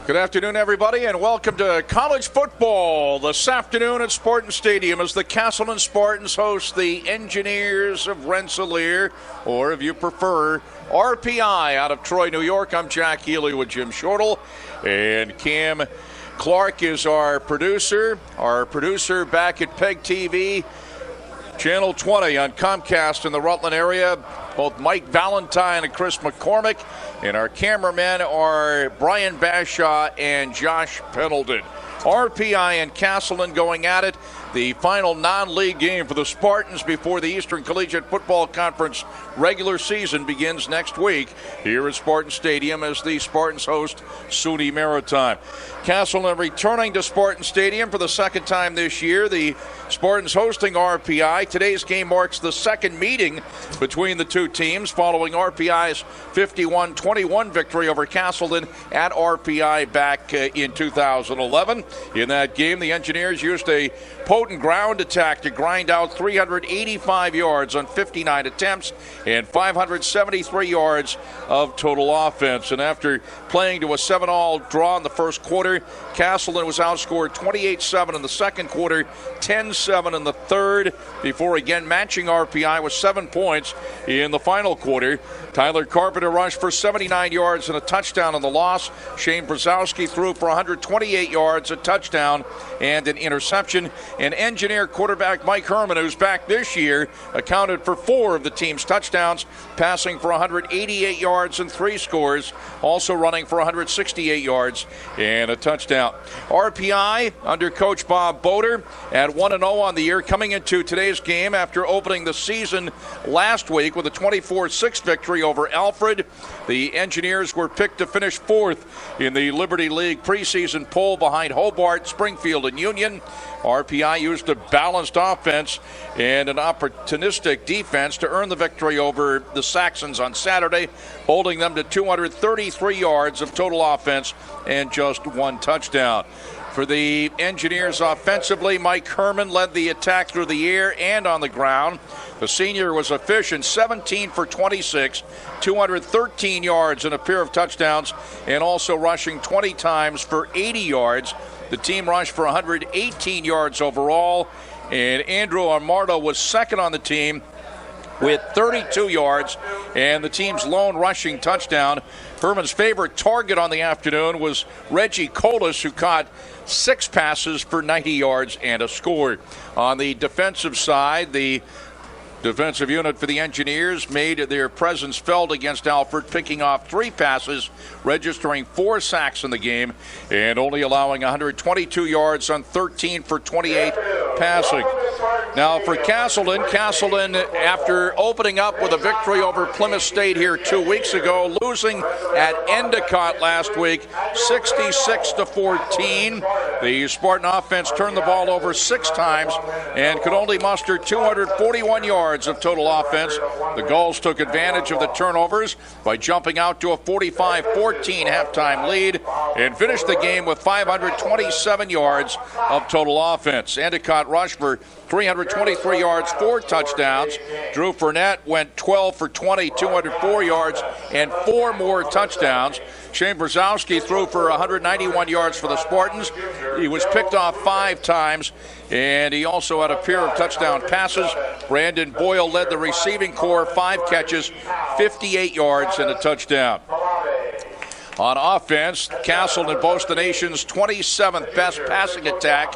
Good afternoon, everybody, and welcome to college football this afternoon at Spartan Stadium as the Castleton Spartans host the Engineers of Rensselaer, or if you prefer, RPI out of Troy, New York. I'm Jack Healey with Jim Shortle, and Cam Clark is our producer. Our producer back at PEGTV, Channel 20 on Comcast in the Rutland area. Both Mike Valentine and Chris McCormick. And our cameramen are Brian Bashaw and Josh Pendleton. RPI and Castleton going at it. The final non-league game for the Spartans before the Eastern Collegiate Football Conference regular season begins next week here at Spartan Stadium as the Spartans host SUNY Maritime. Castleton returning to Spartan Stadium for the second time this year. The Spartans hosting RPI. Today's game marks the second meeting between the two teams following RPI's 51-21 victory over Castleton at RPI back in 2011. In that game, the Engineers used a potent ground attack to grind out 385 yards on 59 attempts and 573 yards of total offense. And after playing to a 7-all draw in the first quarter, Castleton was outscored 28-7 in the second quarter, 10-7 in the third, before again matching RPI with 7 points in the final quarter. Tyler Carpenter rushed for 79 yards and a touchdown in the loss. Shane Brzezowski threw for 128 yards, a touchdown, and an interception. And Engineer quarterback Mike Herman, who's back this year, accounted for 4 of the team's touchdowns, passing for 188 yards and 3 scores, also running for 168 yards and a touchdown. RPI under Coach Bob Boder at 1-0 on the year, coming into today's game after opening the season last week with a 24-6 victory over Alfred. The Engineers were picked to finish 4th in the Liberty League preseason poll behind Hobart, Springfield, and Union. RPI used a balanced offense and an opportunistic defense to earn the victory over the Saxons on Saturday, holding them to 233 yards of total offense and just 1 touchdown. For the Engineers offensively, Mike Herman led the attack through the air and on the ground. The senior was efficient, 17 for 26, 213 yards and a pair of touchdowns, and also rushing 20 times for 80 yards. The team rushed for 118 yards overall, and Andrew Armardo was second on the team with 32 yards and the team's lone rushing touchdown. Herman's favorite target on the afternoon was Reggie Colas, who caught 6 passes for 90 yards and a score. On the defensive side, the defensive unit for the Engineers made their presence felt against Alfred, picking off 3 passes, registering 4 sacks in the game, and only allowing 122 yards on 13 for 28 passing. Now for Castleton, after opening up with a victory over Plymouth State here 2 weeks ago, losing at Endicott last week, 66-14. The Spartan offense turned the ball over 6 times and could only muster 241 yards of total offense. The Gulls took advantage of the turnovers by jumping out to a 45-14 halftime lead and finished the game with 527 yards of total offense. Endicott rushed for 323 yards, 4 touchdowns. Drew Fournette went 12 for 20, 204 yards, and 4 more touchdowns. Shane Brzezowski threw for 191 yards for the Spartans. He was picked off 5 times, and he also had a pair of touchdown passes. Brandon Boyle led the receiving corps, 5 catches, 58 yards, and a touchdown. On offense, Castleton boasts the nation's 27th best passing attack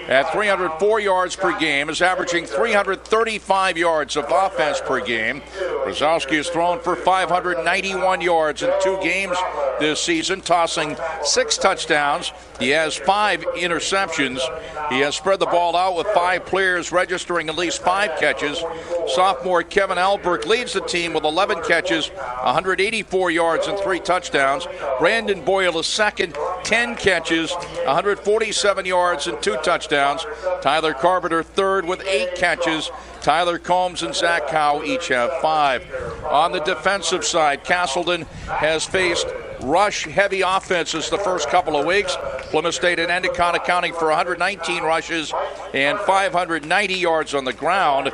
at 304 yards per game, is averaging 335 yards of offense per game. Brzezowski has thrown for 591 yards in 2 games this season, tossing 6 touchdowns. He has 5 interceptions. He has spread the ball out with 5 players registering at least 5 catches. Sophomore Kevin Alberg leads the team with 11 catches, 184 yards and 3 touchdowns. Brandon Boyle is second, 10 catches, 147 yards and 2 touchdowns. Tyler Carpenter third with 8 catches. Tyler Combs and Zach Howe each have 5. On the defensive side, Castleton has faced rush-heavy offenses the first couple of weeks. Plymouth State and Endicott accounting for 119 rushes and 590 yards on the ground.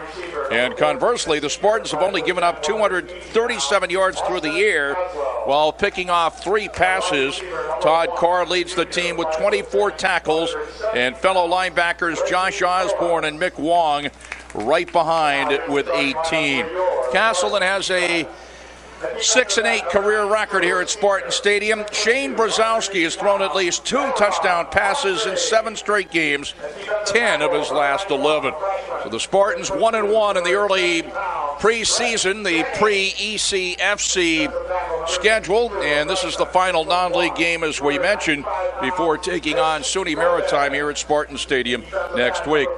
And conversely, the Spartans have only given up 237 yards through the air while picking off 3 passes. Todd Carr leads the team with 24 tackles, and fellow linebackers Josh Osborne and Mick Wong right behind with 18. Castleton has a 6-8 career record here at Spartan Stadium. Shane Brzezowski has thrown at least 2 touchdown passes in 7 straight games, 10 of his last 11. So the Spartans 1-1 in the early preseason, the pre-ECFC schedule, and this is the final non-league game, as we mentioned, before taking on SUNY Maritime here at Spartan Stadium next week.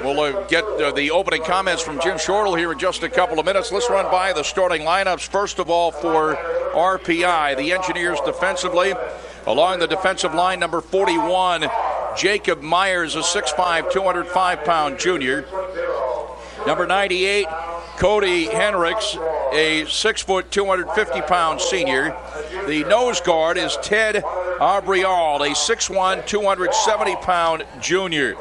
We'll get the opening comments from Jim Shortle here in just a couple of minutes. Let's run by the starting lineups. First of all, for RPI, the Engineers defensively. Along the defensive line, number 41, Jacob Myers, a 6'5", 205-pound junior. Number 98, Cody Henricks, a 6', 250-pound senior. The nose guard is Ted Abrial, a 6'1", 270-pound junior.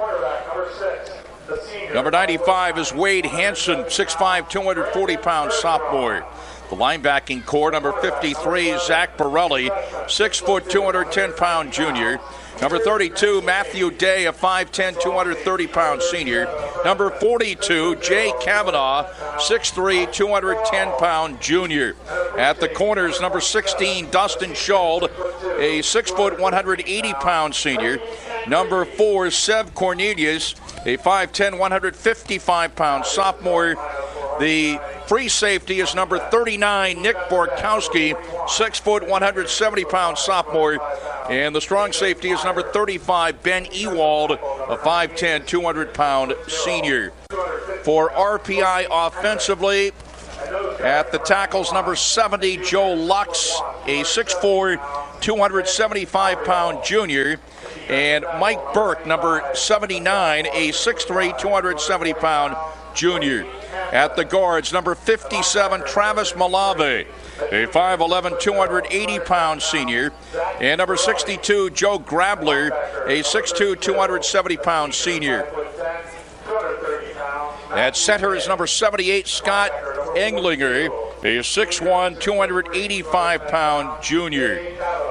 Number 95 is Wade Hanson, 6'5", 240-pound sophomore. The linebacking core, number 53, Zach Borelli, 6', 210-pound junior. Number 32, Matthew Day, a 5'10", 230-pound senior. Number 42, Jay Kavanaugh, 6'3", 210-pound junior. At the corners, number 16, Dustin Schuld, a 6', 180-pound senior. Number 4, Sev Cornelius, a 5'10", 155-pound sophomore. The free safety is number 39, Nick Borkowski, 6', 170-pound sophomore. And the strong safety is number 35, Ben Ewald, a 5'10", 200-pound senior. For RPI offensively, at the tackles, number 70, Joe Lux, a 6'4", 275-pound junior. And Mike Burke, number 79, a 6'3", 270-pound junior. At the guards, number 57, Travis Malave, a 5'11", 280-pound senior. And number 62, Joe Grabler, a 6'2", 270-pound senior. At center is number 78, Scott Englinger, a 6'1", 285-pound junior.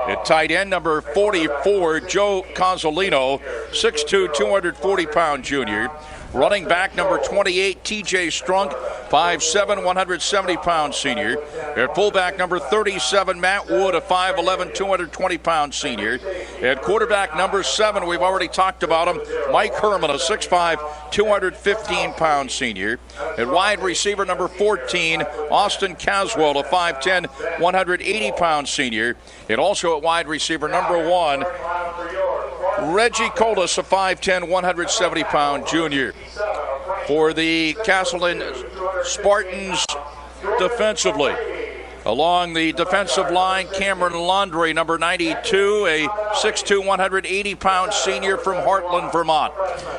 At tight end, number 44, Joe Cozzolino, 6'2", 240-pound junior. Running back, number 28, TJ Strunk, 5'7", 170-pound senior. At fullback, number 37, Matt Wood, a 5'11", 220-pound senior. At quarterback, number 7, we've already talked about him, Mike Herman, a 6'5", 215-pound senior. At wide receiver, number 14, Austin Caswell, a 5'10", 180-pound senior. And also at wide receiver, number 1, Reggie Colas, a 5'10", 170-pound junior. For the Castleton Spartans defensively, along the defensive line, Cameron Laundrie, number 92, a 6'2", 180-pound senior from Heartland, Vermont.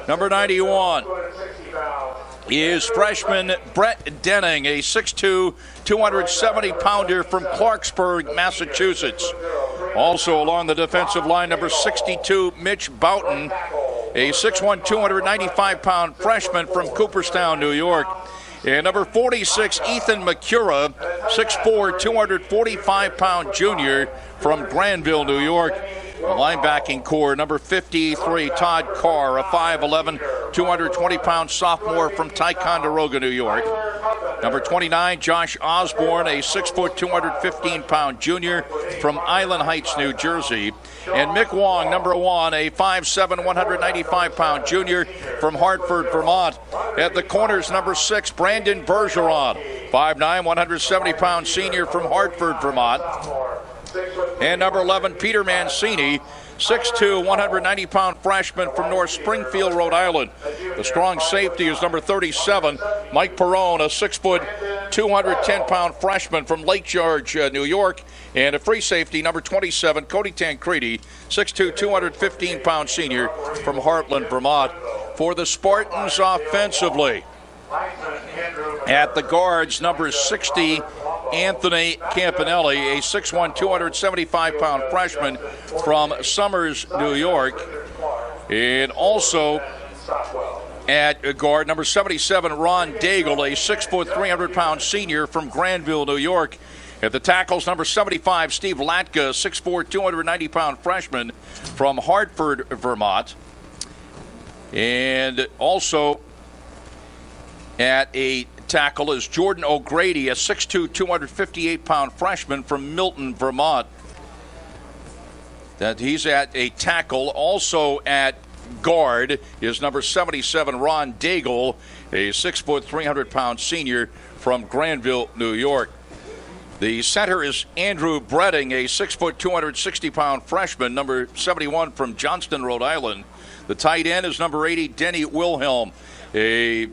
Number 91 is freshman Brett Denning, a 6'2", 270-pounder from Clarksburg, Massachusetts. Also along the defensive line, number 62, Mitch Boughton, a 6'1", 295-pound freshman from Cooperstown, New York. And number 46, Ethan McCura, 6'4", 245-pound junior from Granville, New York. The linebacking core, number 53, Todd Carr, a 5'11", 220-pound sophomore from Ticonderoga, New York. Number 29, Josh Osborne, a 6', 215-pound junior from Island Heights, New Jersey. And Mick Wong, number 1, a 5'7", 195-pound junior from Hartford, Vermont. At the corners, number 6, Brandon Bergeron, 5'9", 170-pound senior from Hartford, Vermont. And number 11, Peter Mancini, 6'2", 190-pound freshman from North Springfield, Rhode Island. The strong safety is number 37, Mike Perrone, a 6', 210-pound freshman from Lake George, New York. And a free safety, number 27, Cody Tancredi, 6'2", 215-pound senior from Heartland, Vermont. For the Spartans offensively, at the guards, number 60, Anthony Campanelli, a 6'1", 275-pound freshman from Summers, New York. And also at guard, number 77, Ron Daigle, a 6', 300-pound senior from Granville, New York. At the tackles, number 75, Steve Latka, 6'4", 290-pound freshman from Hartford, Vermont. And also at a tackle is Jordan O'Grady, a 6'2", 258-pound freshman from Milton, Vermont. That he's at a tackle. Also at guard is number 77, Ron Daigle, a 6', 300-pound senior from Granville, New York. The center is Andrew Bredding, a 6', 260-pound freshman, number 71 from Johnston, Rhode Island. The tight end is number 80, Denny Wilhelm, a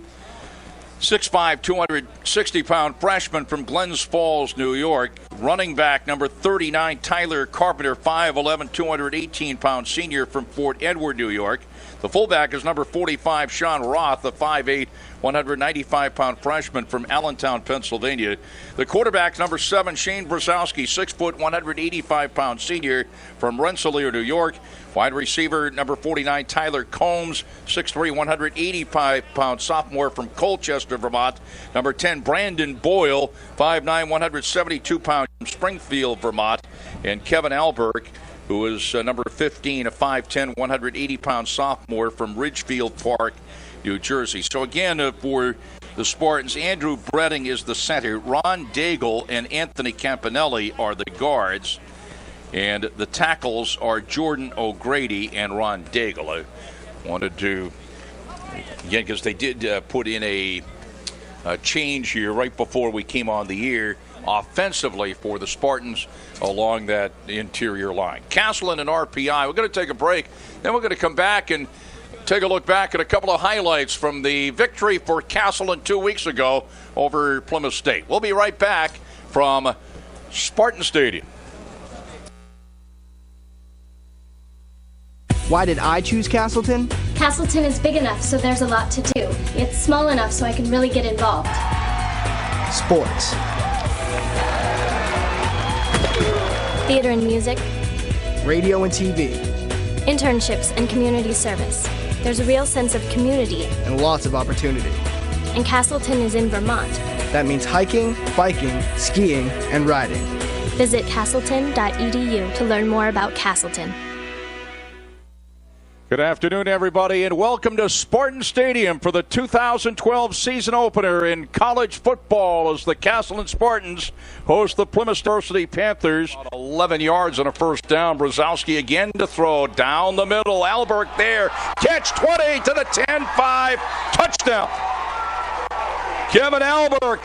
6'5", 260-pound freshman from Glens Falls, New York. Running back number 39, Tyler Carpenter, 5'11", 218-pound senior from Fort Edward, New York. The fullback is number 45, Sean Roth, a 5'8", 195-pound freshman from Allentown, Pennsylvania. The quarterback, number 7, Shane Brzezowski, 6', 185-pound senior from Rensselaer, New York. Wide receiver, number 49, Tyler Combs, 6'3", 185-pound sophomore from Colchester, Vermont. Number 10, Brandon Boyle, 5'9", 172-pound from Springfield, Vermont. And Kevin Alberg, who is number 15, a 5'10", 180-pound sophomore from Ridgefield Park, New Jersey. So again, for the Spartans, Andrew Bredding is the center. Ron Daigle and Anthony Campanelli are the guards. And the tackles are Jordan O'Grady and Ron Daigle. I wanted to, again, because they did put in a change here right before we came on the air offensively for the Spartans along that interior line. Castleton and RPI. We're going to take a break. Then we're going to come back and take a look back at a couple of highlights from the victory for Castleton 2 weeks ago over Plymouth State. We'll be right back from Spartan Stadium. Why did I choose Castleton? Castleton is big enough, so there's a lot to do. It's small enough so I can really get involved. Sports. Theater and music. Radio and TV. Internships and community service. There's a real sense of community. And lots of opportunity. And Castleton is in Vermont. That means hiking, biking, skiing, and riding. Visit castleton.edu to learn more about Castleton. Good afternoon, everybody, and welcome to Spartan Stadium for the 2012 season opener in college football as the Castleton Spartans host the Plymouth University Panthers. 11 yards on a first down. Brzezowski again to throw down the middle. Alberg there. Catch 20 to the 10-5. Touchdown. Kevin Alberg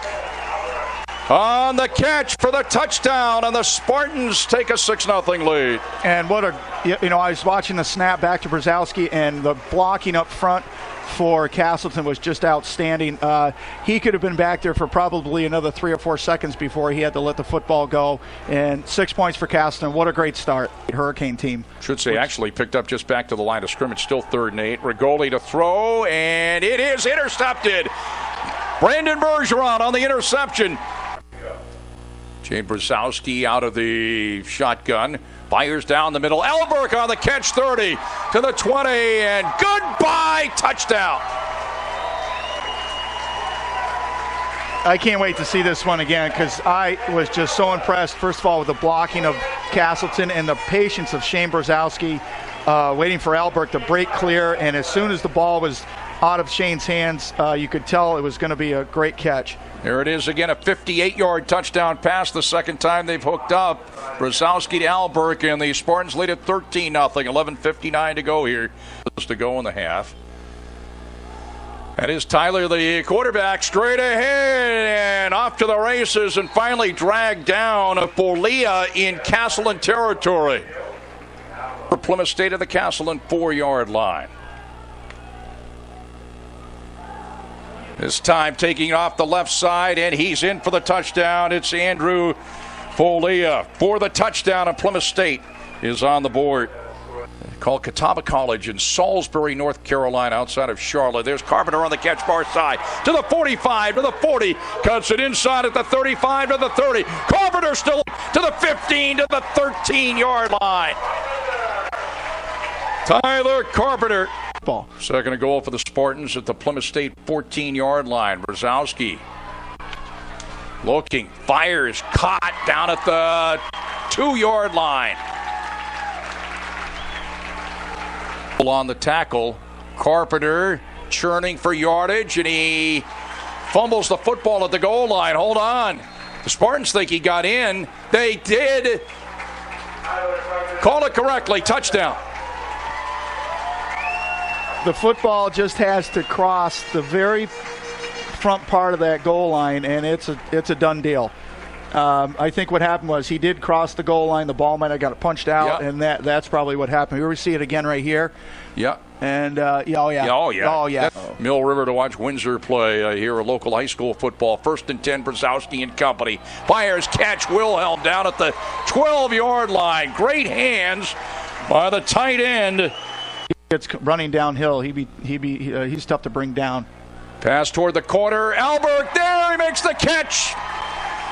on the catch for the touchdown, and the Spartans take a 6-0 lead. And what a, I was watching the snap back to Brzezowski, and the blocking up front for Castleton was just outstanding. He could have been back there for probably another 3 or 4 seconds before he had to let the football go. And 6 points for Castleton. What a great start. Hurricane team. Should say actually picked up just back to the line of scrimmage. Still 3rd and 8. Rigoli to throw, and it is intercepted. Brandon Bergeron on the interception. Shane Brzezowski out of the shotgun. Fires down the middle. Alberg on the catch, 30 to the 20, and goodbye, touchdown. I can't wait to see this one again because I was just so impressed, first of all, with the blocking of Castleton and the patience of Shane Brzezowski, waiting for Alberg to break clear, and as soon as the ball was out of Shane's hands, you could tell it was going to be a great catch. There it is again, a 58-yard touchdown pass, the second time they've hooked up. Brzezowski to Alberg, and the Spartans lead at 13-0. 11:59 to go here. Just to go in the half. That is Tyler, the quarterback, straight ahead and off to the races, and finally dragged down a Folia in Castleton territory. For Plymouth State at the Castleton 4-yard line. This time taking off the left side, and he's in for the touchdown. It's Andrew Folia for the touchdown, and Plymouth State is on the board. Called Catawba College in Salisbury, North Carolina, outside of Charlotte. There's Carpenter on the catch far side to the 45, to the 40, cuts it inside at the 35, to the 30. Carpenter still to the 15, to the 13-yard line. Tyler Carpenter. Second goal for the Spartans at the Plymouth State 14-yard line. Brzezowski Looking, fires, caught down at the 2-yard line. On the tackle, Carpenter churning for yardage, and he fumbles the football at the goal line. Hold on. The Spartans think he got in. They did. Call it correctly. Touchdown. The football just has to cross the very front part of that goal line, and it's a done deal. I think what happened was he did cross the goal line. The ball might have got punched out, and that's probably what happened. Here we see it again right here. Yeah. And, Oh, yeah. Mill River to watch Windsor play here at local high school football. 1st and 10, Brzezowski and company. Fires, catch, Wilhelm down at the 12-yard line. Great hands by the tight end. It's running downhill. He's tough to bring down. Pass toward the corner. Albert there. He makes the catch.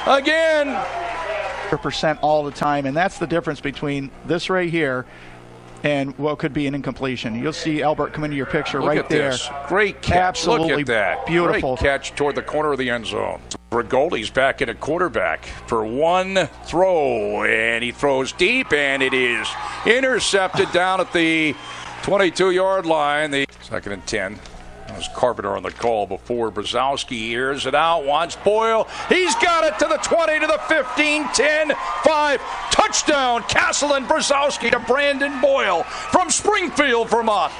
Again. 100% all the time, and that's the difference between this right here and what could be an incompletion. You'll see Albert come into your picture right there. This. Great catch. Absolutely. Look at that. Beautiful. Great catch toward the corner of the end zone. Brigoldi's back in a quarterback for one throw, and he throws deep, and it is intercepted down at the 22-yard line. The 2nd and 10. That was Carpenter on the call before. Brzezowski airs it out, wants Boyle. He's got it to the 20, to the 15, 10, 5. Touchdown, Castleton. Brzezowski to Brandon Boyle from Springfield, Vermont.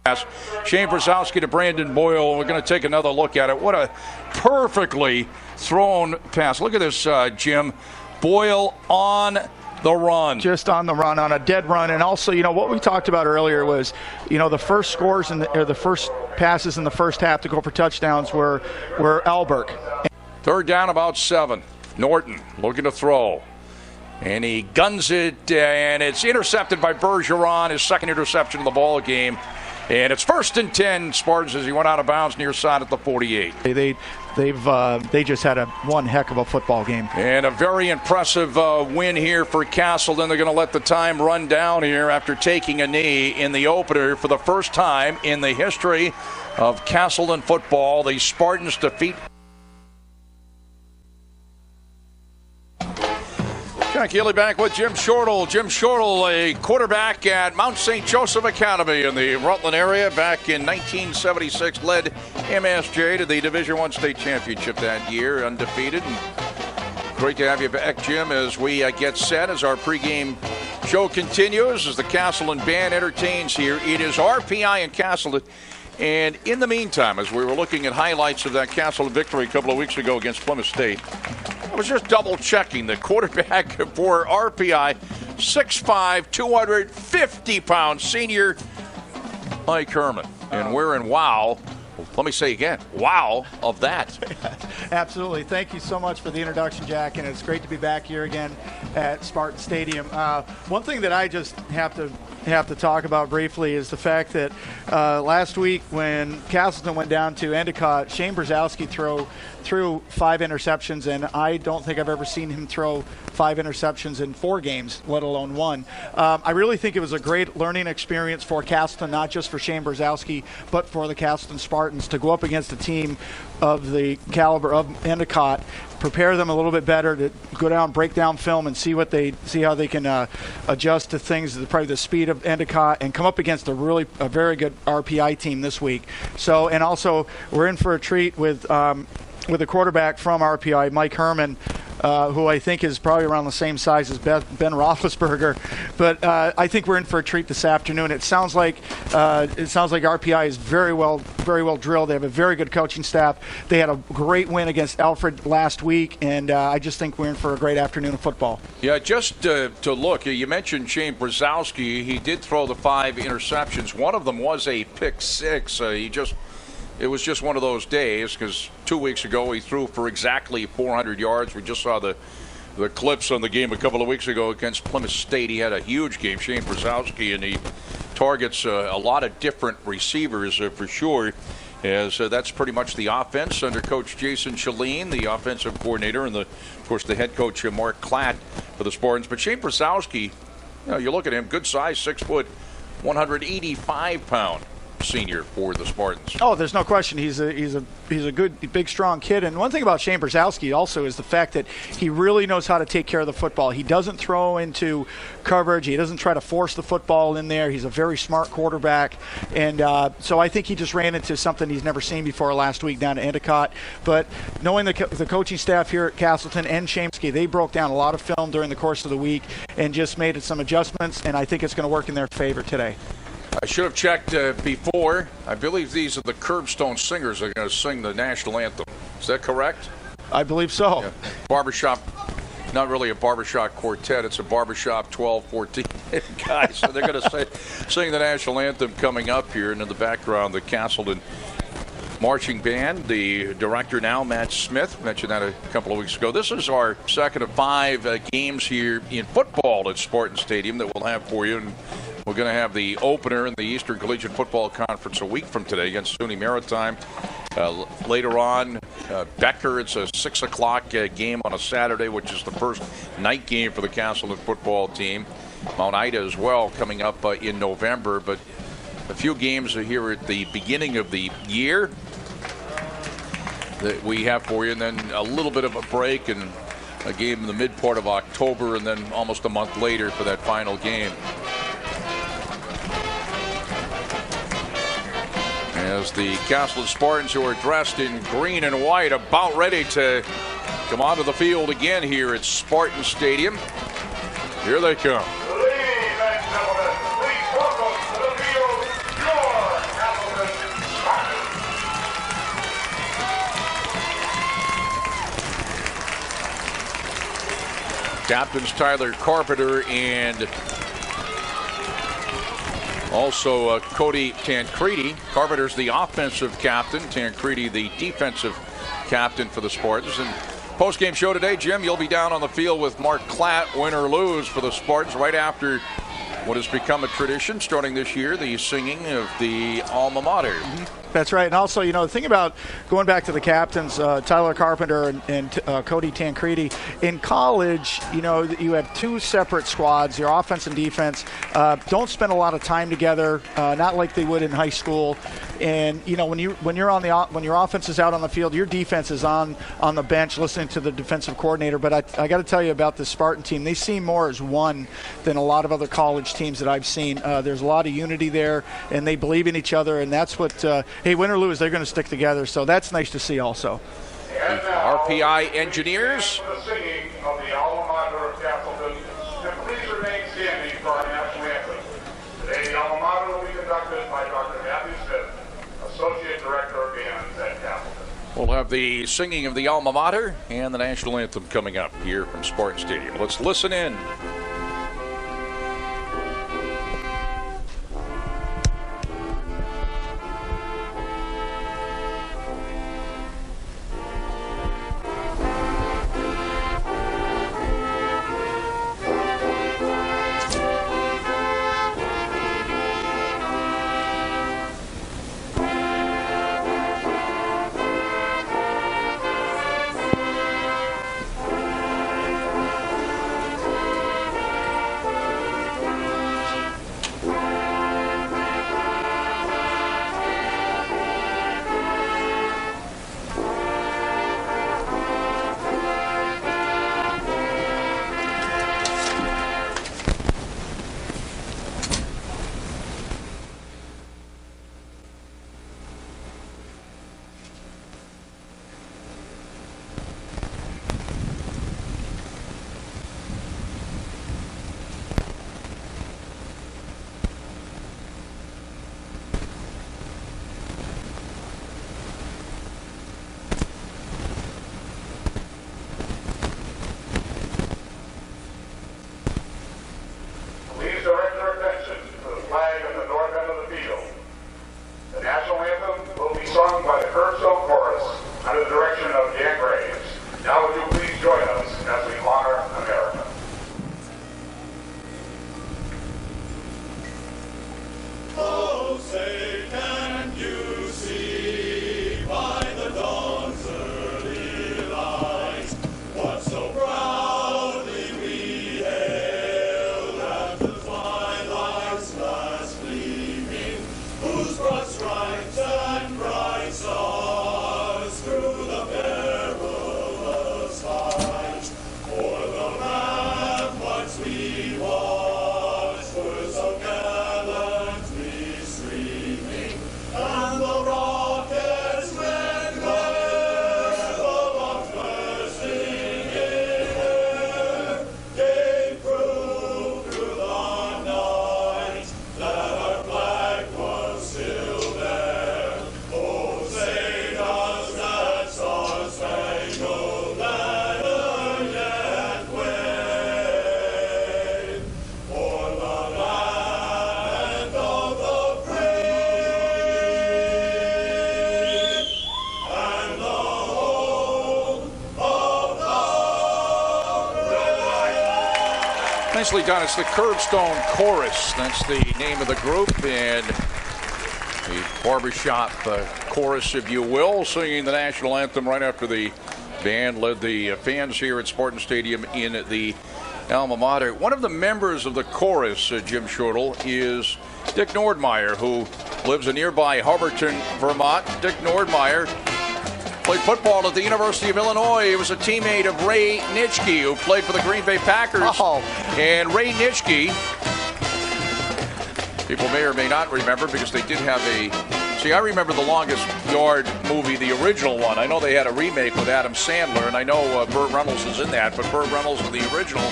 Pass. Shane Brzezowski to Brandon Boyle. We're going to take another look at it. What a perfectly thrown pass. Look at this, Jim. Boyle on the run. Just on the run, on a dead run. And also, what we talked about earlier was, the first scores or the first passes in the first half to go for touchdowns were Albert. 3rd down, about 7. Norton looking to throw. And he guns it, and it's intercepted by Bergeron, his 2nd interception of the ball game. And it's 1st and 10, Spartans, as he went out of bounds near side at the 48. They just had one heck of a football game. And a very impressive win here for Castleton. They're going to let the time run down here after taking a knee in the opener for the first time in the history of Castleton football. The Spartans defeat. Jack Healey back with Jim Shortle. Jim Shortle, a quarterback at Mount St. Joseph Academy in the Rutland area back in 1976, led MSJ to the Division I state championship that year, undefeated. And great to have you back, Jim, as we get set as our pregame show continues, as the Castleton band entertains here. It is RPI in Castleton. And in the meantime, as we were looking at highlights of that Castleton victory a couple of weeks ago against Plymouth State, I was just double-checking the quarterback for RPI, 6'5", 250-pound senior Mike Herman. And we're in wow. Let me say again, wow of that. Absolutely. Thank you so much for the introduction, Jack, and it's great to be back here again at Spartan Stadium. One thing that I just have to talk about briefly is the fact that last week when Castleton went down to Endicott, Shane Brzezowski threw 5 interceptions, and I don't think I've ever seen him throw 5 interceptions in 4 games, let alone 1. I really think it was a great learning experience for Castleton, not just for Shane Brzezowski, but for the Castleton Spartans to go up against a team of the caliber of Endicott, prepare them a little bit better to go down, break down film, and see how they can adjust to things, probably the speed of Endicott, and come up against a very good RPI team this week. So, and also we're in for a treat with a quarterback from RPI, Mike Herman, who I think is probably around the same size as Ben Roethlisberger. But I think we're in for a treat this afternoon. It sounds like RPI is very well drilled. They have a very good coaching staff. They had a great win against Alfred last week, and I just think we're in for a great afternoon of football. Yeah, just to look, you mentioned Shane Brzezowski. He did throw the 5 interceptions. One of them was a pick 6. It was just one of those days, because 2 weeks ago he threw for exactly 400 yards. We just saw the clips on the game a couple of weeks ago against Plymouth State. He had a huge game, Shane Brzezowski, and he targets a lot of different receivers for sure, as that's pretty much the offense under Coach Jason Chalene, the offensive coordinator, and of course the head coach Mark Klatt for the Spartans. But Shane Brzezowski, you look at him, good size, 6 foot, 185 pound. senior for the Spartans. Oh, there's no question. He's a good, big, strong kid. And one thing about Shane Brzezowski also is the fact that he really knows how to take care of the football. He doesn't throw into coverage. He doesn't try to force the football in there. He's a very smart quarterback. And so I think he just ran into something he's never seen before last week down at Endicott. But knowing the coaching staff here at Castleton and Shane Brzezowski, they broke down a lot of film during the course of the week and just made some adjustments, and I think it's going to work in their favor today. I should have checked before. I believe these are the Curbstone Singers that are going to sing the national anthem. Is that correct? I believe so. Yeah. Barbershop, not really a barbershop quartet. It's a barbershop 12, 14 guys. So they're going to sing the national anthem coming up here. And in the background, the Castleton marching band. The director now, Matt Smith, mentioned that a couple of weeks ago. This is our second of 5 games here in football at Spartan Stadium that we'll have for you. And we're going to have the opener in the Eastern Collegiate Football Conference a week from today against SUNY Maritime. Later on, Becker, it's a 6 o'clock game on a Saturday, which is the first night game for the Castleton football team. Mount Ida as well coming up in November. But a few games are here at the beginning of the year that we have for you, and then a little bit of a break and a game in the mid part of October, and then almost a month later for that final game. As the Castleton Spartans, who are dressed in green and white, about ready to come onto the field again here at Spartan Stadium. Here they come. Ladies and gentlemen, please welcome to the field your Castleton Spartans. Captains Tyler Carpenter and also Cody Tancredi. Carpenter's the offensive captain, Tancredi the defensive captain for the Spartans. And post-game show today, Jim, you'll be down on the field with Mark Klatt, win or lose for the Spartans, right after what has become a tradition starting this year, the singing of the alma mater. That's right. And also, the thing about going back to the captains, Tyler Carpenter and Cody Tancredi, in college, you have 2 separate squads, your offense and defense. Don't spend a lot of time together, not like they would in high school. And when your offense is out on the field, your defense is on the bench listening to the defensive coordinator. But I got to tell you about the Spartan team. They seem more as one than a lot of other college teams that I've seen. There's a lot of unity there, and they believe in each other, and that's what. Hey, win or lose, they're going to stick together. So that's nice to see also. RPI engineers. The singing of the alma mater of Castleton, and please remain standing for our national anthem. Today, the alma mater will be conducted by Dr. Matthew Smith, Associate Director of Bands at Castleton. We'll have the singing of the alma mater and the national anthem coming up here from Spartan Stadium. Let's listen in. Nicely done. It's the Curbstone Chorus. That's the name of the group, and the barbershop chorus, if you will, singing the national anthem right after the band led the fans here at Spartan Stadium in the alma mater. One of the members of the chorus, Jim Shortle, is Dick Nordmeyer, who lives in nearby Hubbardton, Vermont. Dick Nordmeyer played football at the University of Illinois. He was a teammate of Ray Nitschke, who played for the Green Bay Packers. Oh. And Ray Nitschke, people may or may not remember, because they did have I remember the Longest Yard movie, the original one. I know they had a remake with Adam Sandler, and I know Burt Reynolds is in that, but Burt Reynolds in the original.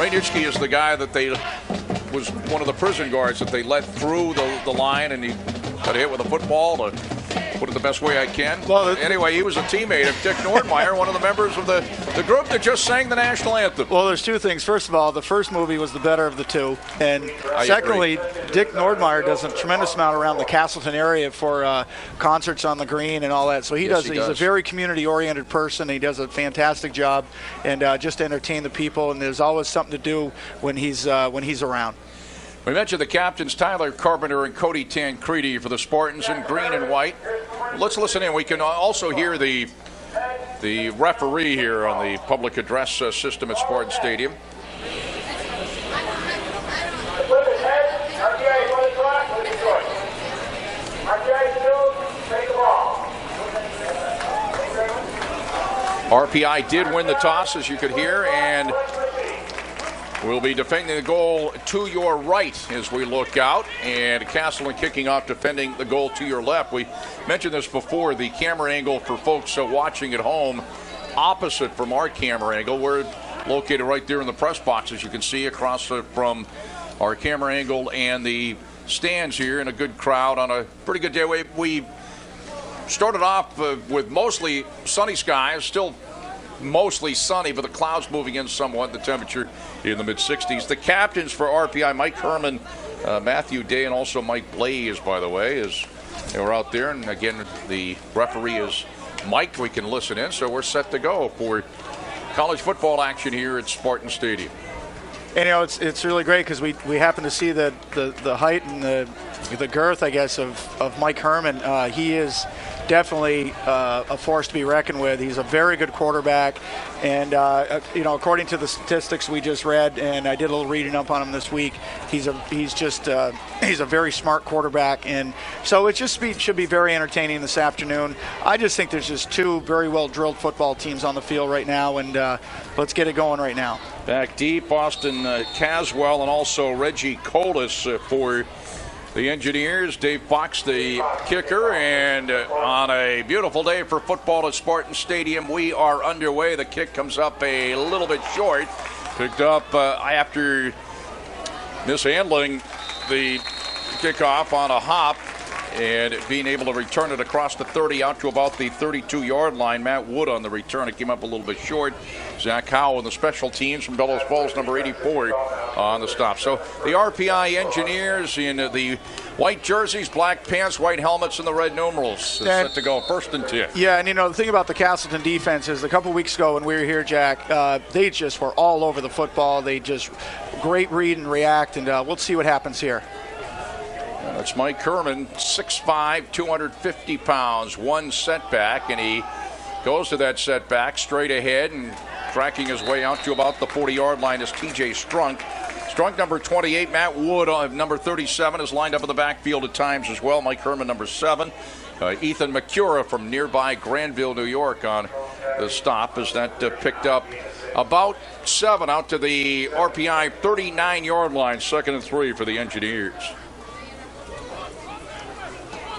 Ray Nitschke is the guy that was one of the prison guards that they let through the line, and he got hit with a football to put it the best way I can. Well, anyway, he was a teammate of Dick Nordmeyer, one of the members of the group that just sang the national anthem. Well, there's two things. First of all, the first movie was the better of the two. And secondly, Dick Nordmeyer does a tremendous amount around the Castleton area for concerts on the green and all that. So he's a very community-oriented person. He does a fantastic job and just to entertain the people. And there's always something to do when he's around. We mentioned the captains, Tyler Carpenter and Cody Tancredi for the Spartans in green and white. Let's listen in. We can also hear the referee here on the public address system at Spartan Stadium. RPI did win the toss, as you could hear, and will be defending the goal to your right as we look out, and Castleton kicking off, defending the goal to your left. We mentioned this before, the camera angle for folks watching at home, opposite from our camera angle. We're located right there in the press box, as you can see, across from our camera angle and the stands here, and a good crowd on a pretty good day. We started off with mostly sunny skies, still mostly sunny, but the clouds moving in somewhat, the temperature in the mid-60s. The captains for RPI, Mike Herman, Matthew Day, and also Mike Blaze, by the way, as they were out there. And again, the referee is mic'd. We can listen in, so we're set to go for college football action here at Spartan Stadium. And it's really great because we happen to see the height and the girth, I guess, of Mike Herman. He is definitely a force to be reckoned with. He's a very good quarterback, and according to the statistics we just read, and I did a little reading up on him this week, he's a very smart quarterback, and so it should be very entertaining this afternoon. I just think there's just two very well drilled football teams on the field right now, and let's get it going right now. Back deep, Austin Caswell and also Reggie Colas for the Engineers. Dave Fox, the kicker, and on a beautiful day for football at Spartan Stadium, we are underway. The kick comes up a little bit short. Picked up after mishandling the kickoff on a hop and being able to return it across the 30 out to about the 32-yard line. Matt Wood on the return. It came up a little bit short. Zach Howell and the special teams from Bellows Falls, number 84, on the stop. So the RPI Engineers in the white jerseys, black pants, white helmets, and the red numerals. Set to go 1st and 10. Yeah, and the thing about the Castleton defense is a couple weeks ago when we were here, Jack, they just were all over the football. They just great read and react, and we'll see what happens here. That's Mike Herman, 6'5", 250 pounds, one setback, and he goes to that setback straight ahead and tracking his way out to about the 40-yard line is TJ Strunk. Strunk, number 28. Matt Wood, number 37, is lined up in the backfield at times as well. Mike Herman, number 7. Ethan McCura from nearby Granville, New York, on the stop as that picked up about 7 out to the RPI 39-yard line, 2nd and 3 for the Engineers.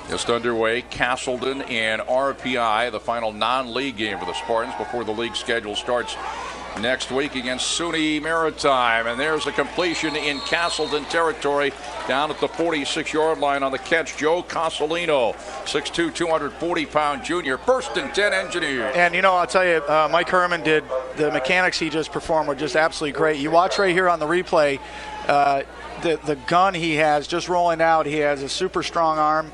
Just underway, Castleton and RPI, the final non-league game for the Spartans before the league schedule starts next week against SUNY Maritime. And there's a completion in Castleton territory down at the 46-yard line on the catch. Joe Casalino, 6'2", 240-pound junior. 1st and 10 Engineers. And, I'll tell you, Mike Herman did the mechanics he just performed were just absolutely great. You watch right here on the replay, the gun he has just rolling out. He has a super strong arm.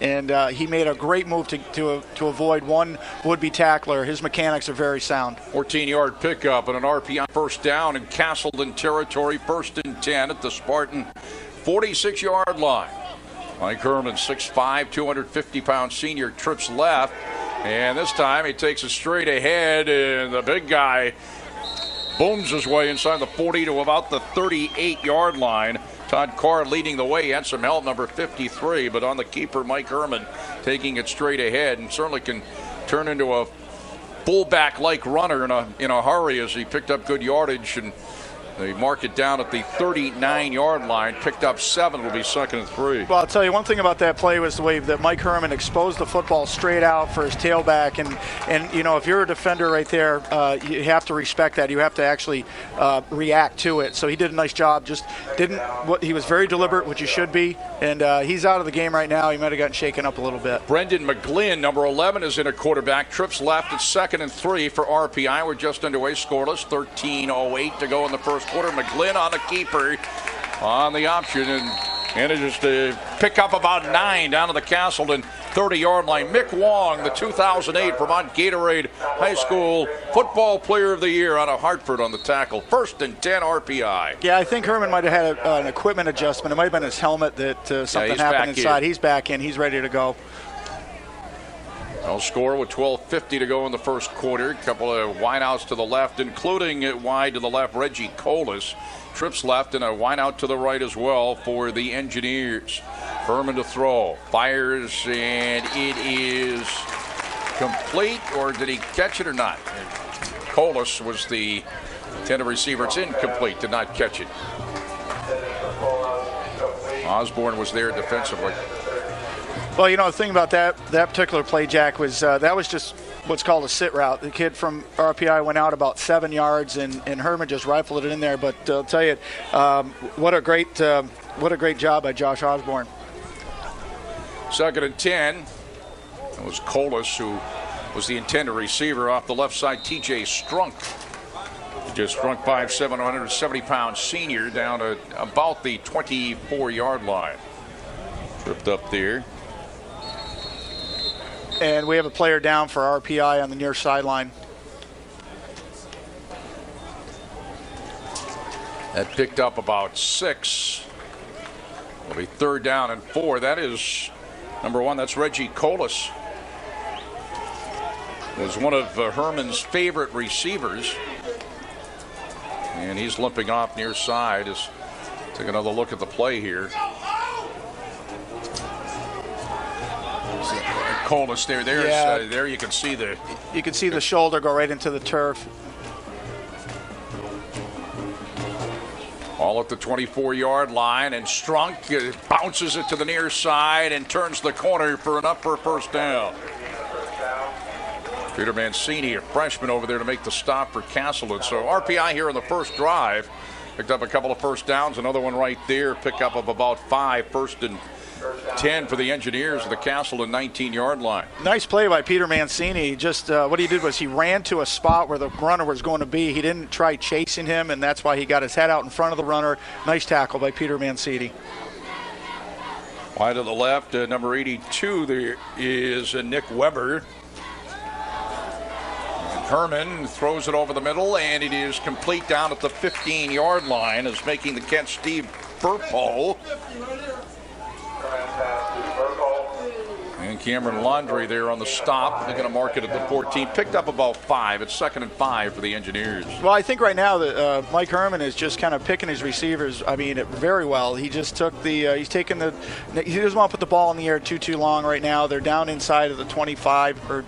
and he made a great move to avoid one would-be tackler. His mechanics are very sound. 14-yard pickup and an RPI first down in Castleton territory, 1st and 10 at the Spartan 46-yard line. Mike Herman, 6'5", 250-pound senior, trips left, and this time he takes it straight ahead, and the big guy booms his way inside the 40 to about the 38-yard line. Todd Carr leading the way. He had some help, number 53, but on the keeper, Mike Herman taking it straight ahead, and certainly can turn into a fullback-like runner in a hurry as he picked up good yardage, and they mark it down at the 39-yard line. Picked up 7. It'll be 2nd and 3. Well, I'll tell you one thing about that play was the way that Mike Herman exposed the football straight out for his tailback. And you know, if you're a defender right there, you have to respect that. You have to actually react to it. So he did a nice job. He was very deliberate, which he should be. And he's out of the game right now. He might have gotten shaken up a little bit. Brendan McGlynn, number 11, is in a quarterback. Trips left at 2nd and 3 for RPI. We're just underway, scoreless. 13:08 to go in the first quarter. McGlynn on the keeper on the option, and manages to pick up about 9 down to the Castleton 30-yard line. Mick Wong, the 2008 Vermont Gatorade High School Football Player of the Year out of Hartford on the tackle. 1st and 10 RPI. Yeah, I think Herman might have had an equipment adjustment. It might have been his helmet that something happened inside. He's back in. He's ready to go. No score with 12:50 to go in the first quarter. A couple of wideouts to the left, including wide to the left, Reggie Colas. Trips left and a wideout to the right as well for the Engineers. Herman to throw. Fires, and it is complete, or did he catch it or not? Colas was the intended receiver. It's incomplete. Did not catch it. Osborne was there defensively. Well, you know, the thing about that particular play, Jack, was that was just what's called a sit route. The kid from RPI went out about 7 yards, and Herman just rifled it in there. But I'll tell you, what a great job by Josh Osborne. 2nd and 10. It was Colas who was the intended receiver. Off the left side, TJ Strunk. TJ Strunk, 5'7", 170-pound senior, down to about the 24-yard line. Tripped up there. And we have a player down for RPI on the near sideline. That picked up about 6. It'll be 3rd down and 4. That is number 1. That's Reggie Colas. Was one of Herman's favorite receivers. And he's limping off near side. Take another look at the play here. Colas there. There you can see the shoulder go right into the turf. All at the 24-yard line, and Strunk bounces it to the near side and turns the corner for an upper first down. Peter Mancini, a freshman over there to make the stop for Castleton. So RPI here on the first drive picked up a couple of first downs. Another one right there, pickup of about 5, 1st and 10 for the Engineers at the Castleton 19-yard line. Nice play by Peter Mancini. Just what he did was he ran to a spot where the runner was going to be. He didn't try chasing him, and that's why he got his head out in front of the runner. Nice tackle by Peter Mancini. Wide to the left, number 82 there is Nick Weber. Herman throws it over the middle, and it is complete down at the 15-yard line, as making the catch Steve Burpo. And Cameron Laundrie there on the stop. They're going to mark it at the 14. Picked up about 5. It's 2nd and 5 for the Engineers. Well, I think right now that Mike Herman is just kind of picking his receivers. I mean, very well. He just took he doesn't want to put the ball in the air too long right now. They're down inside of the 25 or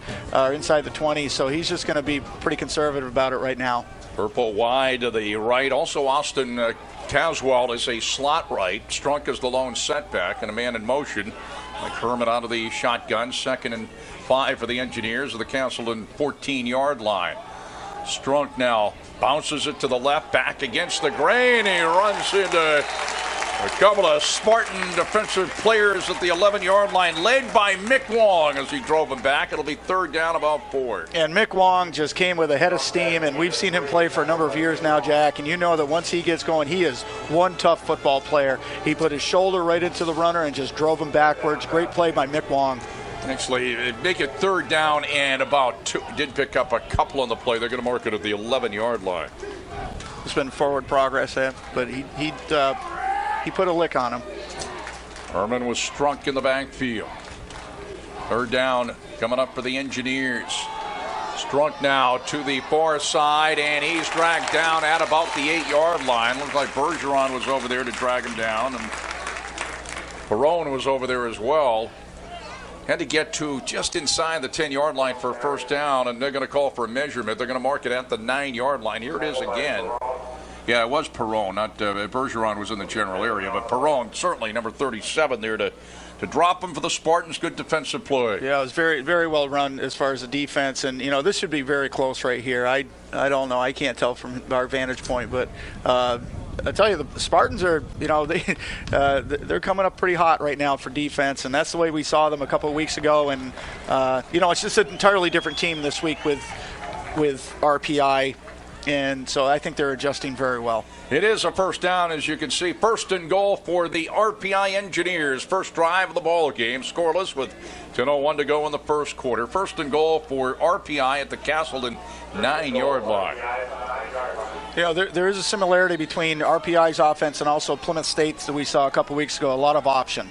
inside the 20, so he's just going to be pretty conservative about it right now. Purple wide to the right. Also, Austin Caswell is a slot right. Strunk is the lone setback and a man in motion. Mike Herman out of the shotgun. 2nd and 5 for the Engineers of the Castleton 14-yard line. Strunk now bounces it to the left, back against the grain. He runs into A couple of Spartan defensive players at the 11-yard line, led by Mick Wong as he drove him back. It'll be third down, about 4. And Mick Wong just came with a head of steam, and we've seen him play for a number of years now, Jack, and you know that once he gets going, he is one tough football player. He put his shoulder right into the runner and just drove him backwards. Great play by Mick Wong. Actually, make it third down and about 2. Did pick up a couple on the play. They're going to mark it at the 11-yard line. It's been forward progress, but he put a lick on him. Herman was Strunk in the backfield. Third down coming up for the Engineers. Strunk now to the far side, and he's dragged down at about the 8-yard line. Looks like Bergeron was over there to drag him down, and Perone was over there as well. Had to get to just inside the 10-yard line for a first down, and they're going to call for a measurement. They're going to mark it at the 9-yard line. Here it is again. Yeah, it was Perone, not Bergeron was in the general area, but Perone, certainly number 37 there to drop him for the Spartans. Good defensive play. Yeah, it was very, very well run as far as the defense, and you know this should be very close right here. I don't know, I can't tell from our vantage point, but I tell you, the Spartans are, you know, they're coming up pretty hot right now for defense, and that's the way we saw them a couple of weeks ago. And you know, it's just an entirely different team this week with RPI. And so I think they're adjusting very well. It is a first down, as you can see. First and goal for the RPI Engineers. First drive of the ball game, scoreless with 10:01 to go in the first quarter. First and goal for RPI at the Castleton 9-yard line. You know, there is a similarity between RPI's offense and also Plymouth State's that we saw a couple weeks ago. A lot of option.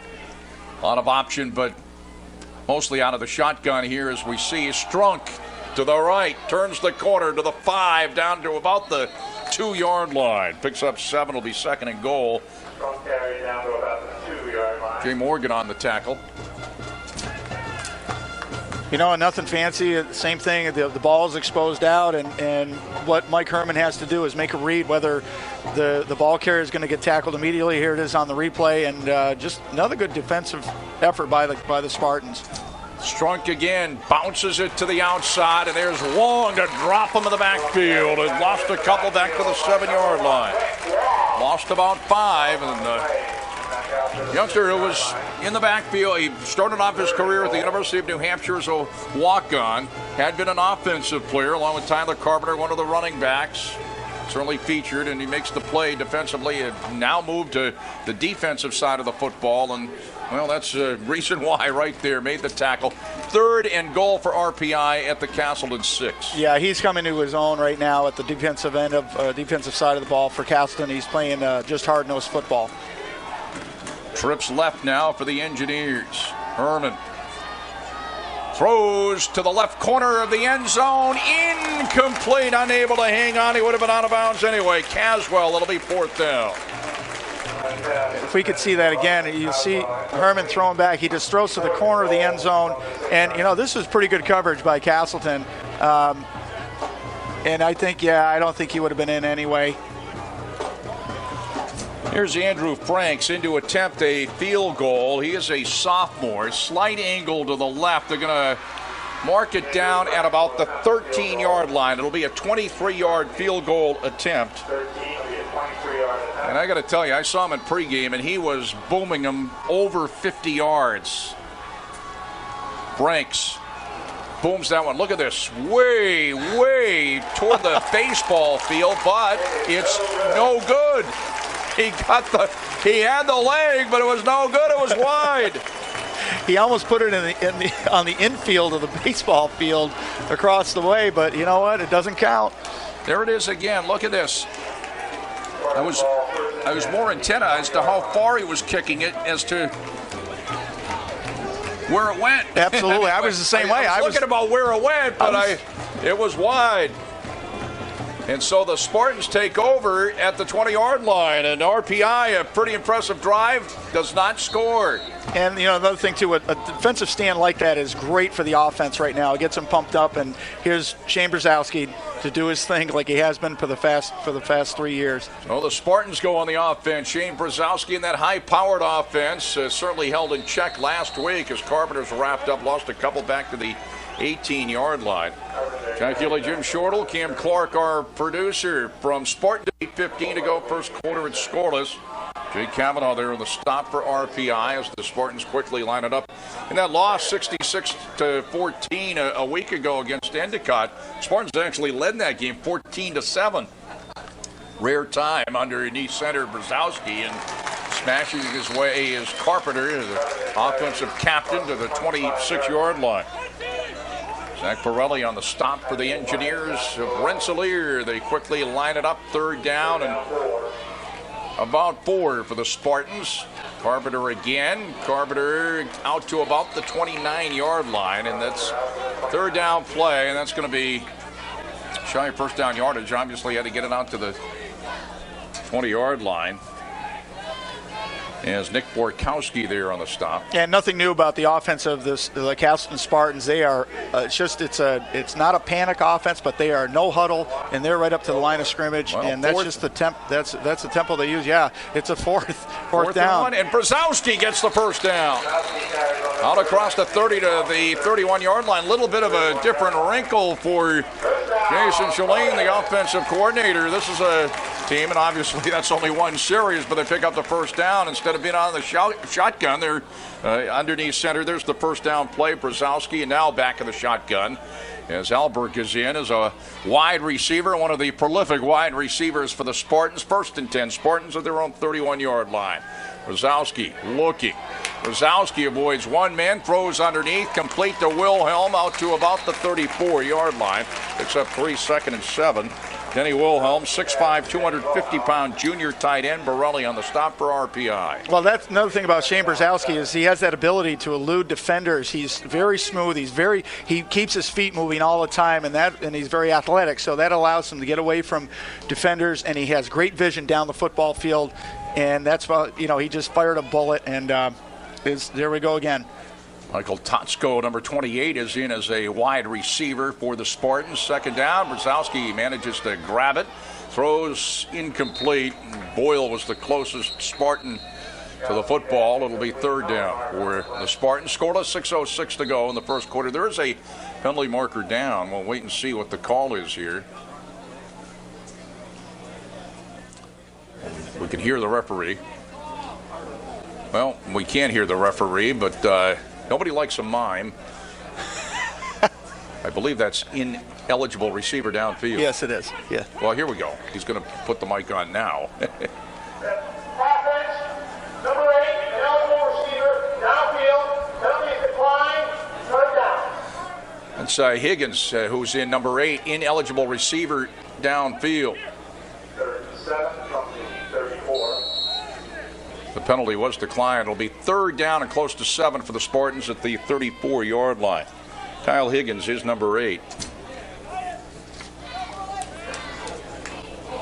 A lot of option, but mostly out of the shotgun here as we see Strunk to the right, turns the corner to the 5, down to about the 2-yard line. Picks up 7, will be second and goal. Strong carry down to about the 2-yard line. Jay Morgan on the tackle. You know, nothing fancy. Same thing. The ball is exposed out, and what Mike Herman has to do is make a read whether the ball carrier is going to get tackled immediately. Here it is on the replay, and just another good defensive effort by the Spartans. Strunk again, bounces it to the outside, and there's Wong to drop him in the backfield. And lost a couple back to the 7-yard line. Lost about 5, and the youngster who was in the backfield, he started off his career at the University of New Hampshire as a walk-on. Had been an offensive player, along with Tyler Carpenter, one of the running backs. Certainly featured, and he makes the play defensively. And now moved to the defensive side of the football, and well, that's the reason why right there. Made the tackle. Third and goal for RPI at the Castleton 6. Yeah, he's coming to his own right now at the defensive end of defensive side of the ball for Castleton. He's playing just hard-nosed football. Trips left now for the Engineers. Herman throws to the left corner of the end zone. Incomplete, unable to hang on. He would have been out of bounds anyway. Caswell, it'll be fourth down. If we could see that again, you see Herman throwing back. He just throws to the corner of the end zone. And, you know, this was pretty good coverage by Castleton. And I think, I don't think he would have been in anyway. Here's Andrew Franks in to attempt a field goal. He is a sophomore. Slight angle to the left. They're going to mark it down at about the 13-yard line. It'll be a 23-yard field goal attempt. And I got to tell you, I saw him in pregame, and he was booming them over 50 yards. Franks booms that one. Look at this. Way, way toward the baseball field, but it's no good. He had the leg, but it was no good. It was wide. He almost put it on the infield of the baseball field across the way, but you know what? It doesn't count. There it is again. Look at this. I was more intent as to how far he was kicking it as to where it went. Absolutely. I was the same way. I was looking about where it went, but it was wide. And so the Spartans take over at the 20-yard line, and RPI, a pretty impressive drive, does not score. And, you know, another thing, too, a defensive stand like that is great for the offense right now. It gets them pumped up, and here's Shane Brzezowski to do his thing like he has been for the past 3 years. Well, the Spartans go on the offense. Shane Brzezowski in that high-powered offense certainly held in check last week as Carpenter's wrapped up, lost a couple back to the 18-yard line. Jack Healey, Jim Shortle, Cam Clark, our producer from Spartan. 8:15 to go, first quarter. It's scoreless. Jake Cavanaugh there in the stop for RPI as the Spartans quickly line it up. In that loss, 66-14 a week ago against Endicott, Spartans actually led that game 14-7. Rare time underneath center Brzezowski, and smashing his way is Carpenter, the offensive captain, to the 26-yard line. Zach Pirelli on the stop for the Engineers of Rensselaer. They quickly line it up, third down and about 4 for the Spartans. Carpenter again. Carpenter out to about the 29-yard line, and that's third down play, and that's going to be shy of first down yardage. Obviously had to get it out to the 20-yard line. As Nick Borkowski there on the stop. And nothing new about the offense of the Castleton Spartans. They are it's not a panic offense, but they are no huddle, and they're right up to the line of scrimmage. Well, and that's just the that's the tempo they use. Yeah, it's a fourth down. And Brzezowski gets the first down. Out across the 30 to the 31-yard line. Little bit of a different wrinkle for Jason Shalane, the offensive coordinator. This is a team, and obviously that's only one series, but they pick up the first down instead of being on the shotgun. They're underneath center. There's the first down play. Brzezowski, and now back in the shotgun as Alberg is in as a wide receiver, one of the prolific wide receivers for the Spartans. 1st and 10. Spartans at their own 31-yard line. Brzezowski looking. Brzezowski avoids one man, throws underneath, complete to Wilhelm out to about the 34-yard line. Picks up 3, 2nd and 7. Denny Wilhelm, 6'5", 250-pound junior tight end. Borelli on the stop for RPI. Well, that's another thing about Shane Brzezowski is he has that ability to elude defenders. He's very smooth. He keeps his feet moving all the time, and he's very athletic. So that allows him to get away from defenders, and he has great vision down the football field. And that's about, he just fired a bullet, and there we go again. Michael Totsko, number 28, is in as a wide receiver for the Spartans. 2nd down. Brzezowski manages to grab it. Throws incomplete. Boyle was the closest Spartan to the football. It'll be 3rd down for the Spartans. Scoreless, 6:06 to go in the first quarter. There is a penalty marker down. We'll wait and see what the call is here. We can hear the referee. Well, we can't hear the referee, but nobody likes a mime. I believe that's ineligible receiver downfield. Yes, it is. Yeah. Well, here we go. He's going to put the mic on now. Offense, number 8, ineligible receiver, downfield, penalty is declined, 3rd down. That's Higgins, who's in number 8, ineligible receiver downfield. 37 from the 34. The penalty was declined. It'll be 3rd down and close to 7 for the Spartans at the 34-yard line. Kyle Higgins is number 8.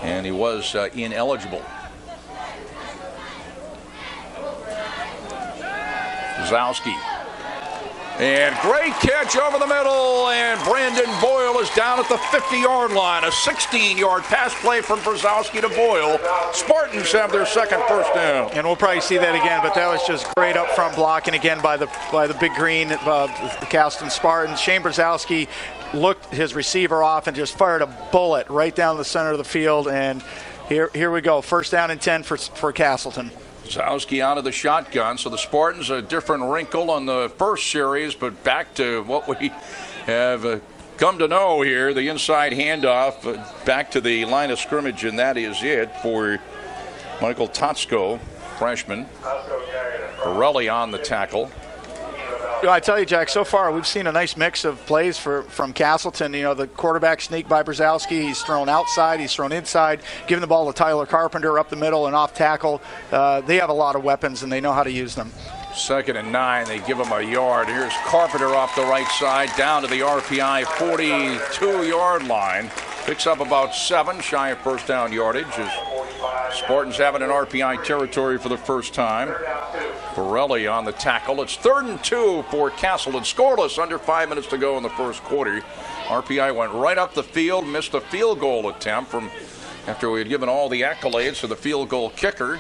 And he was ineligible. Brzezowski. And great catch over the middle, and Brandon Boyle is down at the 50-yard line. A 16-yard pass play from Brzezowski to Boyle. Spartans have their 2nd first down. And we'll probably see that again, but that was just great up front blocking again by the big green, the Castleton Spartans. Shane Brzezowski looked his receiver off and just fired a bullet right down the center of the field. And here we go, 1st down and 10 for Castleton. Brzezowski out of the shotgun, so the Spartans a different wrinkle on the first series, but back to what we have come to know here, the inside handoff back to the line of scrimmage, and that is it for Michael Totsko, freshman. Borelli on the tackle. I tell you, Jack, so far we've seen a nice mix of plays from Castleton. The quarterback sneak by Brzezowski. He's thrown outside. He's thrown inside. Giving the ball to Tyler Carpenter up the middle and off tackle. They have a lot of weapons, and they know how to use them. 2nd and 9. They give him a yard. Here's Carpenter off the right side down to the RPI 42-yard line. Picks up about 7, shy of first down yardage. As Spartans have it in RPI territory for the first time. Borelli on the tackle. It's 3rd and 2 for Castleton. Scoreless, under 5 minutes to go in the first quarter. RPI went right up the field, missed a field goal attempt from after we had given all the accolades to the field goal kicker.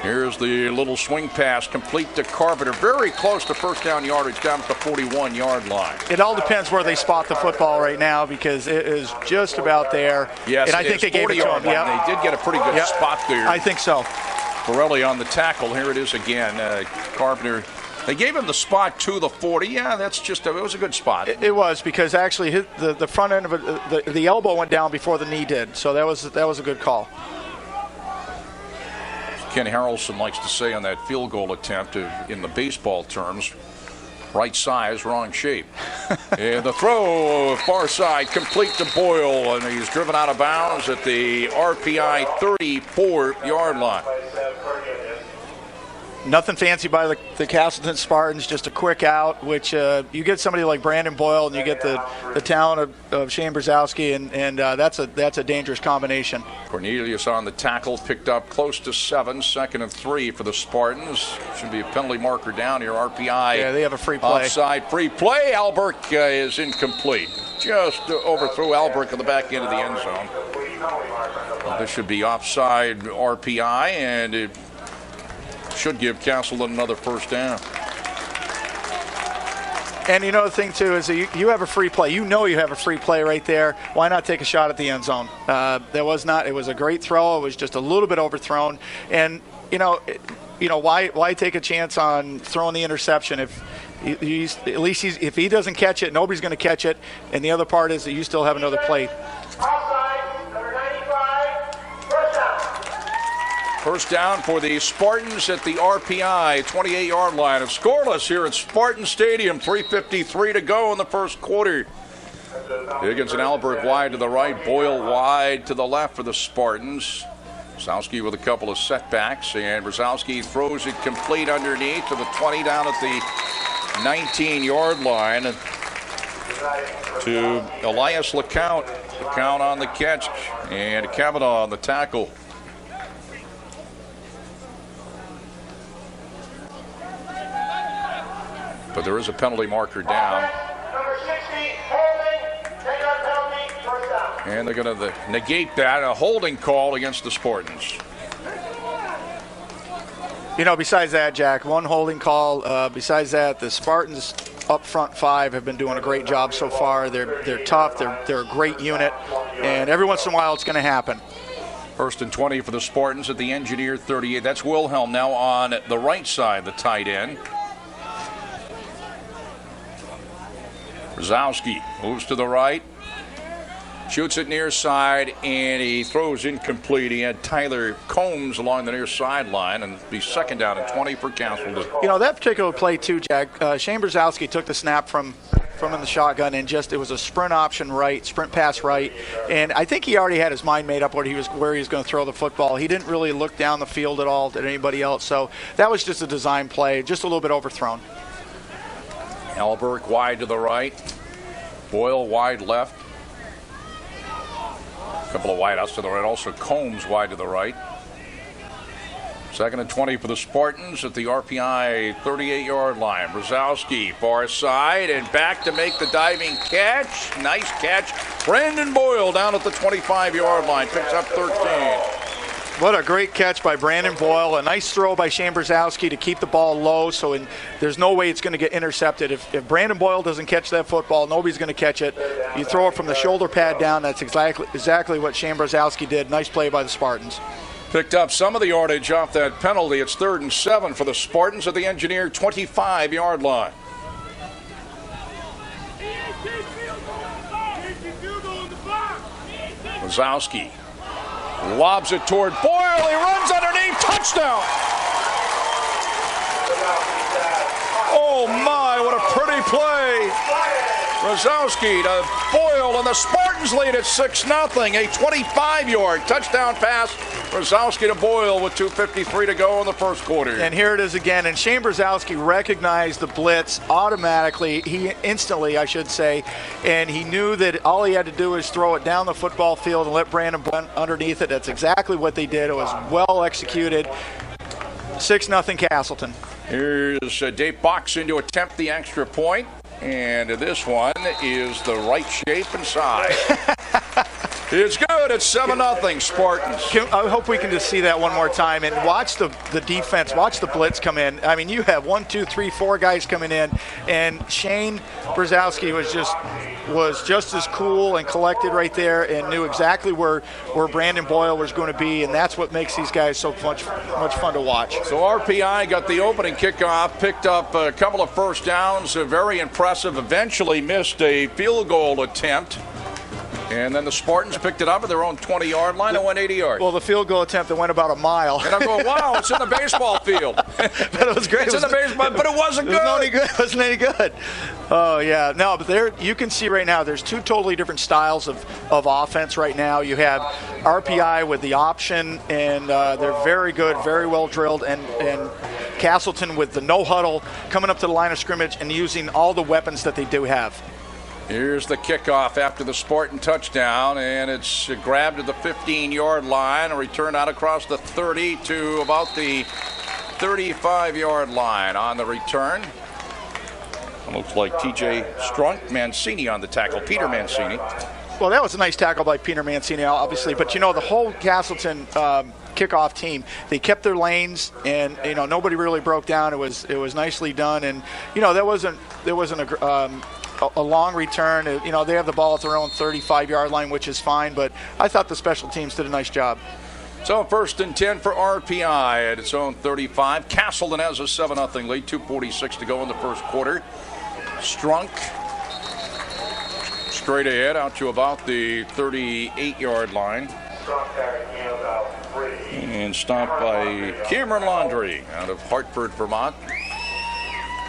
Here's the little swing pass, complete to Carpenter. Very close to first down yardage, down at the 41-yard line. It all depends where they spot the football right now because it is just about there. Yes, and I think they gave it to him. Yep. They did get a pretty good spot there. I think so. Borelli on the tackle. Here it is again. Carpenter. They gave him the spot to the 40. Yeah, that's just it was a good spot. It was because actually the front end of it, the elbow went down before the knee did. So that was a good call. Ken Harrelson likes to say on that field goal attempt, in the baseball terms, right size, wrong shape. And the throw, far side, complete to Boyle, and he's driven out of bounds at the RPI 34-yard line. Nothing fancy by the Castleton Spartans, just a quick out, which you get somebody like Brandon Boyle and you get the talent of Shane Brzezowski, and that's a dangerous combination. Cornelius on the tackle, picked up close to 7, 2nd and 3 for the Spartans. Should be a penalty marker down here, RPI. Yeah, they have a free play. Offside free play. Albrecht is incomplete. Just overthrew Albrecht in the back end of the end zone. Well, this should be offside RPI, and it should give Castleton another first down. And you know the thing too is that you have a free play. You know you have a free play right there. Why not take a shot at the end zone? It was a great throw. It was just a little bit overthrown. And why take a chance on throwing the interception if if he doesn't catch it, nobody's going to catch it. And the other part is that you still have another play. First down for the Spartans at the RPI 28-yard line. It's scoreless here at Spartan Stadium. 3:53 to go in the first quarter. Higgins and Albrecht wide to the right. Boyle wide to the left for the Spartans. Brzezowski with a couple of setbacks. And Brzezowski throws it complete underneath to the 20 down at the 19-yard line. To Elias LeCount. LeCount on the catch. And Kavanaugh on the tackle. But there is a penalty marker down. Number 60, holding, 10-yard penalty, first down. And they're going to negate that, a holding call against the Spartans. Besides that, Jack, one holding call. Besides that, the Spartans up front 5 have been doing a great job so far. They're tough. They're a great unit. And every once in a while it's going to happen. First and 20 for the Spartans at the Engineer 38. That's Wilhelm now on the right side, the tight end. Brzezowski moves to the right, shoots it near side, and he throws incomplete. He had Tyler Combs along the near sideline, and be second down and 20 for Castleton. That particular play too, Jack. Shane Brzezowski took the snap from in the shotgun, and it was a sprint pass right, and I think he already had his mind made up where he was going to throw the football. He didn't really look down the field at all at anybody else, so that was just a design play, just a little bit overthrown. Albrecht wide to the right. Boyle wide left. A couple of wide outs to the right. Also Combs wide to the right. Second and 20 for the Spartans at the RPI 38-yard line. Brzezowski far side and back to make the diving catch. Nice catch. Brandon Boyle down at the 25-yard line. Picks up 13. What a great catch by Brandon Boyle. A nice throw by Shane Brzezowski to keep the ball low, there's no way it's going to get intercepted. If Brandon Boyle doesn't catch that football, nobody's going to catch it. You throw it from the shoulder pad down. That's exactly what Shane Brzezowski did. Nice play by the Spartans. Picked up some of the yardage off that penalty. It's 3rd and 7 for the Spartans at the Engineer 25-yard line. Brzezowski lobs it toward Boyle. He runs underneath. Touchdown. Oh, my, what a pretty play. Brzezowski to Boyle, and the Spartans lead at 6-0. A 25-yard touchdown pass. Brzezowski to Boyle with 2:53 to go in the first quarter. And here it is again. And Shane Brzezowski recognized the blitz automatically. Instantly, I should say. And he knew that all he had to do was throw it down the football field and let Brandon Blunt underneath it. That's exactly what they did. It was well executed. 6-0 Castleton. Here's Dave Boxon to attempt the extra point. And this one is the right shape and size. It's good. It's 7-0 Spartans. I hope we can just see that one more time and watch the defense, watch the blitz come in. I mean, you have 1, 2, 3, 4 guys coming in, and Shane Brzezowski was just as cool and collected right there and knew exactly where Brandon Boyle was going to be, and that's what makes these guys so much fun to watch. So RPI got the opening kickoff, picked up a couple of first downs, very impressive, eventually missed a field goal attempt. And then the Spartans picked it up at their own 20-yard line and went 80 yards. Well, the field goal attempt that went about a mile. And I'm going, wow, it's in the baseball field. But it was great. It's in the baseball, but it wasn't good. It wasn't any good. Oh, yeah. No, but there you can see right now there's two totally different styles of offense right now. You have RPI with the option, and they're very good, very well drilled, and Castleton with the no huddle coming up to the line of scrimmage and using all the weapons that they do have. Here's the kickoff after the Spartan touchdown, and it's grabbed at the 15-yard line and returned out across the 30 to about the 35-yard line on the return. Looks like T.J. Strunk, Mancini on the tackle, Peter Mancini. Well, that was a nice tackle by Peter Mancini, obviously, but the whole Castleton kickoff team, they kept their lanes, and nobody really broke down. It was nicely done, and there wasn't a long return. They have the ball at their own 35-yard line, which is fine, but I thought the special teams did a nice job. So 1st and 10 for RPI at its own 35. Castleton has a 7-0 lead, 2:46 to go in the first quarter. Strunk straight ahead out to about the 38-yard line. And stopped by Cameron Laundrie out of Hartford, Vermont.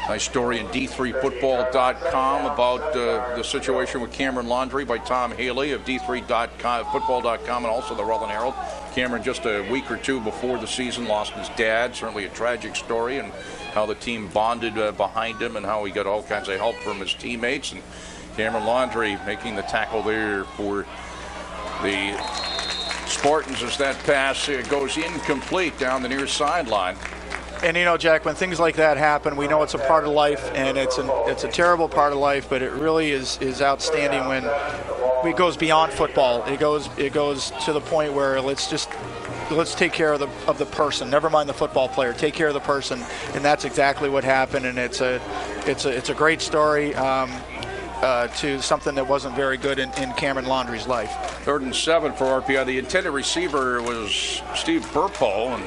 Nice story in D3Football.com about the situation with Cameron Laundrie by Tom Healey of D3Football.com and also the Rutland Herald. Cameron, just a week or two before the season, lost his dad. Certainly a tragic story, and how the team bonded behind him and how he got all kinds of help from his teammates. And Cameron Laundrie making the tackle there for the Spartans as that pass goes incomplete down the near sideline. And Jack, when things like that happen, we know it's a part of life, and it's a terrible part of life, but it really is outstanding when it goes beyond football. It goes to the point where let's take care of the person. Never mind the football player. Take care of the person, and that's exactly what happened. And it's a great story to something that wasn't very good in Cameron Laundrie's life. 3rd and 7 for RPI. The intended receiver was Steve Burpo, and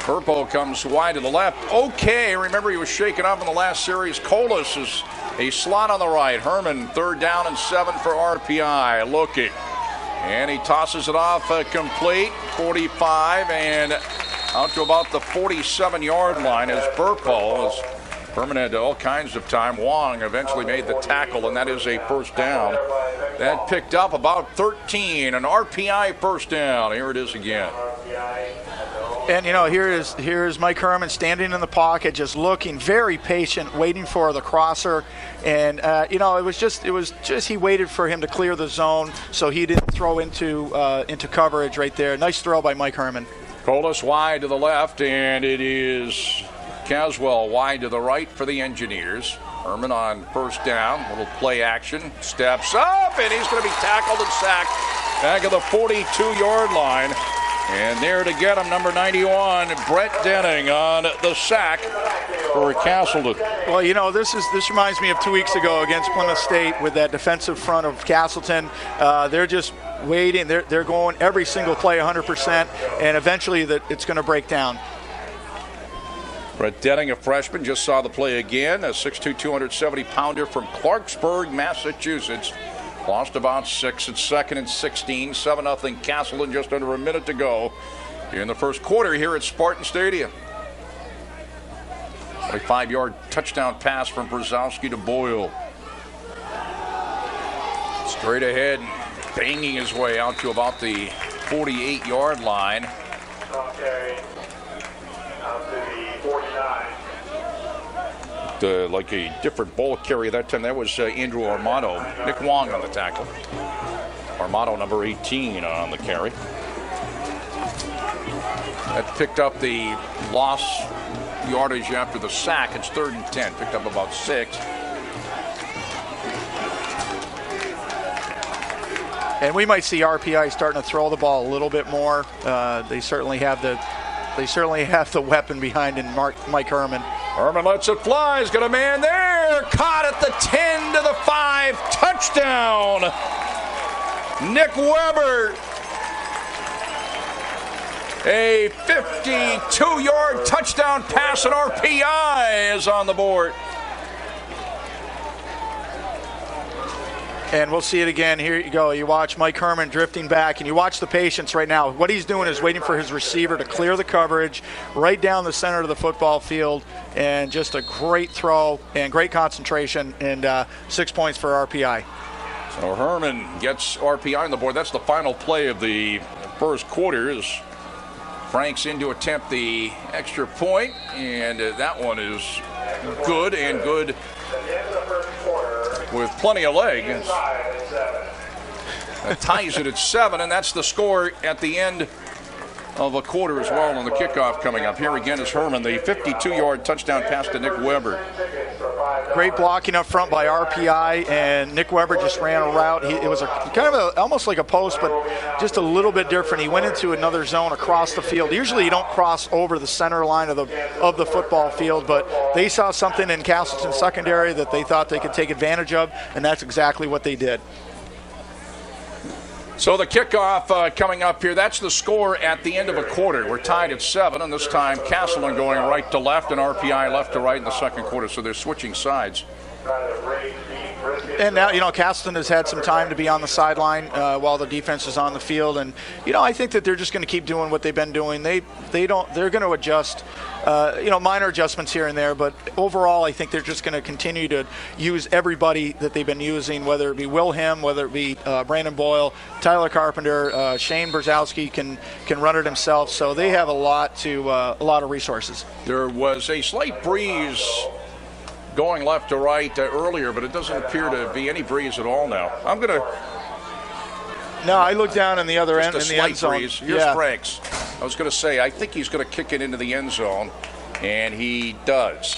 Burpo comes wide to the left. Okay, remember he was shaken up in the last series. Colas is a slot on the right. Herman, 3rd down and 7 for RPI. Looking. And he tosses it off complete. 45 and out to about the 47-yard line as Burpo, as Herman had all kinds of time. Wong eventually made the tackle, and that is a 1st down. That picked up about 13, an RPI 1st down. Here it is again. And here's Mike Herman standing in the pocket, just looking very patient, waiting for the crosser. And it was just he waited for him to clear the zone, so he didn't throw into coverage right there. Nice throw by Mike Herman. Colas wide to the left, and it is Caswell wide to the right for the Engineers. Herman on 1st down, little play action, steps up, and he's going to be tackled and sacked back at the 42-yard line. And there to get him, number 91, Brett Denning on the sack for Castleton. Well, this reminds me of 2 weeks ago against Plymouth State with that defensive front of Castleton. They're just waiting. They're going every single play 100%, and eventually it's going to break down. Brett Denning, a freshman, just saw the play again. A 6'2", 270-pounder from Clarksburg, Massachusetts. Lost about 6 at 2nd and 16. 7-0 Castleton, just under a minute to go in the first quarter here at Spartan Stadium. A 5-yard touchdown pass from Brzezowski to Boyle. Straight ahead, banging his way out to about the 48-yard line. Like a different ball carrier that time. That was Andrew Armato. Nick Wong on the tackle. Armato, number 18, on the carry. That picked up the loss yardage after the sack. It's 3rd and 10. Picked up about 6. And we might see RPI starting to throw the ball a little bit more. They certainly have the weapon behind in Mike Herman. Herman lets it fly. He's got a man there. Caught at the 10 to the 5. Touchdown. Nick Weber. A 52-yard touchdown pass, and RPI is on the board. And we'll see it again. Here you go. You watch Mike Herman drifting back, and you watch the patience right now. What he's doing is waiting for his receiver to clear the coverage right down the center of the football field, and just a great throw and great concentration, and 6 points for RPI. So Herman gets RPI on the board. That's the final play of the first quarter as Franks in to attempt the extra point, and that one is good and good with plenty of leg. That ties it at 7, and that's the score at the end of a quarter as well on the kickoff coming up. Here again is Herman, the 52-yard touchdown pass to Nick Weber. Great blocking up front by RPI, and Nick Weber just ran a route. It was almost like a post, but just a little bit different. He went into another zone across the field. Usually you don't cross over the center line of the football field, but they saw something in Castleton secondary that they thought they could take advantage of, and that's exactly what they did. So the kickoff coming up here, that's the score at the end of a quarter. We're tied at 7, and this time Castleton going right to left and RPI left to right in the second quarter, so they're switching sides. And now, Castleton has had some time to be on the sideline while the defense is on the field, and I think that they're just going to keep doing what they've been doing. They're going to adjust, minor adjustments here and there, but overall, I think they're just going to continue to use everybody that they've been using, whether it be Will Him, whether it be Brandon Boyle, Tyler Carpenter, Shane Brzezowski can run it himself. So they have a lot of resources. There was a slight breeze going left to right earlier, but it doesn't appear to be any breeze at all now. No, I look down in the other end in the end zone. Breeze. Here's Franks. I was going to say, I think he's going to kick it into the end zone, and he does.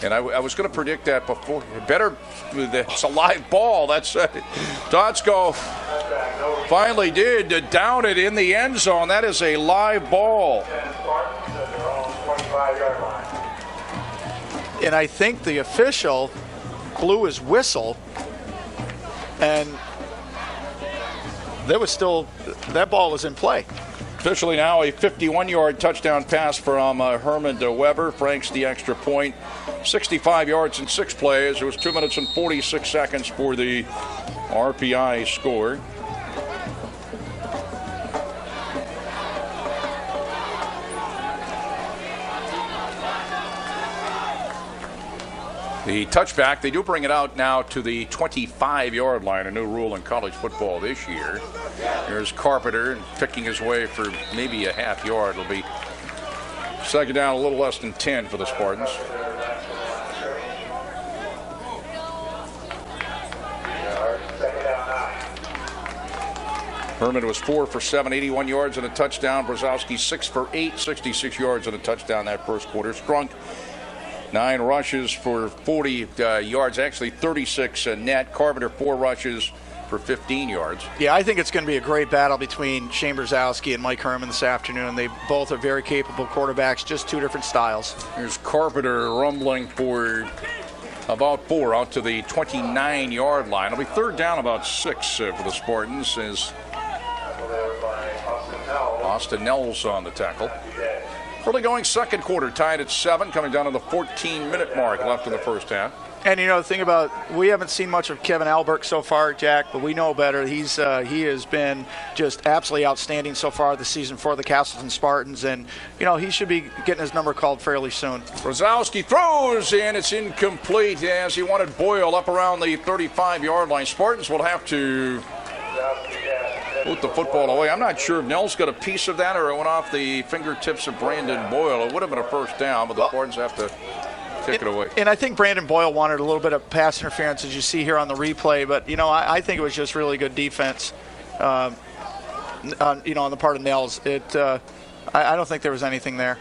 And I was going to predict that before. It's a live ball. That's Dotsko finally did down it in the end zone. That is a live ball. And I think the official blew his whistle, and that ball was in play. Officially now a 51-yard touchdown pass from Herman to Weber. Franks the extra point. 65 yards in 6 plays. It was 2 minutes and 46 seconds for the RPI score. The touchback, they do bring it out now to the 25-yard line, a new rule in college football this year. There's Carpenter picking his way for maybe a half yard. It'll be second down, a little less than 10 for the Spartans. Herman was 4 for 7, 81 yards and a touchdown. Brzezowski 6 for 8, 66 yards and a touchdown that first quarter. Strunk 9 rushes for 40 yards, actually 36 net. Carpenter 4 rushes for 15 yards. Yeah, I think it's going to be a great battle between Shane Brzezowski and Mike Herman this afternoon. They both are very capable quarterbacks, just 2 different styles. Here's Carpenter rumbling for about 4 out to the 29-yard line. It'll be third down about 6 for the Spartans as Austin Nels on the tackle. Early going second quarter, tied at 7, coming down to the 14-minute mark left in the first half. And the thing about, we haven't seen much of Kevin Albert so far, Jack, but we know better. He has been just absolutely outstanding so far this season for the Castleton Spartans, and he should be getting his number called fairly soon. Brzezowski throws, and it's incomplete as he wanted Boyle up around the 35-yard line. Spartans will have to put the football away. I'm not sure if Nels got a piece of that or it went off the fingertips of Brandon Boyle. It would have been a first down, but the Spartans have to kick it away. And I think Brandon Boyle wanted a little bit of pass interference, as you see here on the replay, but I think it was just really good defense on the part of Nels. I don't think there was anything there.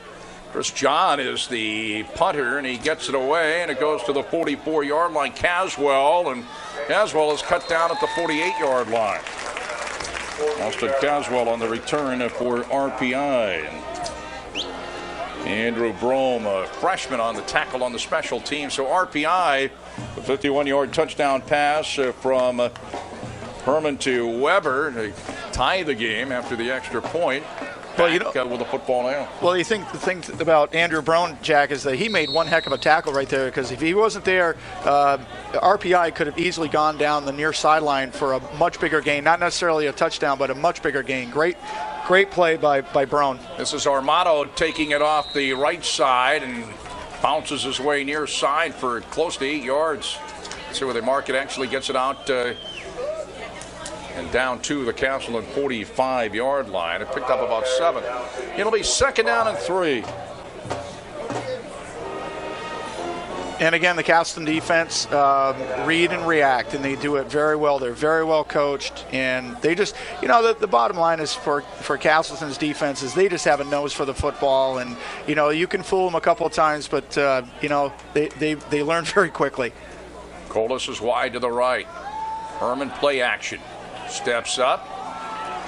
Chris John is the punter, and he gets it away, and it goes to the 44-yard line. Caswell is cut down at the 48-yard line. Austin Caswell on the return for RPI. And Andrew Brome, a freshman, on the tackle on the special team. So RPI, the 51-yard touchdown pass from Herman to Weber to tie the game after the extra point. Well, with the football now. Well, you think the thing about Andrew Brown, Jack, is that he made one heck of a tackle right there, because if he wasn't there, RPI could have easily gone down the near sideline for a much bigger gain. Not necessarily a touchdown, but a much bigger gain. Great play by Brown. This is Armato taking it off the right side and bounces his way near side for close to 8 yards. Let's see where they mark it. Actually gets it out and down to the Castleton 45-yard line. It picked up about 7. It'll be 2nd down and 3. And again, the Castleton defense read and react, and they do it very well. They're very well coached, and they just, the bottom line is for Castleton's defense is they just have a nose for the football, and you can fool them a couple of times, but they learn very quickly. Colas is wide to the right. Herman play action. Steps up,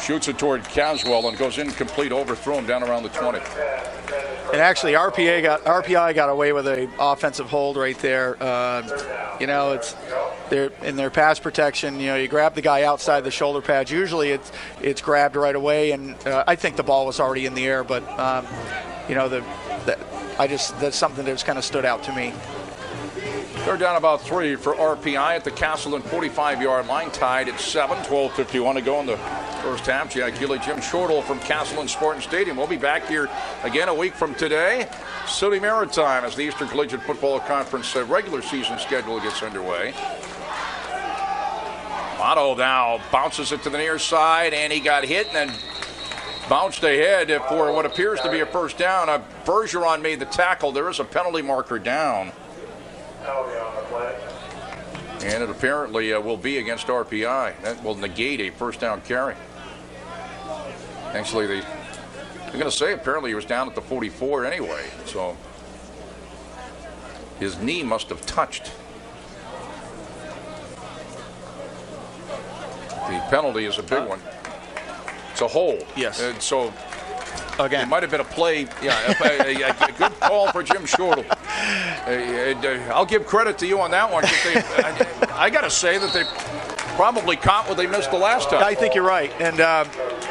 shoots it toward Caswell, and goes incomplete, overthrown down around the 20. And actually, RPI got away with an offensive hold right there. It's they're in their pass protection. You grab the guy outside the shoulder pads. Usually, it's grabbed right away, and I think the ball was already in the air. But that's something that's kind of stood out to me. They're down about 3 for RPI at the Castleton 45-yard line, tied at 7, 12:51 to go in the first half. Jack Healey, Jim Shortle from Castleton Sporting Stadium. We'll be back here again a week from today. City Maritime as the Eastern Collegiate Football Conference regular season schedule gets underway. Otto now bounces it to the near side, and he got hit and then bounced ahead for what appears to be a first down. Bergeron made the tackle. There is a penalty marker down. And it apparently will be against RPI. That will negate a first down carry. Actually, they're going to say apparently he was down at the 44 anyway. So his knee must have touched. The penalty is a big one. It's a hold. Yes. And so again, it might have been a play. Yeah, a good call for Jim Shortle. I'll give credit to you on that one. I got to say that they probably caught what they missed the last time. I think you're right. And,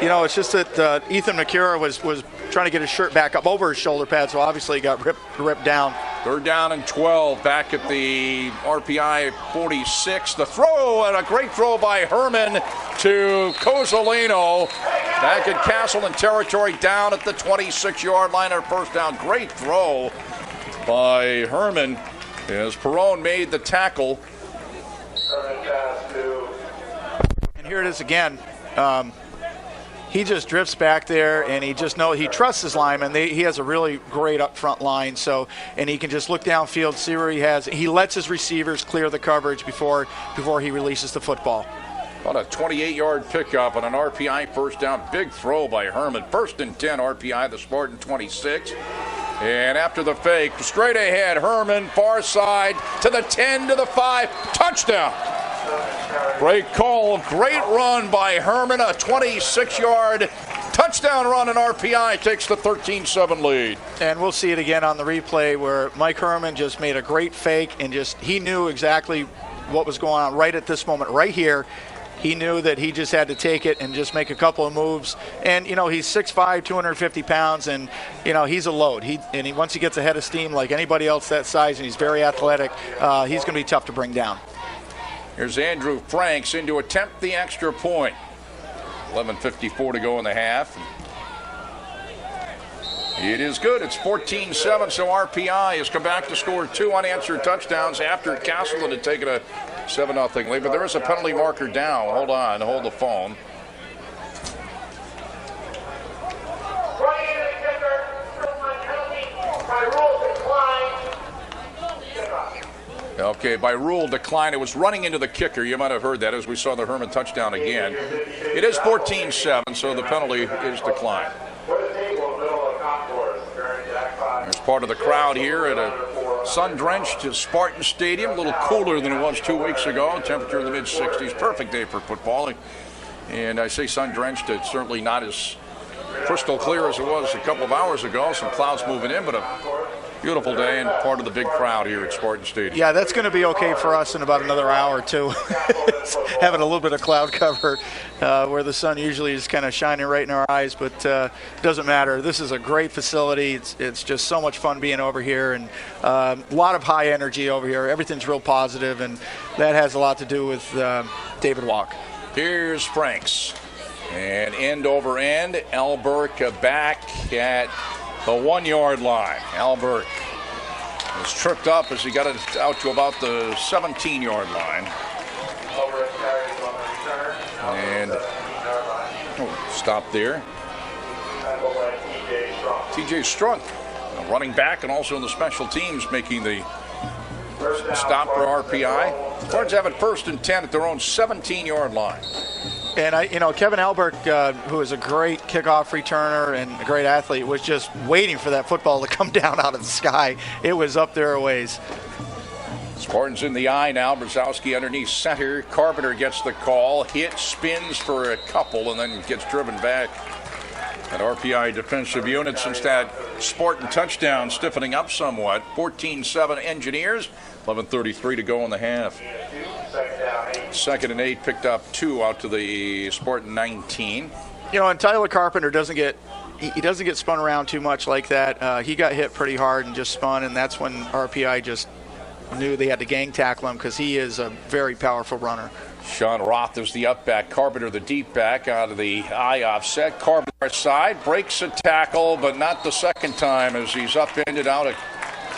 it's just that Ethan McCura was trying to get his shirt back up over his shoulder pad, so obviously he got ripped down. 3rd down and 12 back at the RPI 46. The throw, and a great throw by Herman to Cozzolino. Back at Castleton territory, down at the 26-yard line on first down. Great throw by Herman as Perone made the tackle. And here it is again. He just drifts back there, and he trusts his linemen. He has a really great up front line, and he can just look downfield, see where he has. He lets his receivers clear the coverage before he releases the football. On a 28-yard pickup on an RPI first down. Big throw by Herman. 1st and 10, RPI, the Spartan 26. And after the fake, straight ahead, Herman, far side, to the 10, to the 5, touchdown. Great call, great run by Herman, a 26-yard touchdown run, and RPI takes the 13-7 lead. And we'll see it again on the replay where Mike Herman just made a great fake and he knew exactly what was going on right at this moment, right here. He knew that he just had to take it and just make a couple of moves. And, he's 6'5", 250 pounds, and, he's a load. Once he gets ahead of steam like anybody else that size, and he's very athletic, he's going to be tough to bring down. Here's Andrew Franks in to attempt the extra point. 11:54 to go in the half. It is good. It's 14-7, so RPI has come back to score 2 unanswered touchdowns after Castleton had taken a 7-0 lead. But there is a penalty marker down. Hold on. Hold the phone. Okay, by rule decline. It was running into the kicker. You might have heard that as we saw the Herman touchdown again. It is 14-7, so the penalty is declined. There's part of the crowd here at a sun-drenched Spartan Stadium. A little cooler than it was 2 weeks ago. Temperature in the mid-60s. Perfect day for football. And I say sun-drenched, it's certainly not as crystal clear as it was a couple of hours ago. Some clouds moving in, but a beautiful day and part of the big crowd here at Spartan Stadium. Yeah, that's going to be okay for us in about another hour or two. Having a little bit of cloud cover where the sun usually is kind of shining right in our eyes, but it doesn't matter. This is a great facility. It's just so much fun being over here, and a lot of high energy over here. Everything's real positive, and that has a lot to do with David Walk. Here's Franks. And end over end, Alberk back at the 1 yard line. Alberk was tripped up as he got it out to about the 17 yard line. And stop there. TJ Strunk, running back and also in the special teams, making the stop for RPI. Spartans have it 1st and 10 at their own 17 yard line. And Kevin Alberk, who is a great kickoff returner and a great athlete, was just waiting for that football to come down out of the sky. It was up there a ways. Spartans in the eye now. Brzezowski underneath center. Carpenter gets the call. Hit, spins for a couple, and then gets driven back. That RPI defensive unit, since that Spartan touchdown, stiffening up somewhat. 14-7 Engineers. 11:33 to go in the half. 2nd and 8, picked up 2 out to the Spartan 19. And Tyler Carpenter doesn't get spun around too much like that. He got hit pretty hard and just spun, and that's when RPI just knew they had to gang tackle him because he is a very powerful runner. Sean Roth is the up back. Carpenter the deep back out of the eye offset. Carpenter side breaks a tackle, but not the second time as he's upended out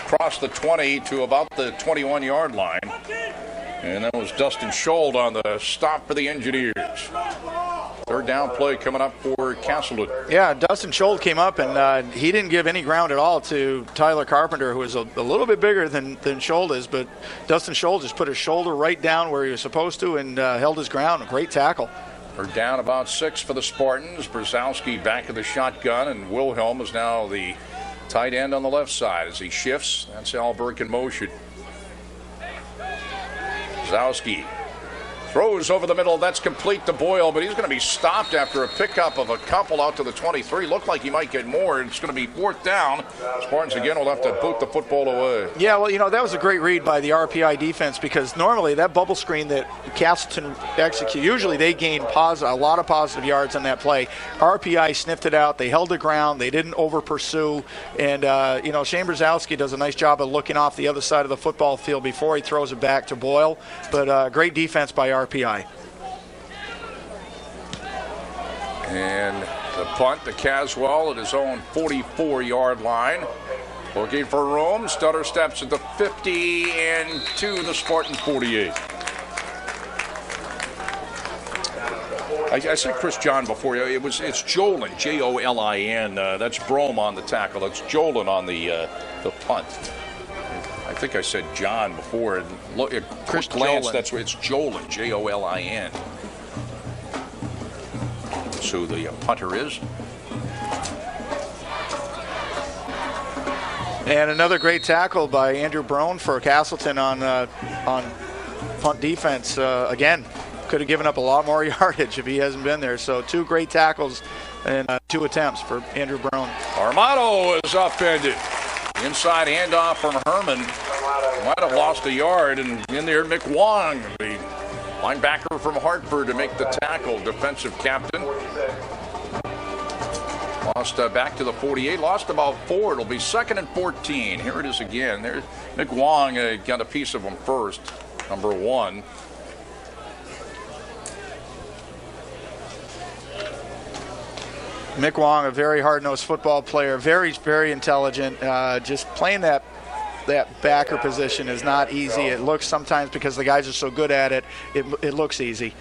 across the 20 to about the 21 yard line. And that was Dustin Shortle on the stop for the Engineers. 3rd down play coming up for Castleton. Yeah, Dustin Shortle came up, and he didn't give any ground at all to Tyler Carpenter, who is a little bit bigger than Shortle is, but Dustin Shortle just put his shoulder right down where he was supposed to and held his ground. A great tackle. We're down about 6 for the Spartans. Brzezowski back of the shotgun, and Wilhelm is now the tight end on the left side as he shifts. That's Alberk in motion. Brzezowski throws over the middle. That's complete to Boyle, but he's going to be stopped after a pickup of a couple out to the 23. Looked like he might get more. It's going to be 4th down. Spartans again will have to boot the football away. Yeah, well, that was a great read by the RPI defense because normally that bubble screen that Castleton execute, usually they gain a lot of positive yards on that play. RPI sniffed it out. They held the ground. They didn't over-pursue. And, Shane Brzezowski does a nice job of looking off the other side of the football field before he throws it back to Boyle. But great defense by RPI. And the punt to Caswell at his own 44-yard line. Looking for room. Stutter steps at the 50 and to the Spartan 48. I said Chris John before. It's Jolin, Jolin. That's Brome on the tackle. That's Jolin on the punt. I think I said John before. Look at Chris glance. That's what it's Jolin, Jolin. That's who the punter is. And another great tackle by Andrew Brown for Castleton on punt defense. Again, could have given up a lot more yardage if he hasn't been there. So 2 great tackles and 2 attempts for Andrew Brown. Armato is upended. Inside handoff from Herman. Might have lost a yard, and in there Mick Wong, the linebacker from Hartford, to make the tackle. Defensive captain. Lost back to the 48. Lost about 4. It'll be 2nd and 14. Here it is again. There, Mick Wong got a piece of him first. Number 1. Mick Wong, a very hard-nosed football player, very, very intelligent. Just playing that backer position is not easy. It looks sometimes, because the guys are so good at it, it looks easy.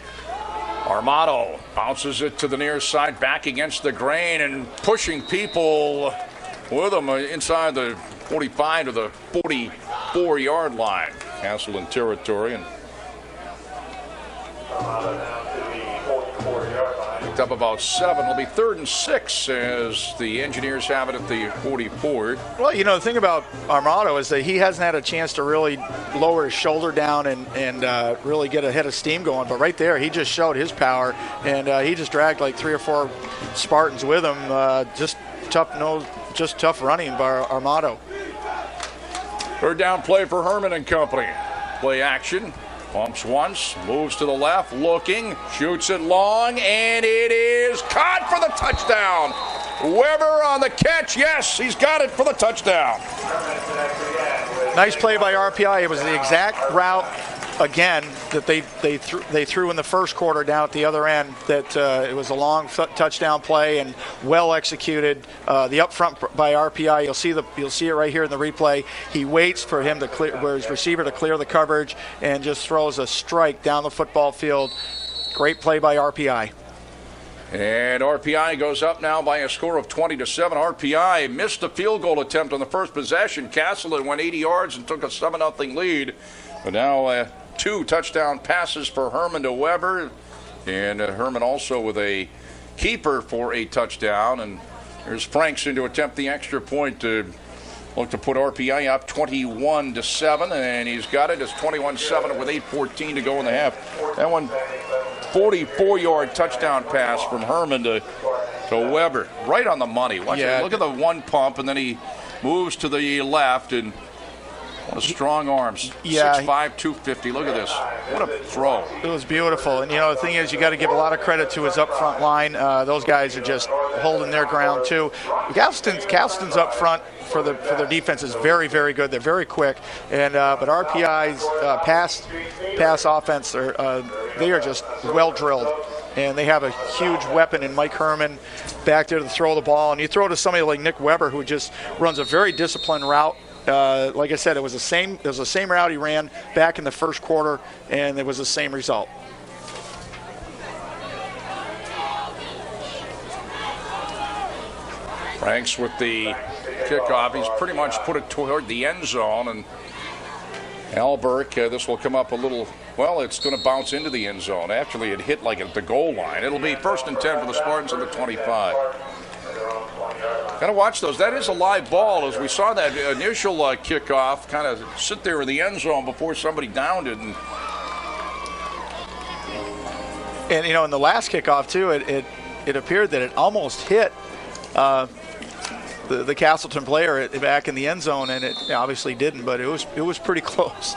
Armato bounces it to the near side, back against the grain and pushing people with him inside the 45 to the 44-yard line. Castleton territory. And Armato down to the 44-yard line. Picked up about 7. It'll be 3rd and 6 as the Engineers have it at the 44. Well, the thing about Armato is that he hasn't had a chance to really lower his shoulder down and really get a head of steam going. But right there, he just showed his power, and he just dragged like 3 or 4 Spartans with him. Just tough running by Armato. 3rd down play for Herman and company. Play action. Pumps once, moves to the left, looking, shoots it long, and it is caught for the touchdown. Weber on the catch. Yes, he's got it for the touchdown. Nice play by RPI. It was the exact route, again, that they threw in the first quarter down at the other end. That it was a long touchdown play and well executed. The up front by RPI, you'll see it right here in the replay. He waits for him to clear, for his receiver to clear the coverage, and just throws a strike down the football field. Great play by RPI. And RPI goes up now by a score of 20-7. RPI missed a field goal attempt on the first possession. Castleton went 80 yards and took a 7-0 lead. But now 2 touchdown passes for Herman to Weber. And Herman also with a keeper for a touchdown. And there's Frankson to attempt the extra point to look to put RPI up 21-7. And he's got it. It's 21-7 with 8:14 to go in the half. That one, 44-yard touchdown pass from Herman to Weber. Right on the money. Watch it. Look at the one pump, and then he moves to the left, and what a strong arms. 6'5", 250. Look at this. What a throw. It was beautiful. And, the thing is, you got to give a lot of credit to his up front line. Those guys are just holding their ground, too. Castleton's up front for their defense is very, very good. They're very quick. And but RPI's pass offense, they are just well drilled. And they have a huge weapon in Mike Herman back there to throw the ball. And you throw to somebody like Nick Weber, who just runs a very disciplined route. Like I said, it was the same route he ran back in the first quarter, and it was the same result. Franks with the kickoff. He's pretty much put it toward the end zone, and Alberg, this will come up a little, well, it's going to bounce into the end zone. Actually, it hit like at the goal line. It'll be 1st and 10 for the Spartans at the 25. Got to watch those. That is a live ball, as we saw that initial kickoff kind of sit there in the end zone before somebody downed it. And in the last kickoff, too, it appeared that it almost hit the Castleton player back in the end zone, and it obviously didn't, but it was pretty close.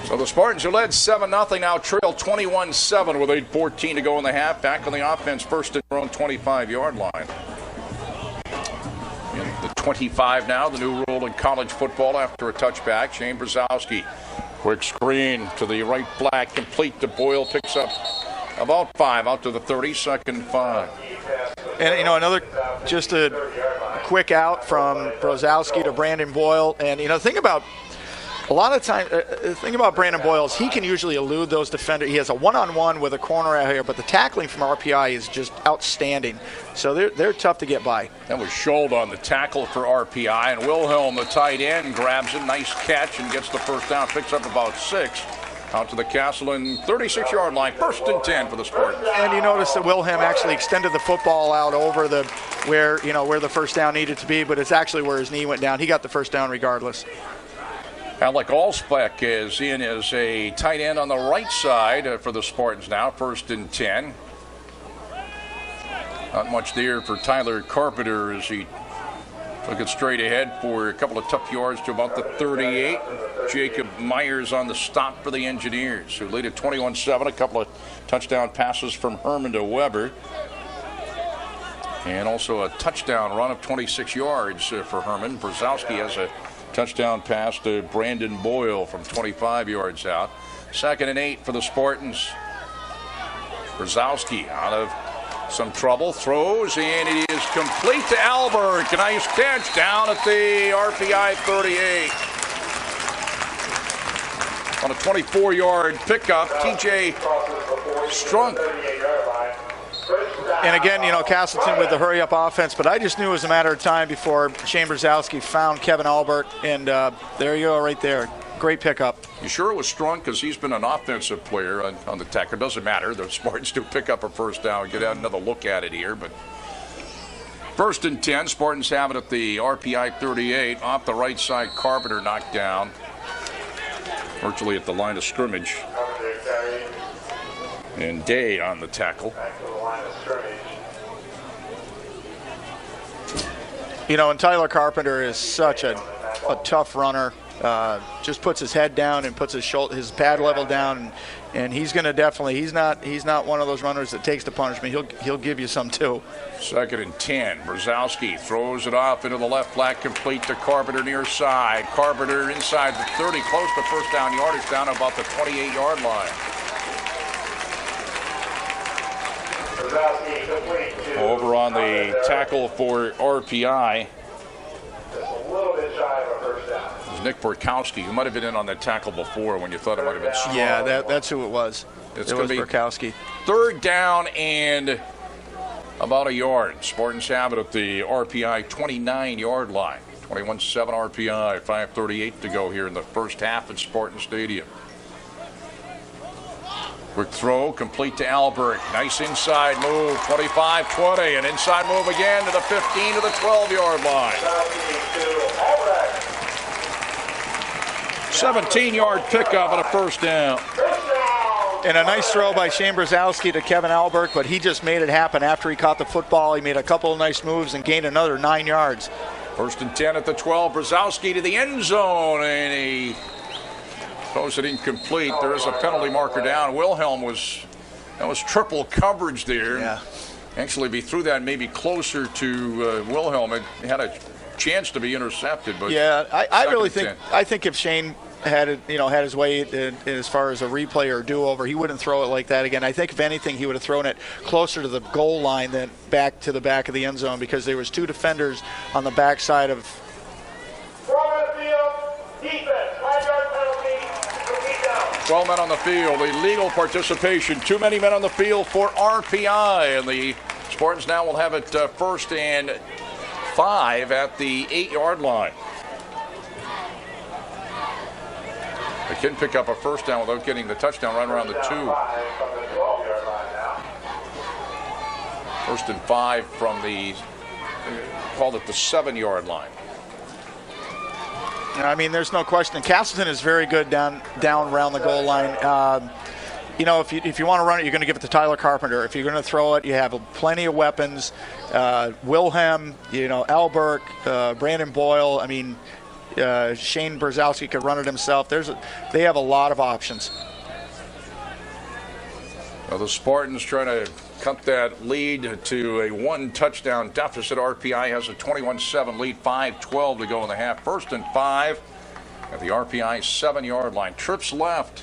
So the Spartans, who led 7-0, now trail 21-7 with 8:14 to go in the half. Back on the offense, first at their own 25-yard line. In the 25 now, the new rule in college football after a touchback. Shane Brzezowski, quick screen to the right flat, complete to Boyle, picks up about 5 out to the 30, 2nd and 5. And, another, just a quick out from Brzezowski to Brandon Boyle. And, think about a lot of times, the thing about Brandon Boyle is he can usually elude those defenders. He has a one-on-one with a corner out here, but the tackling from RPI is just outstanding. So they're tough to get by. That was Shortle on the tackle for RPI, and Wilhelm, the tight end, grabs a nice catch and gets the first down, picks up about 6. Out to the Castleton 36-yard line, 1st and 10 for the Spartans. And you notice that Wilhelm actually extended the football out over where the first down needed to be, but it's actually where his knee went down. He got the first down regardless. Alec Allspeck is in as a tight end on the right side for the Spartans now, 1st and 10. Not much there for Tyler Carpenter as he took it straight ahead for a couple of tough yards to about the 38. Jacob Myers on the stop for the Engineers, who lead at 21-7. A couple of touchdown passes from Herman to Weber. And also a touchdown run of 26 yards for Herman. Brzezowski has a touchdown pass to Brandon Boyle from 25 yards out. 2nd and 8 for the Spartans. Brzezowski out of some trouble, throws, and it is complete to Alberg. A nice catch down at the RPI 38. On a 24-yard pickup, TJ Strunk. And again, Castleton with the hurry-up offense, but I just knew it was a matter of time before Shane Brzezowski found Kevin Albert, and there you go right there. Great pickup. You sure it was Strunk? Because he's been an offensive player on the tackle. It doesn't matter. The Spartans do pick up a first down. Get another look at it here. But 1st and 10. Spartans have it at the RPI 38. Off the right side, Carpenter knocked down. Virtually at the line of scrimmage. And Day on the tackle. You know, and Tyler Carpenter is such a tough runner. Just puts his head down and puts his pad level down, and he's going to definitely. He's not one of those runners that takes the punishment. He'll give you some too. 2nd and 10. Brzezowski throws it off into the left flat, complete to Carpenter near side. Carpenter inside the 30, close to first down yardage, down about the 28-yard line. Over on the tackle for RPI. Just a little bit shy of a first down. It was Nick Borkowski, who might have been in on that tackle before when you thought it might have been small. Yeah, that's who it was. It was Borkowski. 3rd down and about a yard. Spartans have it at the RPI 29-yard line. 21-7 RPI, 5:38 to go here in the first half at Spartan Stadium. Quick throw, complete to Albert. Nice inside move, 25-20. An inside move again to the 15 to the 12-yard line. 17-yard pickup and a first down. And a nice throw by Shane Brzezowski to Kevin Albert, but he just made it happen after he caught the football. He made a couple of nice moves and gained another 9 yards. 1st and 10 at the 12. Brzezowski to the end zone, and he throws it incomplete. There is a penalty marker down. Wilhelm was triple coverage there. Yeah. Actually, if he threw that maybe closer to Wilhelm, it had a chance to be intercepted. But yeah, I really think if Shane had his way as far as a replay or do-over, he wouldn't throw it like that again. I think if anything, he would have thrown it closer to the goal line than back to the back of the end zone, because there was 2 defenders on the back side of. Defense, 5-yard penalty, 12 men on the field, illegal participation. Too many men on the field for RPI, and the Spartans now will have it 1st and 5 at the 8-yard line. They can pick up a first down without getting the touchdown right around the 2. 1st and 5 from the, called it the 7-yard line. I mean, there's no question. Castleton is very good down around the goal line. If you want to run it, you're going to give it to Tyler Carpenter. If you're going to throw it, you have plenty of weapons. Wilhelm, Albert, Brandon Boyle. I mean, Shane Brzezowski could run it himself. They have a lot of options. Well, the Spartans trying to cut that lead to a 1-touchdown deficit. RPI has a 21-7 lead, 5:12 to go in the half. 1st and 5 at the RPI 7-yard line. Trips left.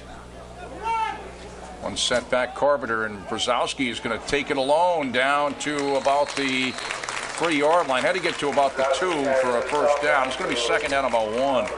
One setback, Carpenter, and Brzezowski is going to take it alone down to about the 3-yard line. Had to get to about the 2 for a first down. It's going to be 2nd down about 1.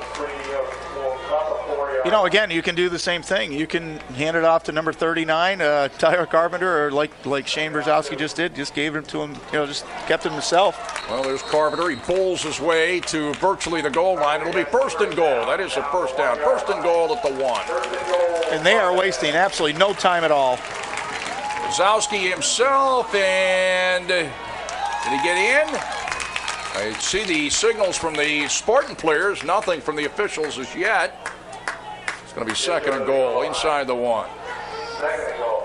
Again, you can do the same thing. You can hand it off to number 39, Tyler Carpenter, or like Shane Brzezowski just did. Just gave it to him, just kept it himself. Well, there's Carpenter. He bowls his way to virtually the goal line. It'll be 1st and goal. That is a first down. 1st and goal at the 1. And they are wasting absolutely no time at all. Brzezowski himself, and did he get in? I see the signals from the Spartan players. Nothing from the officials as yet. It's going to be 2nd and goal inside the 1. 2nd and goal.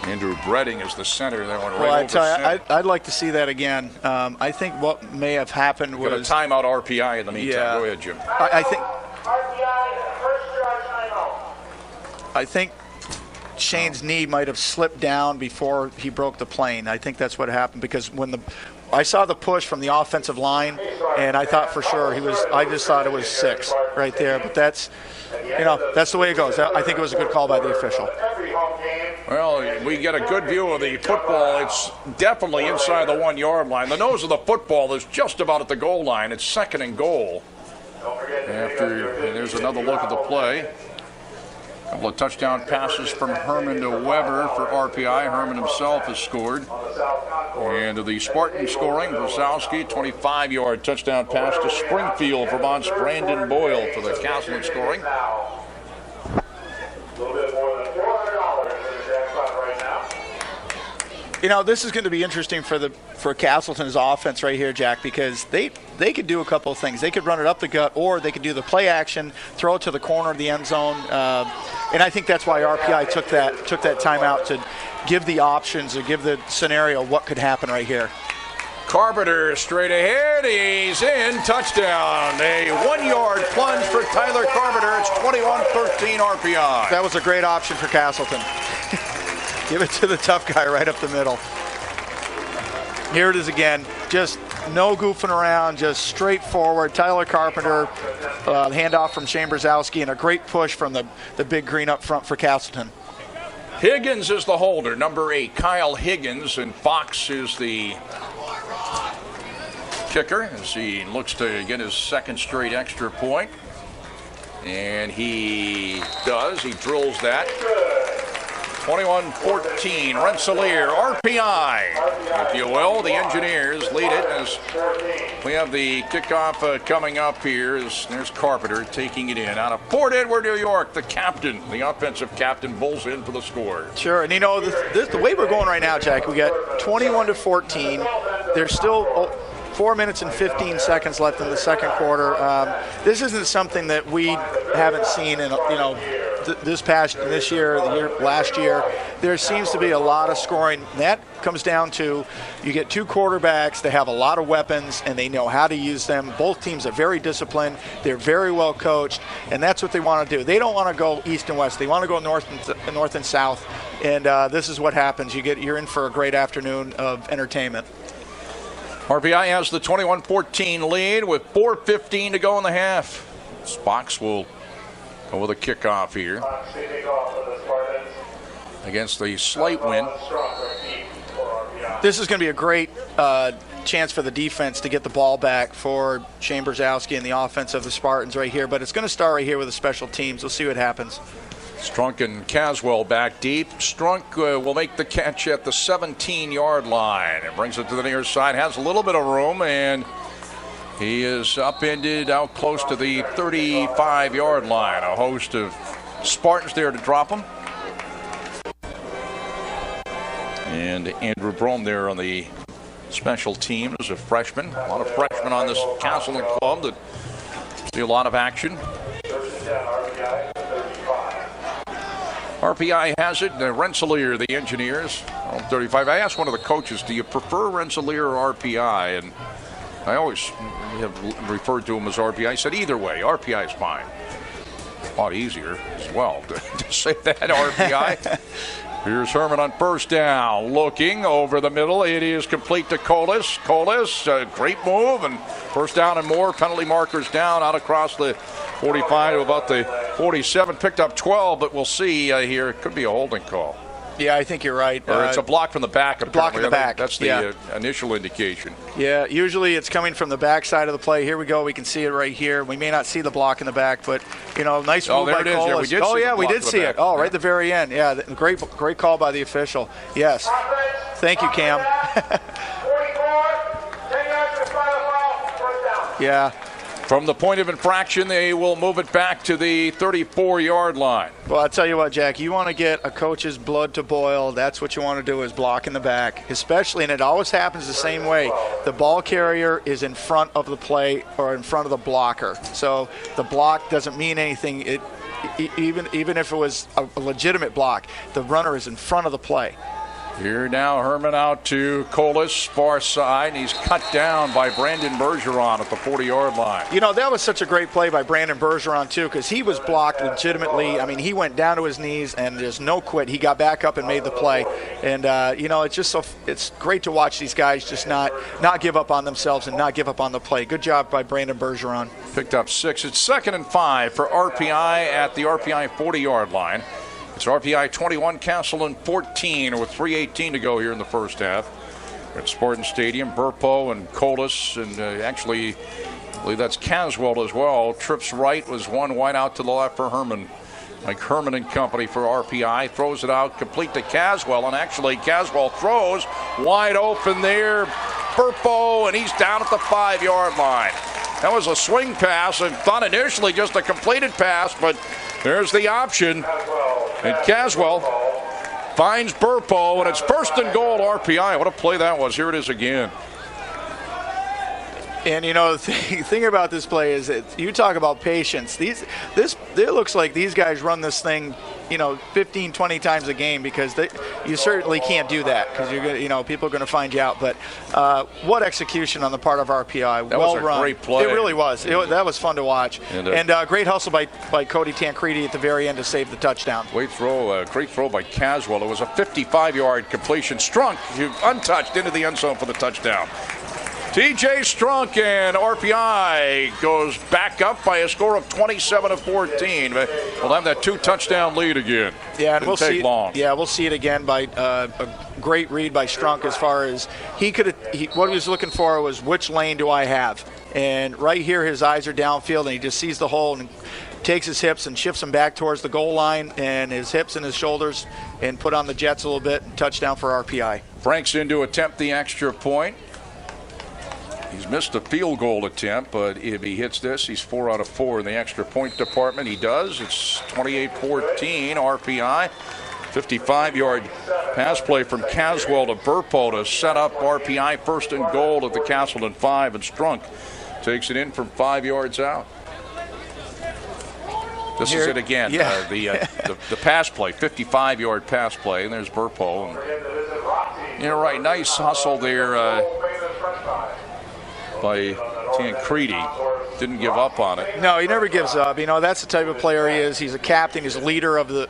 Andrew Bredding is the center. That one right well, over I'd like to see that again. I think what may have happened was... Got a timeout RPI in the meantime. Yeah. Go ahead, Jim. I think... RPI, first timeout. I think Shane's knee might have slipped down before he broke the plane. I think that's what happened, because when I saw the push from the offensive line, and I thought for sure I just thought it was 6 right there. But that's the way it goes. I think it was a good call by the official. Well, we get a good view of the football. It's definitely inside the 1-yard line. The nose of the football is just about at the goal line. It's 2nd and goal. And there's another look at the play. Couple of touchdown passes from Herman to Weber for RPI. Herman himself has scored. And the Spartan scoring, Brzezowski, 25-yard touchdown pass to Springfield. Vermont's Brandon Boyle for the Castleton scoring. A little bit more than $400 in the jackpot right now. You know, this is going to be interesting for Castleton's offense right here, Jack, because they could do a couple of things. They could run it up the gut, or they could do the play action, throw it to the corner of the end zone. And I think that's why RPI took that timeout to give the options or give the scenario what could happen right here. Carpenter straight ahead. He's in. Touchdown. A 1-yard plunge for Tyler Carpenter. It's 21-13 RPI. That was a great option for Castleton. Give it to the tough guy right up the middle. Here it is again. Just no goofing around, just straightforward. Tyler Carpenter, handoff from Shane Brzezowski, and a great push from the big green up front for Castleton. Higgins is the holder, number 8, Kyle Higgins, and Fox is the kicker as he looks to get his second straight extra point. And he does. He drills that. 21-14, Rensselaer, RPI, if you will. The Engineers lead it as we have the kickoff coming up here. There's Carpenter taking it in out of Fort Edward, New York. The captain, the offensive captain, bowls in for the score. Sure, and you know, the way we're going right now, Jack, we got 21-14. There's still 4 minutes and 15 seconds left in the second quarter. This isn't something that we haven't seen in, this year, last year. There seems to be a lot of scoring. That comes down to you get two quarterbacks that have a lot of weapons and they know how to use them. Both teams are very disciplined. They're very well coached, and that's what they want to do. They don't want to go east and west. They want to go north and south. And this is what happens. You're in for a great afternoon of entertainment. RPI has the 21-14 lead with 4:15 to go in the half. Spox will go with a kickoff here against the slight wind. This is going to be a great chance for the defense to get the ball back for Shane Brzezowski and the offense of the Spartans right here. But it's going to start right here with the special teams. We'll see what happens. Strunk and Caswell back deep. Strunk will make the catch at the 17-yard line. It brings it to the near side, has a little bit of room, and he is upended out close to the 35-yard line. A host of Spartans there to drop him. And Andrew Brome there on the special team as a freshman. A lot of freshmen on this Castleton club that see a lot of action. RPI has it. Rensselaer, the Engineers, on 35. I asked one of the coaches, do you prefer Rensselaer or RPI? And I always have referred to him as RPI. He said either way, RPI is fine. A lot easier as well to say that, RPI. Here's Herman on first down, looking over the middle. It is complete to Colas. Colas, great move, and first down and more. Penalty markers down out across the 45 to about the 47. Picked up 12, but we'll see here. It could be a holding call. Yeah, I think you're right. Or it's a block from the back. Block in the back. That's the initial indication. Yeah, usually it's coming from the back side of the play. Here we go. We can see it right here. We may not see the block in the back, but, nice move by Colas. Yeah, we did see it. Oh, right at the very end. Yeah, great call by the official. Yes. Thank you, Cam. Yeah. From the point of infraction, they will move it back to the 34-yard line. Well, I'll tell you what, Jack, you want to get a coach's blood to boil. That's what you want to do is block in the back, especially, and it always happens the same way. The ball carrier is in front of the play or in front of the blocker. So the block doesn't mean anything. Even if it was a legitimate block, the runner is in front of the play. Here now, Herman out to Colas, far side, and he's cut down by Brandon Bergeron at the 40-yard line. That was such a great play by Brandon Bergeron, too, because he was blocked legitimately. I mean, he went down to his knees, and there's no quit. He got back up and made the play. And, it's just it's great to watch these guys just not give up on themselves and not give up on the play. Good job by Brandon Bergeron. Picked up 6. It's 2nd and 5 for RPI at the RPI 40-yard line. It's RPI 21, Castleton 14, with 3:18 to go here in the first half. At Spartan Stadium, Burpo and Colas, and actually, I believe that's Caswell as well. Trips right was one wide out to the left for Herman. Like Herman and company for RPI. Throws it out complete to Caswell, and actually Caswell throws wide open there. Burpo, and he's down at the 5-yard line. That was a swing pass, and thought initially just a completed pass, but there's the option. And Caswell finds Burpo, and it's first and goal RPI. What a play that was. Here it is again. And, you know, the thing about this play is that you talk about patience. It looks like these guys run this thing, 15, 20 times a game, because you certainly can't do that because people are going to find you out. But what execution on the part of RPI. That well was a run. great play. It really was. That was fun to watch. And great hustle by Cody Tancredi at the very end to save the touchdown. Great throw by Caswell. It was a 55-yard completion. Strunk, untouched into the end zone for the touchdown. TJ Strunk, and RPI goes back up by a score of 27-14. We'll have that 2-touchdown lead again. Yeah, and we'll see. Long. Yeah, we'll see it again by a great read by Strunk as far as what he was looking for was which lane do I have, and right here his eyes are downfield and he just sees the hole and takes his hips and shifts them back towards the goal line, and his hips and his shoulders, and put on the jets a little bit, and touchdown for RPI. Frank's in to attempt the extra point. He's missed a field goal attempt, but if he hits this, he's 4 out of 4 in the extra point department. He does. It's 28-14 RPI. 55-yard pass play from Caswell to Burpo to set up RPI first and goal at the Castleton 5, and Strunk takes it in from 5 yards out. This is it again. Yeah. The pass play, 55-yard pass play, and there's Burpo. And, right, nice hustle there by Tancredi. Didn't give up on it. No, he never gives up. That's the type of player he is. He's a captain. He's a leader of the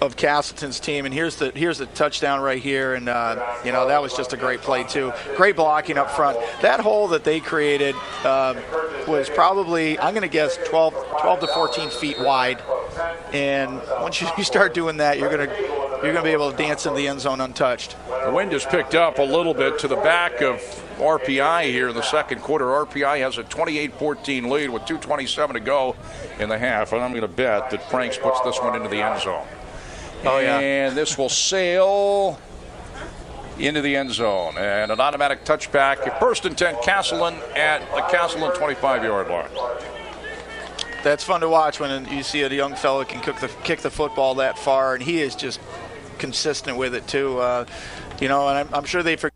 of Castleton's team. And here's the touchdown right here. And that was just a great play too. Great blocking up front. That hole that they created was probably, I'm going to guess, 12 to 14 feet wide. And once you start doing that, you're going to be able to dance in the end zone untouched. The wind has picked up a little bit to the back of RPI here in the second quarter. RPI has a 28-14 lead with 2:27 to go in the half, and I'm going to bet that Franks puts this one into the end zone. Oh, yeah. And this will sail into the end zone, and an automatic touchback. First and 10, Castleton at the Castleton 25-yard line. That's fun to watch when you see a young fellow can kick the football that far, and he is just consistent with it too. And I'm sure they forget.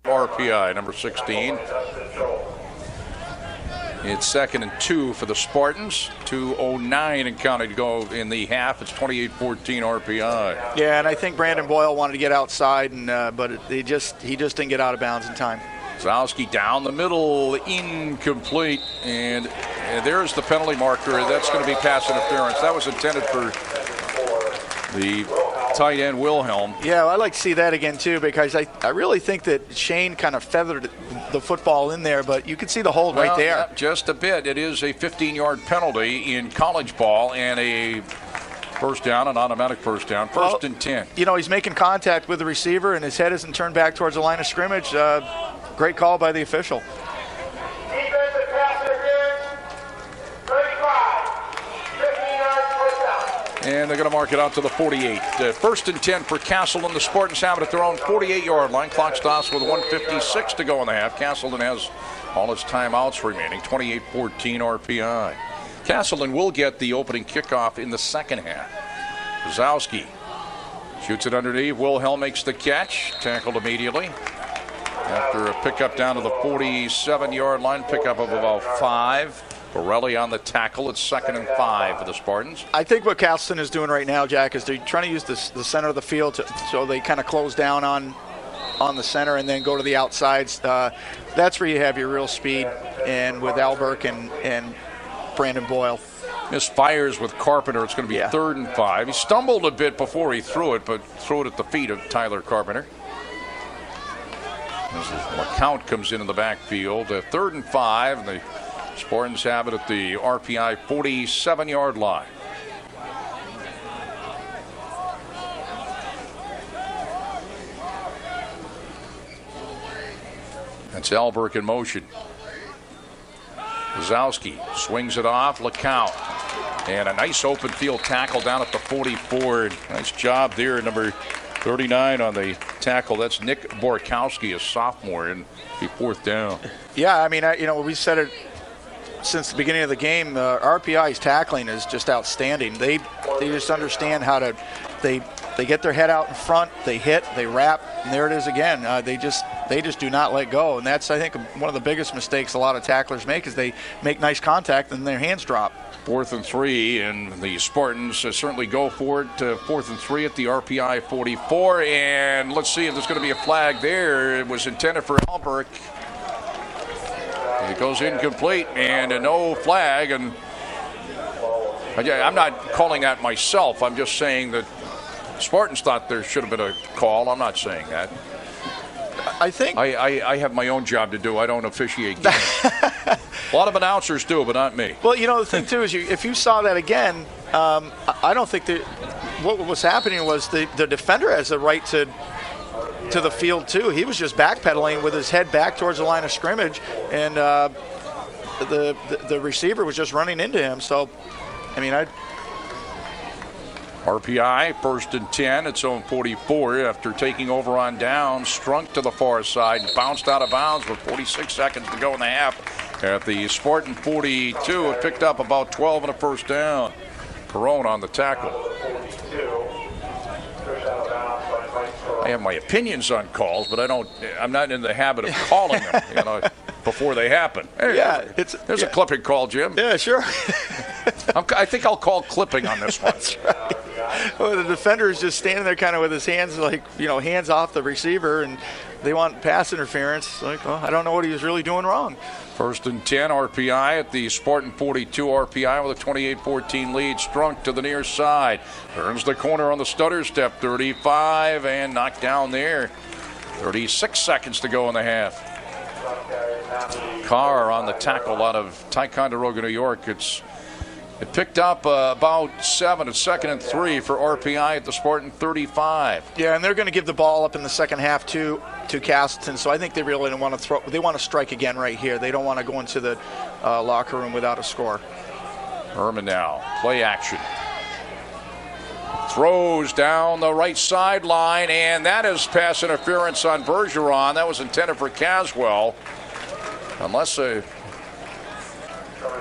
RPI, number 16. It's 2nd and 2 for the Spartans. 2:09 and counting to go in the half. It's 28-14 RPI. Yeah, and I think Brandon Boyle wanted to get outside, but he just didn't get out of bounds in time. Zowski down the middle, incomplete, and there's the penalty marker. That's going to be pass interference. That was intended for the tight end Wilhelm. Yeah, I'd like to see that again too, because I really think that Shane kind of feathered the football in there, but you can see the hold right there. Yeah, just a bit. It is a 15-yard penalty in college ball and a first down, an automatic first down. First and 10. He's making contact with the receiver and his head isn't turned back towards the line of scrimmage. Great call by the official. Defensive pass interference, 35, 15 yards, first down. And they're going to mark it out to the 48. First and 10 for Castleton. The Spartans have it at their own 48-yard line. Clock stops with 1:56 to go in the half. Castleton has all its timeouts remaining. 28-14 RPI. Castleton will get the opening kickoff in the second half. Zowski shoots it underneath. Wilhelm makes the catch. Tackled immediately. After a pickup down to the 47-yard line, pickup of about 5. Borelli on the tackle. It's 2nd and 5 for the Spartans. I think what Castleton is doing right now, Jack, is they're trying to use the center of the field so they kind of close down on the center and then go to the outsides. That's where you have your real speed, and with Alberk and Brandon Boyle. Misfires with Carpenter. It's going to be 3rd and 5. He stumbled a bit before he threw it, but threw it at the feet of Tyler Carpenter. As LeCount comes into the backfield, 3rd and 5, and the Spartans have it at the RPI 47-yard line. That's Alberk in motion. Wazowski swings it off. LeCount. And a nice open field tackle down at the 44. Nice job there, number 39 on the tackle. That's Nick Borkowski, a sophomore, and be 4th down. Yeah, I mean, we said it since the beginning of the game. RPI's tackling is just outstanding. They just understand how to they get their head out in front, they hit, they wrap, and there it is again. They just do not let go, and that's, I think, one of the biggest mistakes a lot of tacklers make is they make nice contact and their hands drop. 4th and 3, and the Spartans certainly go for it. 4th and 3 at the RPI 44, and let's see if there's going to be a flag there. It was intended for Alberk. It goes incomplete, and a no flag. And I'm not calling that myself. I'm just saying that Spartans thought there should have been a call. I'm not saying that. I think I have my own job to do. I don't officiate games. A lot of announcers do, but not me. Well, the thing too is if you saw that again, I don't think that what was happening was the defender has the right to the field too. He was just backpedaling with his head back towards the line of scrimmage, and the receiver was just running into him. So, I mean, RPI, 1st and 10. It's on 44 after taking over on down. Strunk to the far side and bounced out of bounds with 46 seconds to go in the half. At the Spartan 42, it picked up about 12 and a 1st down. Perone on the tackle. I have my opinions on calls, but I'm not in the habit of calling them, before they happen. Hey, there's a clipping call, Jim. Yeah, sure. I think I'll call clipping on this one. That's right. Well, the defender is just standing there kind of with his hands hands off the receiver, and they want pass interference. I don't know what he was really doing wrong. 1st and 10, RPI at the Spartan 42. RPI with a 28-14 lead. Strunk to the near side. Turns the corner on the stutter step. 35 and knocked down there. 36 seconds to go in the half. Carr on the tackle out of Ticonderoga, New York. It picked up about 7 at 2nd and 3 for RPI at the Spartan 35. Yeah, and they're going to give the ball up in the second half to Castleton, so I think they really don't want to throw. They want to strike again right here. They don't want to go into the locker room without a score. Herman now, play action. Throws down the right sideline, and that is pass interference on Bergeron. That was intended for Caswell. Unless it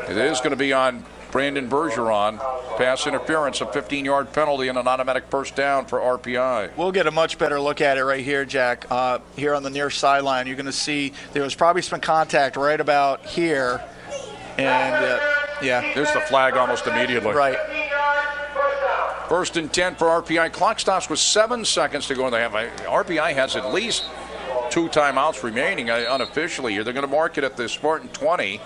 is going to be on Brandon Bergeron. Pass interference, a 15-yard penalty, and an automatic 1st down for RPI. We'll get a much better look at it right here, Jack. Here on the near sideline, you're going to see there was probably some contact right about here. And, there's the flag almost immediately. Right. 1st and 10 for RPI. Clock stops with 7 seconds to go in the half. RPI has at least 2 timeouts remaining unofficially here. They're going to mark it at the Spartan 20.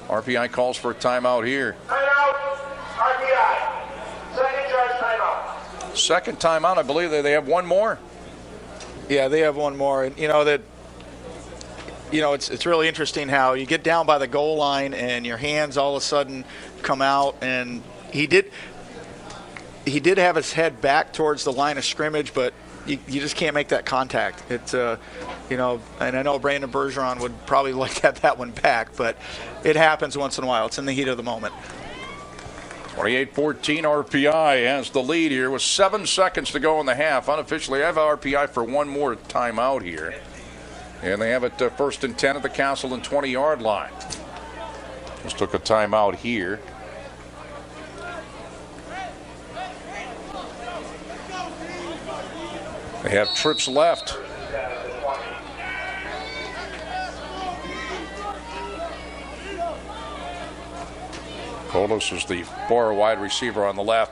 RPI calls for a timeout here. Timeout, RPI. Second charge timeout. Second timeout. I believe they have one more. Yeah, they have one more. And, it's really interesting how you get down by the goal line and your hands all of a sudden come out. And he did have his head back towards the line of scrimmage, but you just can't make that contact. It's, and I know Brandon Bergeron would probably like to have that one back, but it happens once in a while. It's in the heat of the moment. 28-14, RPI has the lead here with 7 seconds to go in the half. Unofficially, I have RPI for one more timeout here. And they have it 1st and 10 at the Castleton 20-yard line. Just took a timeout here. They have trips left. Polis is the far wide receiver on the left.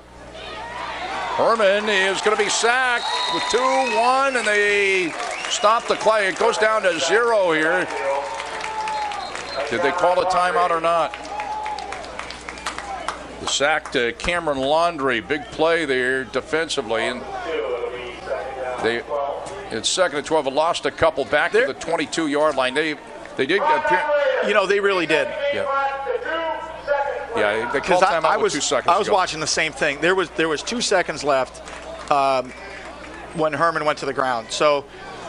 Herman is going to be sacked with 2-1, and they stop the clock. It goes down to 0 here. Did they call a timeout or not? The sack to Cameron Laundrie. Big play there defensively. And it's 2nd and 12. Lost a couple back to the 22-yard line. They did appear. You know, they really did. Yeah, they called timeout with 2 seconds. I was watching the same thing. There was 2 seconds left when Herman went to the ground. So,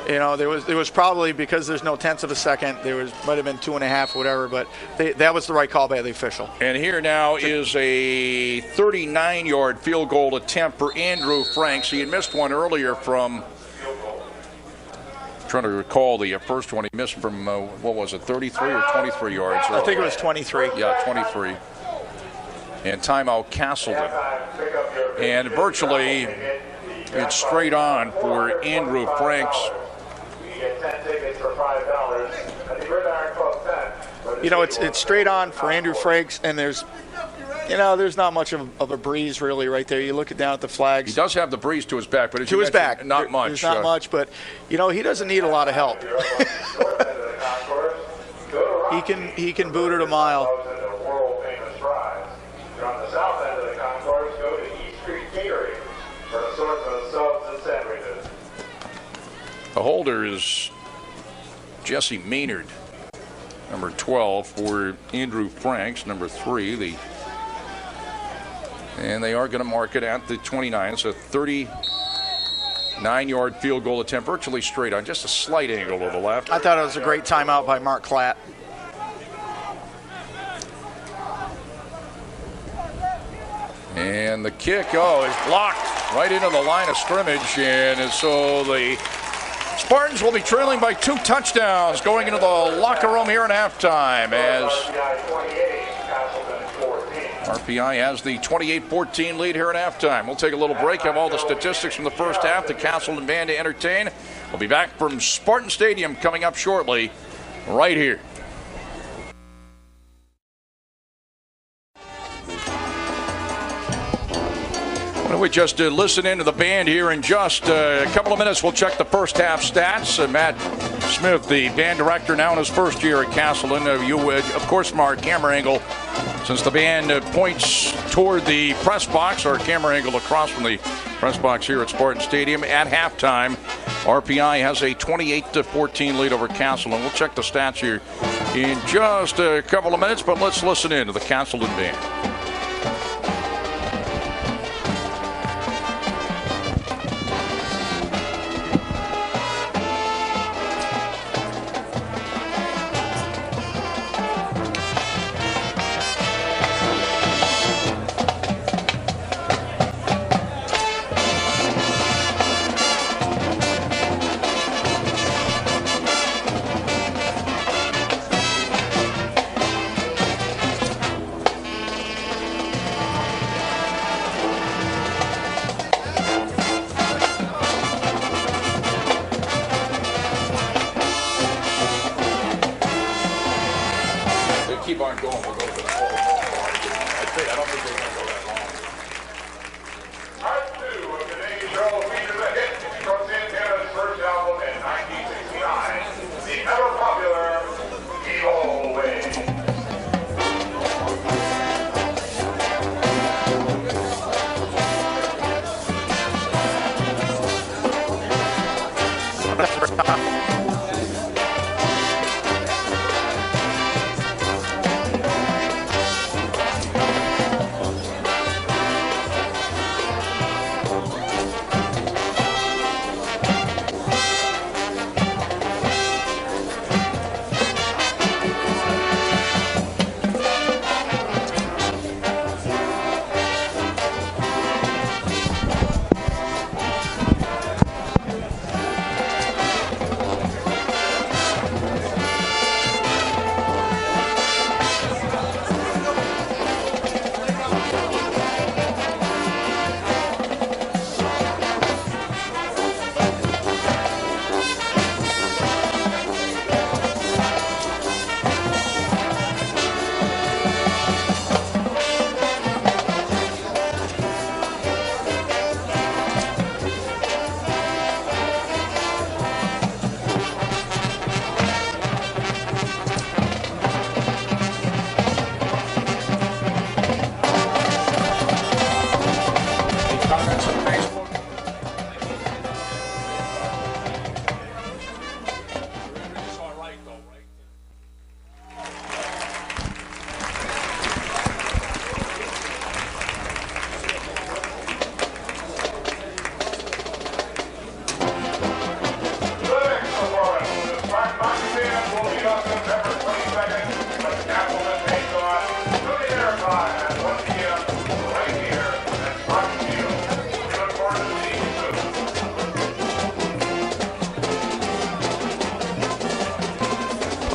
you know, there was probably, because there's no tenths of a second, might have been 2.5 or whatever, but that was the right call by the official. And here now is a 39-yard field goal attempt for Andrew Franks. He had missed one earlier from, trying to recall the first one he missed from, what was it, 33 or 23 yards? I think it was 23. Yeah, 23. And timeout Castleton. And virtually it's straight on for Andrew Franks. You know, it's straight on for Andrew Franks, and there's not much of a breeze really right there. You look down at the flags. He does have the breeze to his back, but to his back, not much. There's not much, but you know, he doesn't need a lot of help. he can boot it a mile. On the south end of the concourse, go to East Street Catering for an assortment of subs and sandwiches. The holder is Jesse Maynard, number 12 for Andrew Franks, number 3. And they are going to mark it at the 29. It's a 39-yard field goal attempt, virtually straight on, just a slight angle to the left. I thought it was a great timeout by Mark Klatt. And the kick, is blocked right into the line of scrimmage. And so the Spartans will be trailing by 2 touchdowns going into the locker room here at halftime as RPI has the 28-14 lead here at halftime. We'll take a little break, have all the statistics from the first half, the Castleton Band to entertain. We'll be back from Spartan Stadium coming up shortly, right here. Why don't we just listen into the band here in just a couple of minutes. We'll check the first half stats. Matt Smith, the band director, now in his first year at Castleton. Of course, from our camera angle, since the band points toward the press box, our camera angle across from the press box here at Spartan Stadium. At halftime, RPI has a 28-14 lead over Castleton. We'll check the stats here in just a couple of minutes, but let's listen in to the Castleton band. Keep on going. We'll go for the whole ball. I don't think they're going to go that long. Part 2 of today's show features a hit from Santana's first album in 1969, the ever popular Evil Way.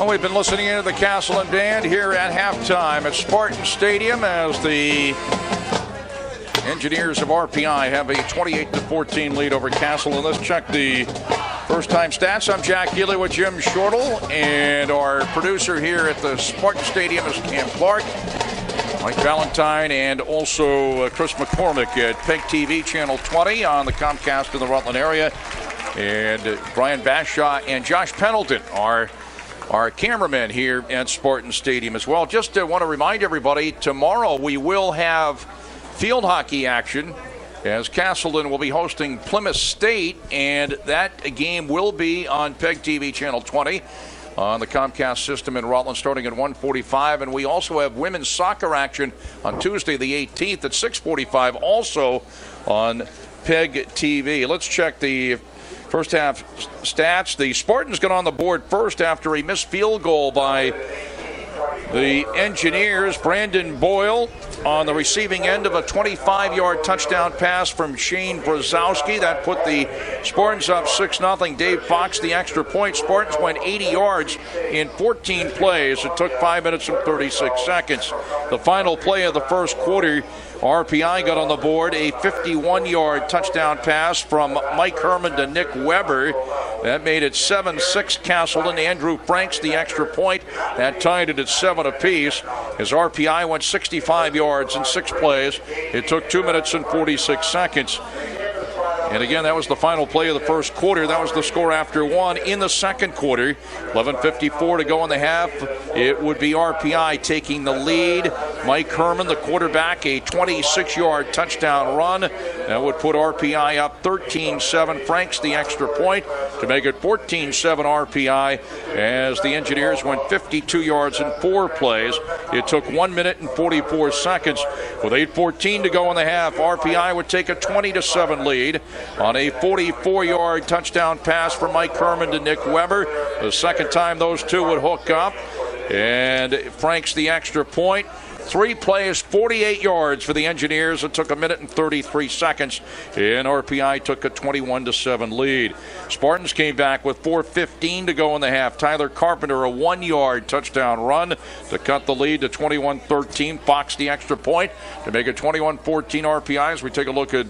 Well, we've been listening into the Castleton Band here at halftime at Spartan Stadium as the Engineers of RPI have a 28-14 lead over Castleton. Let's check the first-time stats. I'm Jack Healey with Jim Shortle, and our producer here at the Spartan Stadium is Cam Clark, Mike Valentine, and also Chris McCormick at PEGTV Channel 20 on the Comcast in the Rutland area. And Brian Bashaw and Josh Pendleton are our cameramen here at Spartan Stadium as well. Just want to remind everybody, tomorrow we will have field hockey action as Castleton will be hosting Plymouth State, and that game will be on PEGTV Channel 20 on the Comcast system in Rutland starting at 1:45. And we also have women's soccer action on Tuesday the 18th at 6:45, also on PEGTV. Let's check the first half stats. The Spartans got on the board first after a missed field goal by the Engineers. Brandon Boyle on the receiving end of a 25-yard touchdown pass from Shane Brzezowski. That put the Spartans up 6-0. Dave Fox, the extra point. Spartans went 80 yards in 14 plays. It took 5 minutes and 36 seconds. The final play of the first quarter, RPI got on the board, a 51-yard touchdown pass from Mike Herman to Nick Weber. That made it 7-6 Castleton. Andrew Franks, the extra point. That tied it at 7 apiece as RPI went 65 yards in 6 plays. It took 2 minutes and 46 seconds. And again, that was the final play of the first quarter. That was the score after one. In the second quarter, 11:54 to go in the half. It would be RPI taking the lead. Mike Herman, the quarterback, a 26-yard touchdown run. That would put RPI up 13-7. Franks, the extra point, to make it 14-7 RPI as the Engineers went 52 yards in 4 plays. It took 1 minute and 44 seconds. With 8:14 to go in the half, RPI would take a 20-7 lead on a 44-yard touchdown pass from Mike Herman to Nick Weber. The second time those two would hook up. And Franks the extra point. 3 plays, 48 yards for the Engineers. It took 1 minute and 33 seconds, and RPI took a 21-7 lead. Spartans came back with 4:15 to go in the half. Tyler Carpenter, a 1-yard touchdown run to cut the lead to 21-13. Fox the extra point to make it 21-14 RPI. As we take a look at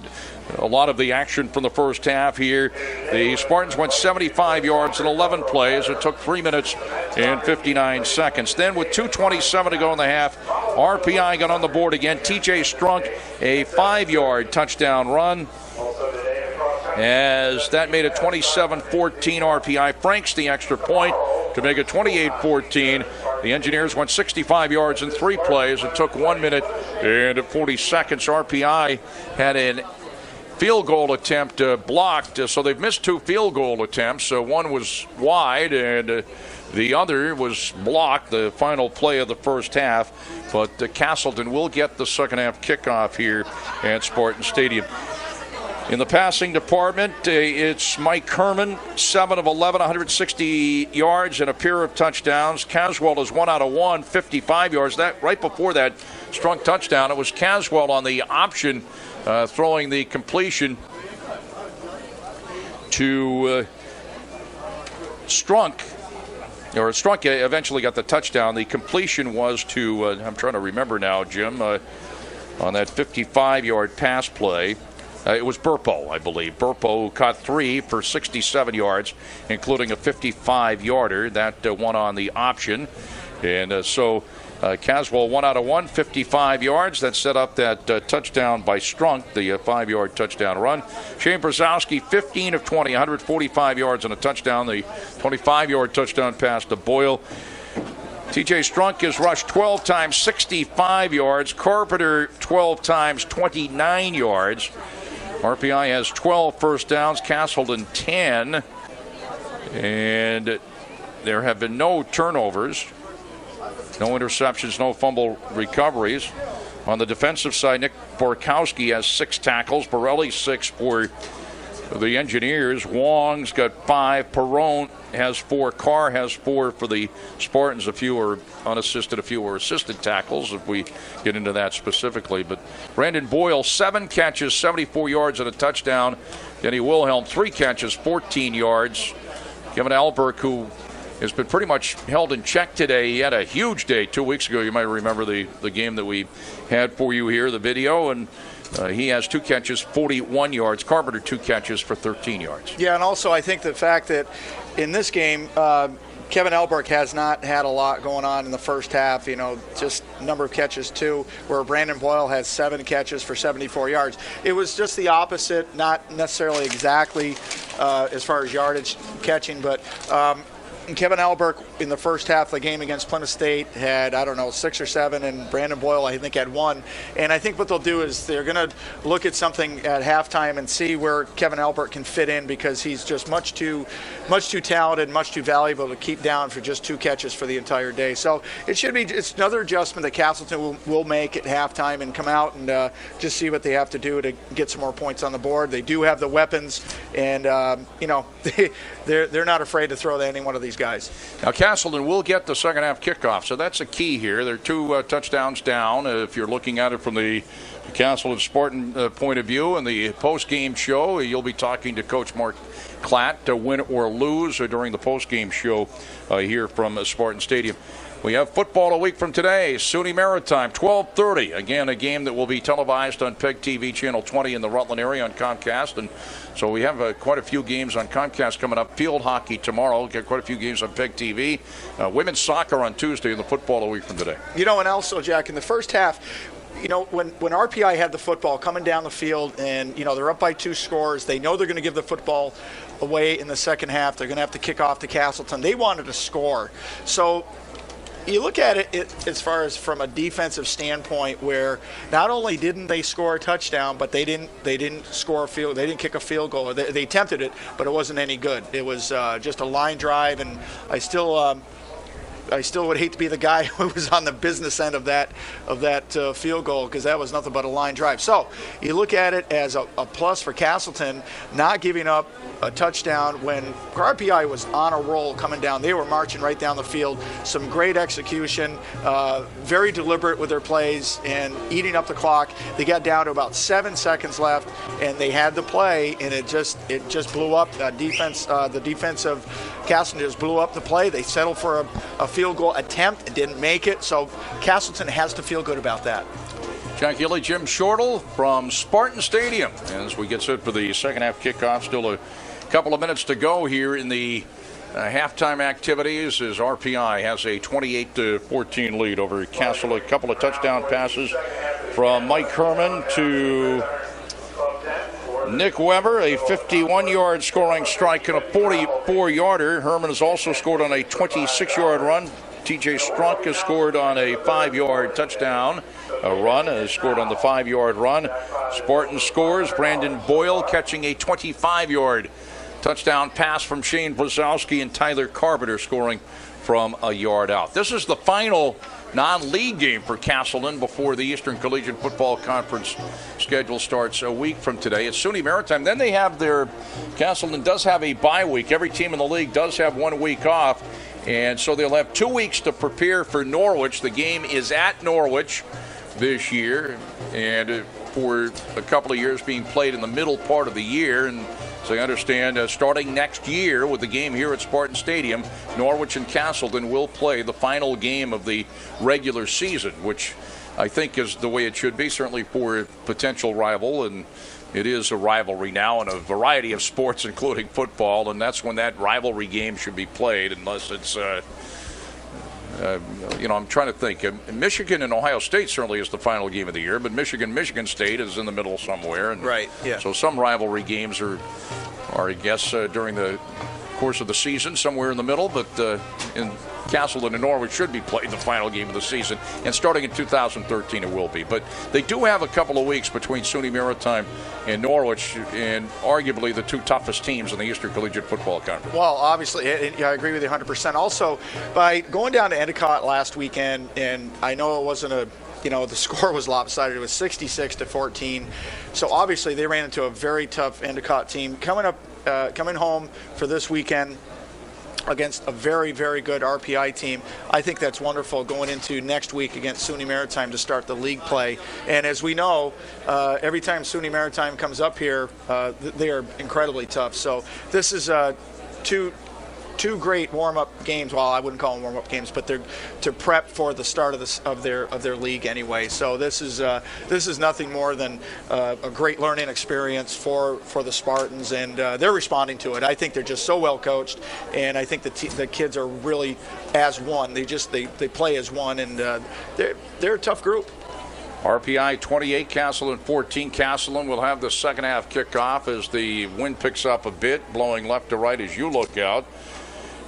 a lot of the action from the first half here, the Spartans went 75 yards in 11 plays. It took 3 minutes and 59 seconds. Then with 2:27 to go in the half, RPI got on the board again. TJ Strunk, a 5-yard touchdown run, as that made it 27-14 RPI. Franks the extra point to make it 28-14. The Engineers went 65 yards in 3 plays. It took 1 minute and 40 seconds. RPI had an field goal attempt blocked, so they've missed 2 field goal attempts. So one was wide and the other was blocked, the final play of the first half. But Castleton will get the second half kickoff here at Spartan Stadium. In the passing department, it's Mike Herman, 7 of 11, 160 yards and a pair of touchdowns. Caswell is 1 out of 1, 55 yards. That right before that Strunk touchdown, it was Caswell on the option throwing the completion to Strunk. Or Strunk eventually got the touchdown. The completion was to, I'm trying to remember now, Jim, on that 55-yard pass play. It was Burpo, I believe. Burpo caught 3 for 67 yards, including a 55-yarder. That one on the option. And so Caswell 1 out of 1, 55 yards. That set up that touchdown by Strunk, the 5-yard touchdown run. Shane Brzezowski, 15 of 20, 145 yards and a touchdown. The 25-yard touchdown pass to Boyle. TJ Strunk has rushed 12 times, 65 yards. Carpenter 12 times, 29 yards. RPI has 12 first downs, Castleton 10. And there have been no turnovers, no interceptions, no fumble recoveries. On the defensive side, Nick Borkowski has 6 tackles, Borelli 6 for the Engineers. Wong's got 5, Perrone has 4, Carr has 4 for the Spartans. A few are unassisted, a few are assisted tackles, if we get into that specifically. But Brandon Boyle, 7 catches, 74 yards and a touchdown. Denny Wilhelm, 3 catches, 14 yards. Kevin Alberg, who has been pretty much held in check today. He had a huge day 2 weeks ago. You might remember the game that we had for you here, the video, and he has 2 catches, 41 yards. Carpenter 2 catches for 13 yards. Yeah, and also I think the fact that in this game, Kevin Elberg has not had a lot going on in the first half, just number of catches 2, where Brandon Boyle has 7 catches for 74 yards. It was just the opposite, not necessarily exactly as far as yardage catching, but Kevin Elberg in the first half of the game against Plymouth State had, 6 or 7, and Brandon Boyle, I think, had 1. And I think what they'll do is they're going to look at something at halftime and see where Kevin Elberg can fit in, because he's just much too talented, much too valuable to keep down for just 2 catches for the entire day. So it's another adjustment that Castleton will make at halftime and come out and just see what they have to do to get some more points on the board. They do have the weapons, and they're not afraid to throw to any one of these guys. Now, Castleton will get the second half kickoff, so that's a key here. They're 2 touchdowns down. If you're looking at it from the Castleton Spartan point of view, and the post-game show, you'll be talking to Coach Mark Klatt to win or lose during the post-game show here from Spartan Stadium. We have football a week from today, SUNY Maritime, 12:30. Again, a game that will be televised on PEGTV Channel 20 in the Rutland area on Comcast. And so we have quite a few games on Comcast coming up. Field hockey tomorrow. We'll get quite a few games on PEGTV. Women's soccer on Tuesday, and the football a week from today. And also, Jack, in the first half, when RPI had the football coming down the field and, they're up by 2 scores, they know they're going to give the football away in the second half. They're going to have to kick off to Castleton. They wanted to score. So you look at it as far as from a defensive standpoint, where not only didn't they score a touchdown, but they didn't score a field. They didn't kick a field goal. They attempted it, but it wasn't any good. It was just a line drive, and I still would hate to be the guy who was on the business end of that field goal, because that was nothing but a line drive. So you look at it as a plus for Castleton, not giving up a touchdown when RPI was on a roll coming down. They were marching right down the field. Some great execution, very deliberate with their plays and eating up the clock. They got down to about 7 seconds left, and they had the play, and it just blew up. The defense of Castleton just blew up the play. They settled for a field goal attempt and didn't make it. So Castleton has to feel good about that. Jack Healey, Jim Shortle from Spartan Stadium as we get set for the second half kickoff. Still a couple of minutes to go here in the halftime activities as RPI has a 28-14 lead over Castle. A couple of touchdown passes from Mike Herman to Nick Weber, a 51-yard scoring strike and a 44-yarder. Herman has also scored on a 26-yard run. TJ Strunk has scored on a 5-yard touchdown run, has scored on the 5-yard run. Spartan scores. Brandon Boyle catching a 25-yard touchdown pass from Shane Brzezowski, and Tyler Carpenter scoring from a yard out. This is the final non-league game for Castleton before the Eastern Collegiate Football Conference schedule starts a week from today. It's SUNY Maritime. Then they have Castleton does have a bye week. Every team in the league does have 1 week off, and so they'll have 2 weeks to prepare for Norwich. The game is at Norwich this year, and for a couple of years being played in the middle part of the year. And so I understand starting next year with the game here at Spartan Stadium, Norwich and Castleton will play the final game of the regular season, which I think is the way it should be, certainly for a potential rival. And it is a rivalry now in a variety of sports, including football, and that's when that rivalry game should be played, unless it's I'm trying to think. Michigan and Ohio State certainly is the final game of the year, but Michigan State is in the middle somewhere. And right, yeah. So some rivalry games are I guess, during the course of the season, somewhere in the middle, but in Castleton and Norwich should be playing the final game of the season, and starting in 2013 it will be. But they do have a couple of weeks between SUNY Maritime and Norwich, and arguably the 2 toughest teams in the Eastern Collegiate Football Conference. Well, obviously, I agree with you 100%. Also, by going down to Endicott last weekend, and I know it wasn't the score was lopsided. It was 66-14. So obviously they ran into a very tough Endicott team coming home for this weekend against a very, very good RPI team. I think that's wonderful going into next week against SUNY Maritime to start the league play. And as we know, every time SUNY Maritime comes up here, they are incredibly tough. So this is two two great warm-up games. Well, I wouldn't call them warm-up games, but they're to prep for the start of their league anyway. So this is nothing more than a great learning experience for the Spartans, and they're responding to it. I think they're just so well coached, and I think the kids are really as one. They play as one, and they're a tough group. RPI 28, Castleton 14. Castleton will have the second half kickoff as the wind picks up a bit, blowing left to right as you look out.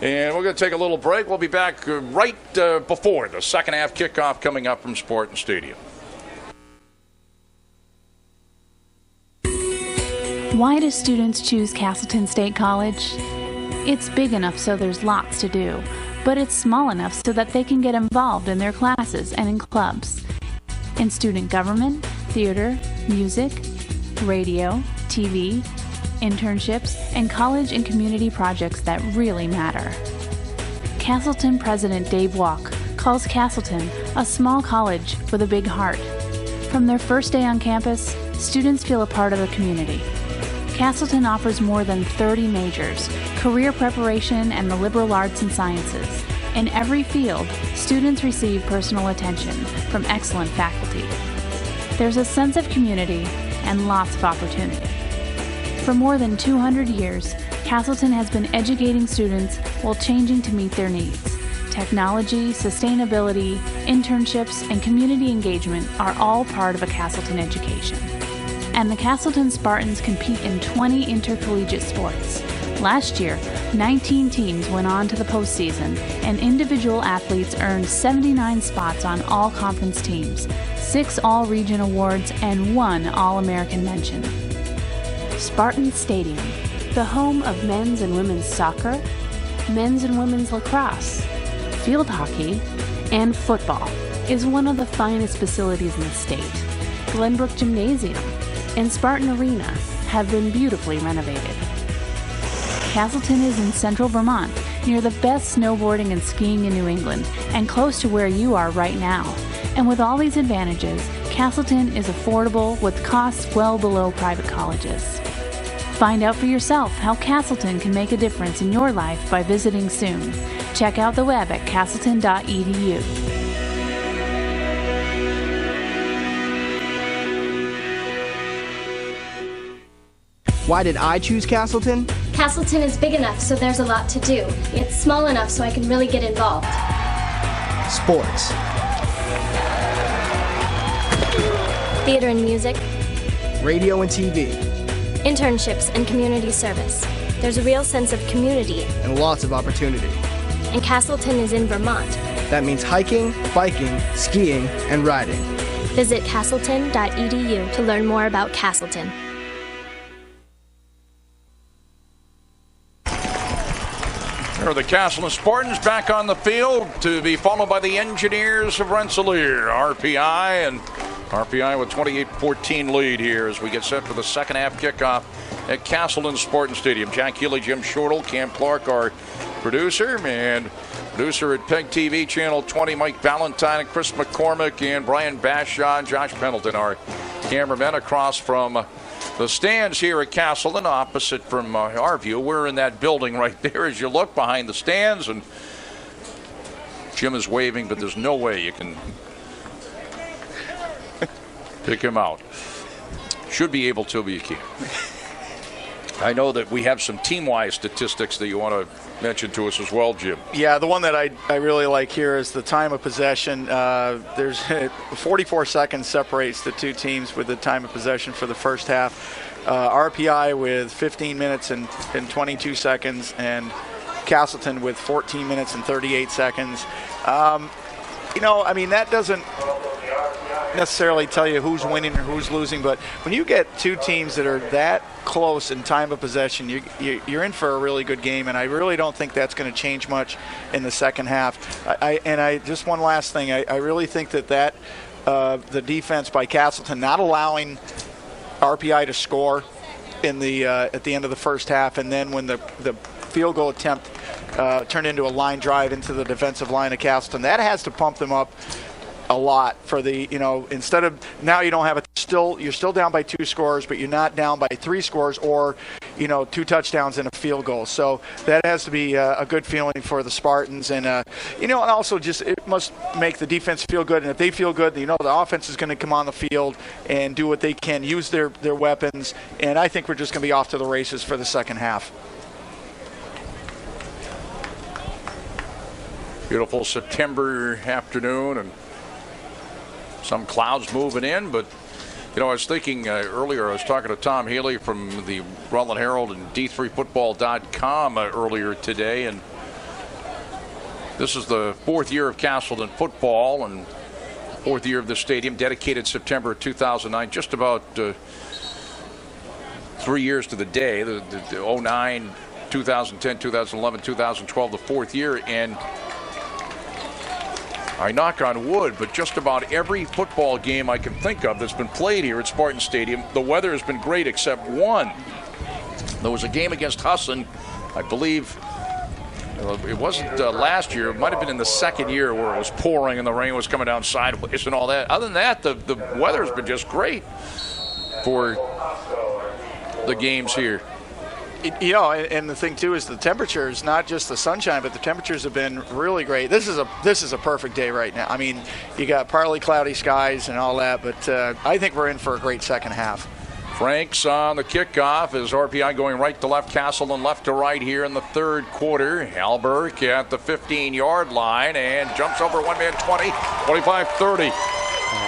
And we're going to take a little break. We'll be back right before the second half kickoff coming up from Sporting Stadium. Why do students choose Castleton State College? It's big enough so there's lots to do, but it's small enough so that they can get involved in their classes and in clubs. In student government, theater, music, radio, TV, internships, and college and community projects that really matter. Castleton President Dave Walk calls Castleton a small college with a big heart. From their first day on campus, students feel a part of the community. Castleton offers more than 30 majors, career preparation, and the liberal arts and sciences. In every field, students receive personal attention from excellent faculty. There's a sense of community and lots of opportunity. For more than 200 years, Castleton has been educating students while changing to meet their needs. Technology, sustainability, internships, and community engagement are all part of a Castleton education. And the Castleton Spartans compete in 20 intercollegiate sports. Last year, 19 teams went on to the postseason, and individual athletes earned 79 spots on all conference teams, 6 all-region awards, and 1 All-American mention. Spartan Stadium, the home of men's and women's soccer, men's and women's lacrosse, field hockey, and football, is one of the finest facilities in the state. Glenbrook Gymnasium and Spartan Arena have been beautifully renovated. Castleton is in central Vermont, near the best snowboarding and skiing in New England, and close to where you are right now. And with all these advantages, Castleton is affordable with costs well below private colleges. Find out for yourself how Castleton can make a difference in your life by visiting soon. Check out the web at castleton.edu. Why did I choose Castleton? Castleton is big enough so there's a lot to do. It's small enough so I can really get involved. Sports. Theater and music. Radio and TV. Internships and community service. There's a real sense of community. And lots of opportunity. And Castleton is in Vermont. That means hiking, biking, skiing, and riding. Visit castleton.edu to learn more about Castleton. There are the Castleton Spartans back on the field to be followed by the Engineers of Rensselaer. RPI with 28-14 lead here as we get set for the second half kickoff at Castleton Sporting Stadium. Jack Healey, Jim Shortle, Cam Clark, our producer, and producer at PEGTV Channel 20, Mike Ballantyne, and Chris McCormick, and Brian Bashaw, and Josh Pendleton, our cameramen across from the stands here at Castleton, opposite from our view. We're in that building right there as you look behind the stands, and Jim is waving, but there's no way you can pick him out. Should be able to, but you can't. I know that we have some team-wise statistics that you want to mention to us as well, Jim. Yeah, the one that I really like here is the time of possession. There's 44 seconds separates the two teams with the time of possession for the first half. RPI with 15 minutes and 22 seconds, and Castleton with 14 minutes and 38 seconds. That doesn't necessarily tell you who's winning or who's losing, but when you get two teams that are that close in time of possession, you're in for a really good game, and I really don't think that's going to change much in the second half. Just one last thing, I really think that the defense by Castleton not allowing RPI to score in the at the end of the first half, and then when the field goal attempt turned into a line drive into the defensive line of Castleton, that has to pump them up a lot for the, instead of now you don't have you're still down by 2 scores, but you're not down by 3 scores or, 2 touchdowns and a field goal. So that has to be a good feeling for the Spartans. And, and also just it must make the defense feel good. And if they feel good, the offense is going to come on the field and do what they can, use their weapons. And I think we're just going to be off to the races for the second half. Beautiful September afternoon and some clouds moving in, but I was thinking earlier, I was talking to Tom Healey from the Rutland Herald and D3Football.com earlier today, and this is the 4th year of Castleton football and 4th year of the stadium, dedicated September 2009, just about 3 years to the day, the 09, 2010, 2011, 2012, the 4th year, and I knock on wood, but just about every football game I can think of that's been played here at Spartan Stadium, the weather has been great except one. There was a game against Husson, I believe, it wasn't last year, it might have been in the 2nd year where it was pouring and the rain was coming down sideways and all that. Other than that, the weather's been just great for the games here. And the thing too is the temperature is not just the sunshine, but the temperatures have been really great. This is a perfect day right now. I mean, you got partly cloudy skies and all that, but I think we're in for a great second half. Franks on the kickoff as RPI going right to left, Castleton left to right here in the 3rd quarter. Halberg at the 15-yard line and jumps over one man 20, 25, 30.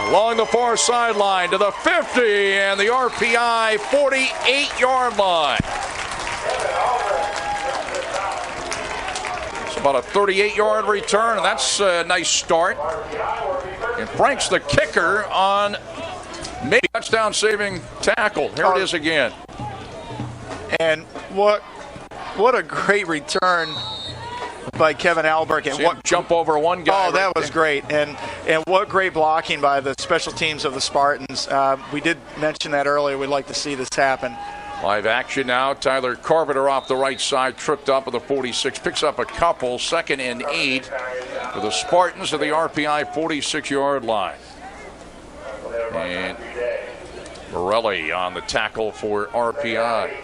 Along the far sideline to the 50 and the RPI 48-yard line. It's about a 38-yard return, and that's a nice start. And Frank's the kicker on maybe touchdown-saving tackle. Here it is again. And what a great return by Kevin Alberg. And what jump over one guy. Oh, that was great. And what great blocking by the special teams of the Spartans. We did mention that earlier. We'd like to see this happen. Live action now. Tyler Carpenter off the right side, tripped up at the 46, picks up a couple. 2nd and 8 for the Spartans at the RPI 46-yard line. And Morelli on the tackle for RPI.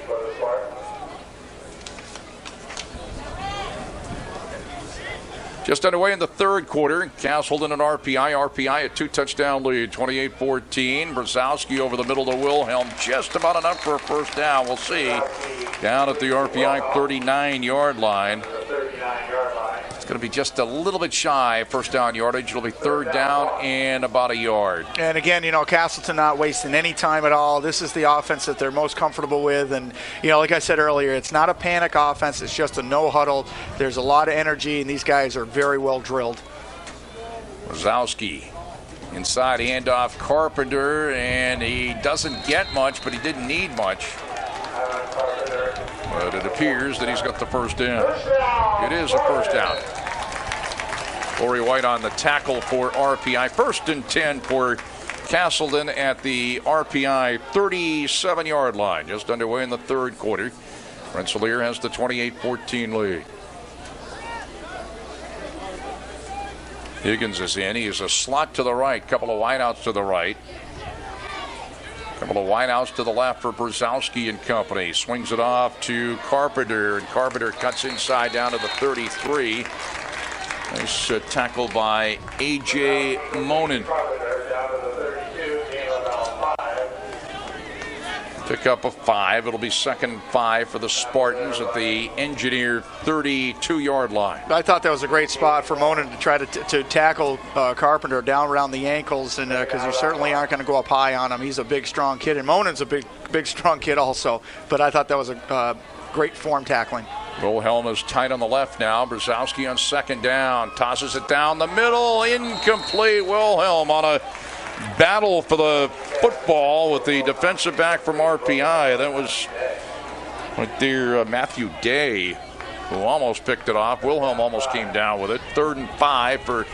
Just underway in the 3rd quarter. Castleton and RPI. A 2-touchdown lead, 28-14. Brzezowski over the middle to Wilhelm. Just about enough for a first down. We'll see. Down at the RPI 39-yard line. It's going to be just a little bit shy first down yardage. It'll be 3rd down and about a yard. And again, Castleton not wasting any time at all. This is the offense that they're most comfortable with. And, like I said earlier, it's not a panic offense. It's just a no huddle. There's a lot of energy, and these guys are very well drilled. Brzezowski inside handoff Carpenter, and he doesn't get much, but he didn't need much. But it appears that he's got the first down. It is a first down. Corey White on the tackle for RPI. 1st and 10 for Castleton at the RPI 37-yard line. Just underway in the 3rd quarter. Rensselaer has the 28-14 lead. Higgins is in. He is a slot to the right. Couple of wideouts to the right. Couple of wideouts to the left for Brzezowski and company. Swings it off to Carpenter, and Carpenter cuts inside down to the 33. Nice tackle by A.J. Monin. Pick up a 5. It'll be 2nd and 5 for the Spartans at the Engineer 32-yard line. I thought that was a great spot for Monin to try to tackle Carpenter down around the ankles, and because you certainly aren't going to go up high on him. He's a big, strong kid, and Monin's a big, strong kid also. But I thought that was a great form tackling. Wilhelm is tight on the left now. Brzezowski on 2nd down. Tosses it down the middle. Incomplete. Wilhelm on a battle for the football with the defensive back from RPI. That was right there, Matthew Day, who almost picked it off. Wilhelm almost came down with it. 3rd and 5 for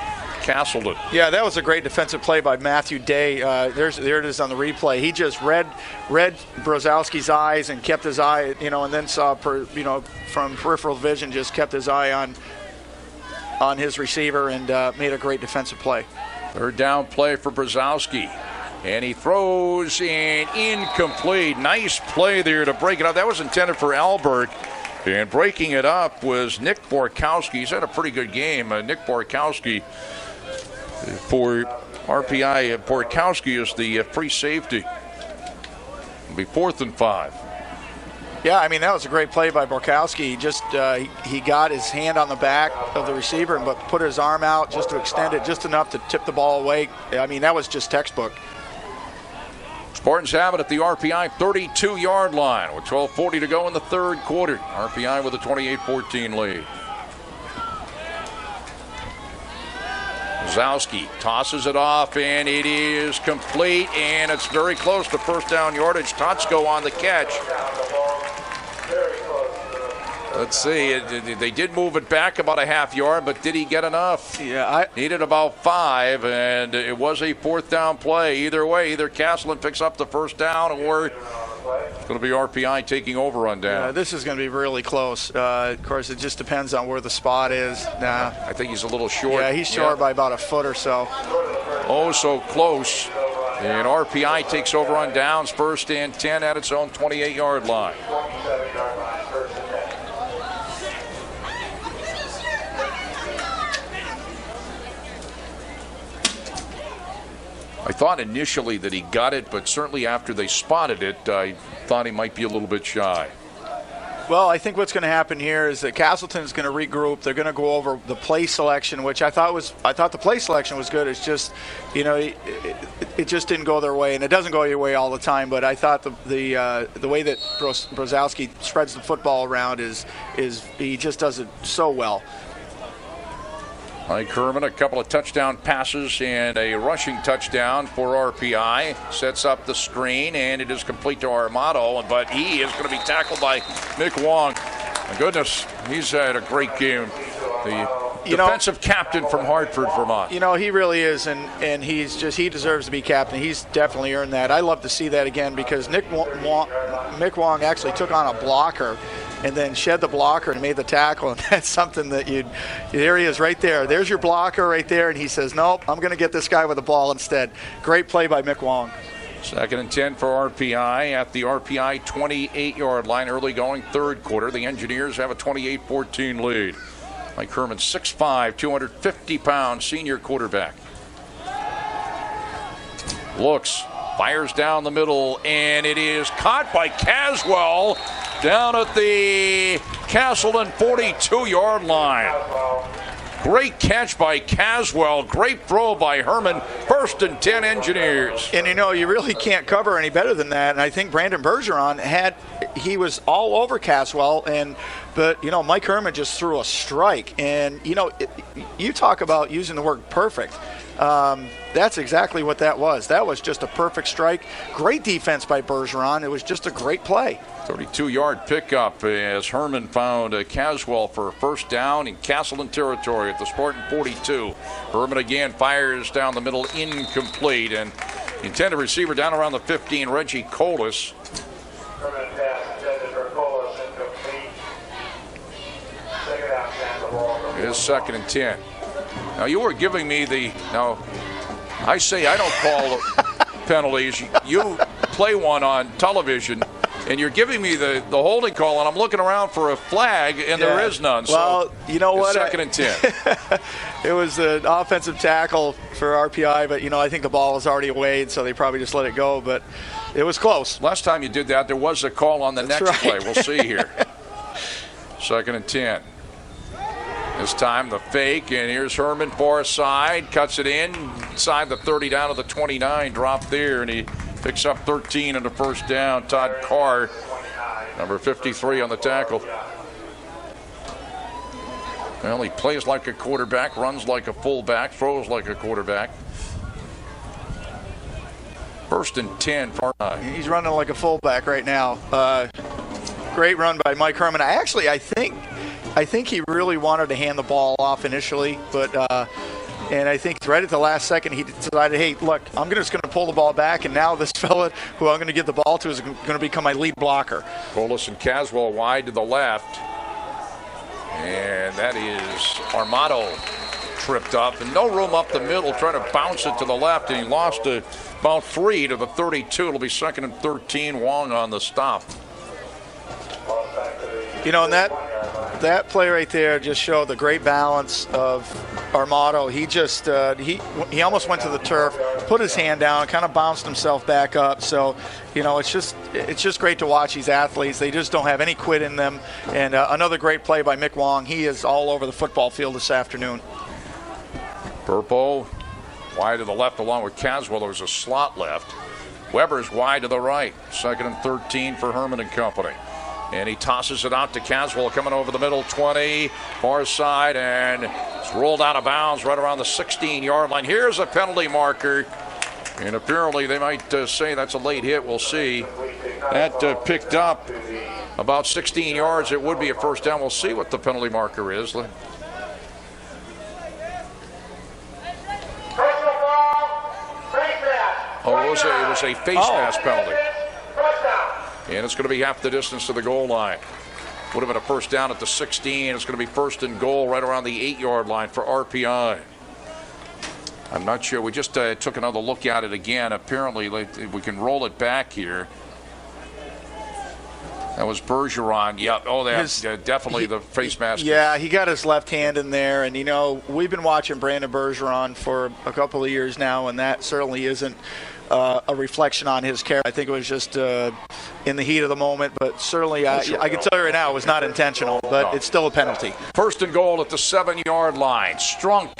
Castleton. Yeah, that was a great defensive play by Matthew Day. There it is on the replay. He just read Brzezowski's eyes and kept his eye, and then saw, from peripheral vision, just kept his eye on his receiver and made a great defensive play. Third down play for Brzezowski. And he throws in incomplete. Nice play there to break it up. That was intended for Albert. And breaking it up was Nick Borkowski. He's had a pretty good game. Nick Borkowski for RPI. Borkowski is the free safety. It'll be 4th and 5. Yeah, I mean, that was a great play by Borkowski. He just he got his hand on the back of the receiver but put his arm out just to extend it just enough to tip the ball away. I mean, that was just textbook. Spartans have it at the RPI 32-yard line with 12:40 to go in the third quarter. RPI with a 28-14 lead. Brzezowski tosses it off, and it is complete, and it's very close to first down yardage. Totsko on the catch. Let's see. They did move it back about a half yard, but did he get enough? Yeah, needed about 5, and it was a 4th down play. Either way, either Castleton picks up the first down, or it's going to be RPI taking over on down. Yeah, this is going to be really close. Of course, it just depends on where the spot is. I think he's a little short. Yeah, he's short by about a foot or so. Oh, so close. And RPI takes over on downs, 1st and 10 at its own 28-yard line. I thought initially that he got it, but certainly after they spotted it, I thought he might be a little bit shy. Well, I think what's going to happen here is that Castleton's going to regroup. They're going to go over the play selection, which I thought the play selection was good. It's just, it just didn't go their way, and it doesn't go your way all the time. But I thought the way that Brzezowski spreads the football around is he just does it so well. Mike Herman, a couple of touchdown passes and a rushing touchdown for RPI. Sets up the screen, and it is complete to Armato, but he is going to be tackled by Mick Wong. My goodness, he's had a great game. The defensive captain from Hartford, Vermont. He really is, and he deserves to be captain. He's definitely earned that. I love to see that again because Mick Wong actually took on a blocker and then shed the blocker and made the tackle, and that's something that there he is right there. There's your blocker right there, and he says, nope, I'm going to get this guy with the ball instead. Great play by Mick Wong. 2nd and 10 for RPI at the RPI 28-yard line, early going third quarter. The Engineers have a 28-14 lead. Mike Herman, 6'5", 250-pound senior quarterback. Looks, fires down the middle, and it is caught by Caswell down at the Castleton 42-yard line. Great catch by Caswell. Great throw by Herman. 1st and 10 Engineers. And you really can't cover any better than that. And I think Brandon Bergeron he was all over Caswell, but Mike Herman just threw a strike. And you talk about using the word perfect. That's exactly what that was. That was just a perfect strike. Great defense by Bergeron. It was just a great play. 32-yard pickup as Herman found Caswell for a first down in Castleton territory at the Spartan 42. Herman again fires down the middle, incomplete, and intended receiver down around the 15, Reggie Colas. Herman pass intended for Colas, incomplete. Second out, and the ball. It is 2nd and 10. Now you were giving me I say I don't call penalties. You play one on television, and you're giving me the holding call, and I'm looking around for a flag, and there is none. Well, so you know what? 2nd and 10. It was an offensive tackle for RPI, but, I think the ball was already away, so they probably just let it go, but it was close. Last time you did that, there was a call on the That's next right. play. We'll see here. 2nd and 10. This time the fake, and here's Herman far side, cuts it inside the 30 down to the 29, drop there, and he picks up 13 on the first down. Todd Carr, number 53 on the tackle. Well, he plays like a quarterback, runs like a fullback, throws like a quarterback. 1st and 10 for He's running like a fullback right now. Great run by Mike Herman. I think he really wanted to hand the ball off initially, but and I think right at the last second he decided, hey, look, I'm just going to pull the ball back, and now this fella who I'm going to give the ball to is going to become my lead blocker. Colas and Caswell wide to the left, and that is Armato tripped up, and no room up the middle, trying to bounce it to the left, and he lost about 3 to the 32. It'll be 2nd and 13. Wong on the stop. You know, and that play right there just showed the great balance of Armato. He just he almost went to the turf, put his hand down, kind of bounced himself back up. So, you know, it's just great to watch these athletes. They just don't have any quit in them. And another great play by Mick Wong. He is all over the football field this afternoon. Burpo wide to the left along with Caswell. There was a slot left. Weber's wide to the right. 2nd and 13 for Herman and company. And he tosses it out to Caswell coming over the middle, 20, far side, and it's rolled out of bounds right around the 16-yard line. Here's a penalty marker, and apparently they might say that's a late hit. We'll see. That picked up about 16 yards. It would be a first down. We'll see what the penalty marker is. Oh, it was a face mask penalty. And it's going to be half the distance to the goal line. Would have been a first down at the 16. It's going to be 1st and goal right around the 8-yard line for RPI. I'm not sure. We just took another look at it again. Apparently, we can roll it back here. That was Bergeron. Yep. Oh, that's definitely the face mask. Yeah, he got his left hand in there. And, you know, we've been watching Brandon Bergeron for a couple of years now, and that certainly isn't a reflection on his character. I think it was just in the heat of the moment, but certainly I can tell you right now it was not intentional, but it's still a penalty. 1st and goal at the 7-yard line. Strunk,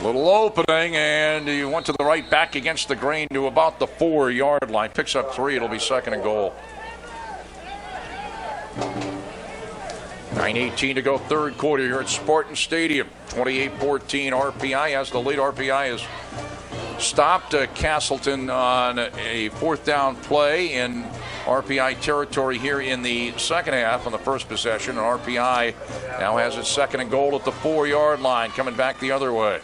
little opening, and he went to the right, back against the grain to about the 4-yard line. Picks up 3. It'll be 2nd and goal. 9:18 to go, 3rd quarter here at Spartan Stadium. 28-14. RPI has the lead. RPI is stopped Castleton on a 4th down play in RPI territory here in the second half on the first possession. And RPI now has its 2nd and goal at the 4-yard line, coming back the other way.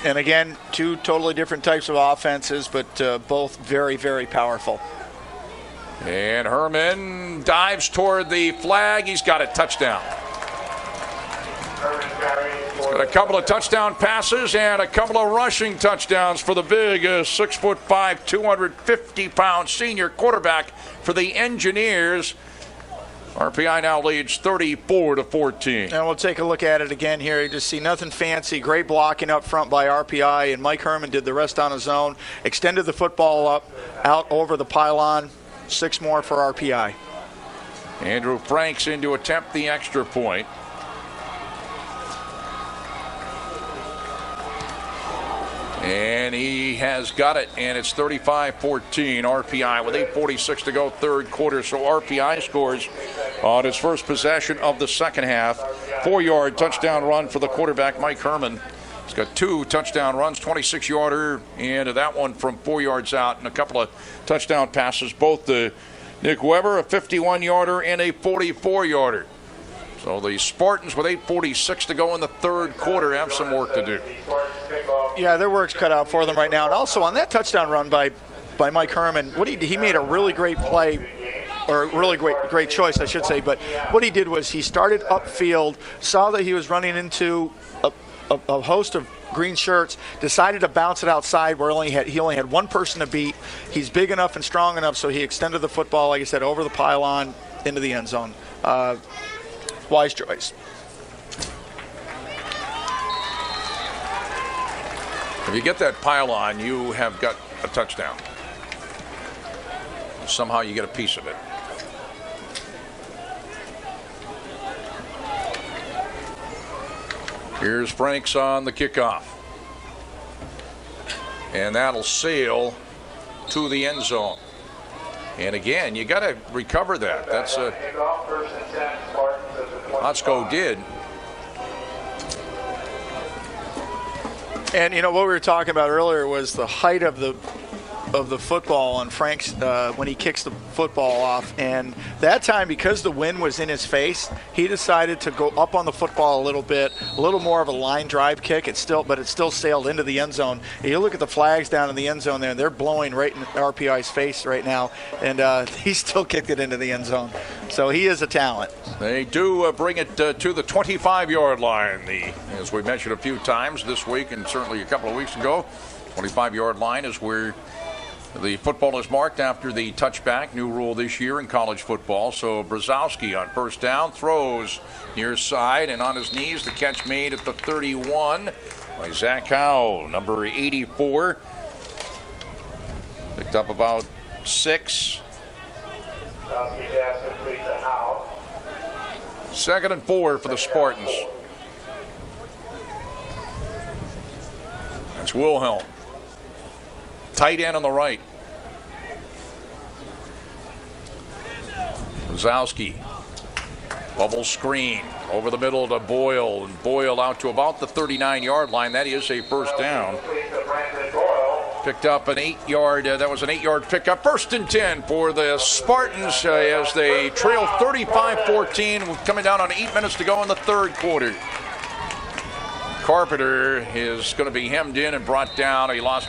And again, 2 totally different types of offenses, but both very, very powerful. And Herman dives toward the flag. He's got a touchdown. He's got a couple of touchdown passes and a couple of rushing touchdowns for the big 6'5", 250-pound senior quarterback for the Engineers. RPI now leads 34-14. And we'll take a look at it again here. You just see nothing fancy. Great blocking up front by RPI, and Mike Herman did the rest on his own. Extended the football out over the pylon. 6 more for RPI. Andrew Franks in to attempt the extra point. And he has got it, and it's 35-14 RPI with 8:46 to go, 3rd quarter. So RPI scores on its first possession of the second half. 4-yard touchdown run for the quarterback, Mike Herman. He's got 2 touchdown runs, 26-yarder, and that one from 4 yards out, and a couple of touchdown passes, both to Nick Weber, a 51-yarder, and a 44-yarder. So the Spartans, with 8:46 to go in the 3rd quarter, have some work to do. Yeah, their work's cut out for them right now. And also on that touchdown run by Mike Herman, he made a really great play, or a really great choice, I should say. But what he did was he started upfield, saw that he was running into a host of green shirts, decided to bounce it outside where he only had one person to beat. He's big enough and strong enough, so he extended the football, like I said, over the pylon into the end zone. Wise choice. If you get that pylon, you have got a touchdown. Somehow you get a piece of it. Here's Franks on the kickoff. And that'll sail to the end zone. And again, you got to recover that. That's a Otsko did. And you know what we were talking about earlier was the height of of the football on Frank's when he kicks the football off, and that time, because the wind was in his face, he decided to go up on the football a little bit, a little more of a line drive kick. It still sailed into the end zone. And you look at the flags down in the end zone there, and they're blowing right in RPI's face right now, and he still kicked it into the end zone. So he is a talent. They do bring it to the 25-yard line. As we mentioned a few times this week and certainly a couple of weeks ago, 25-yard line is where the football is marked after the touchback, new rule this year in college football. So Brzezowski on first down, throws near side and on his knees. The catch made at the 31 by Zach Howell, number 84. Picked up about 6. 2nd and 4 for the Spartans. That's Wilhelm. Tight end on the right. Brzezowski. Bubble screen over the middle to Boyle, and Boyle out to about the 39-yard line. That is a first down. Picked up an 8-yard. That was an 8-yard pickup. 1st and 10 for the Spartans as they trail 35-14, coming down on 8 minutes to go in the third quarter. Carpenter is going to be hemmed in and brought down. He lost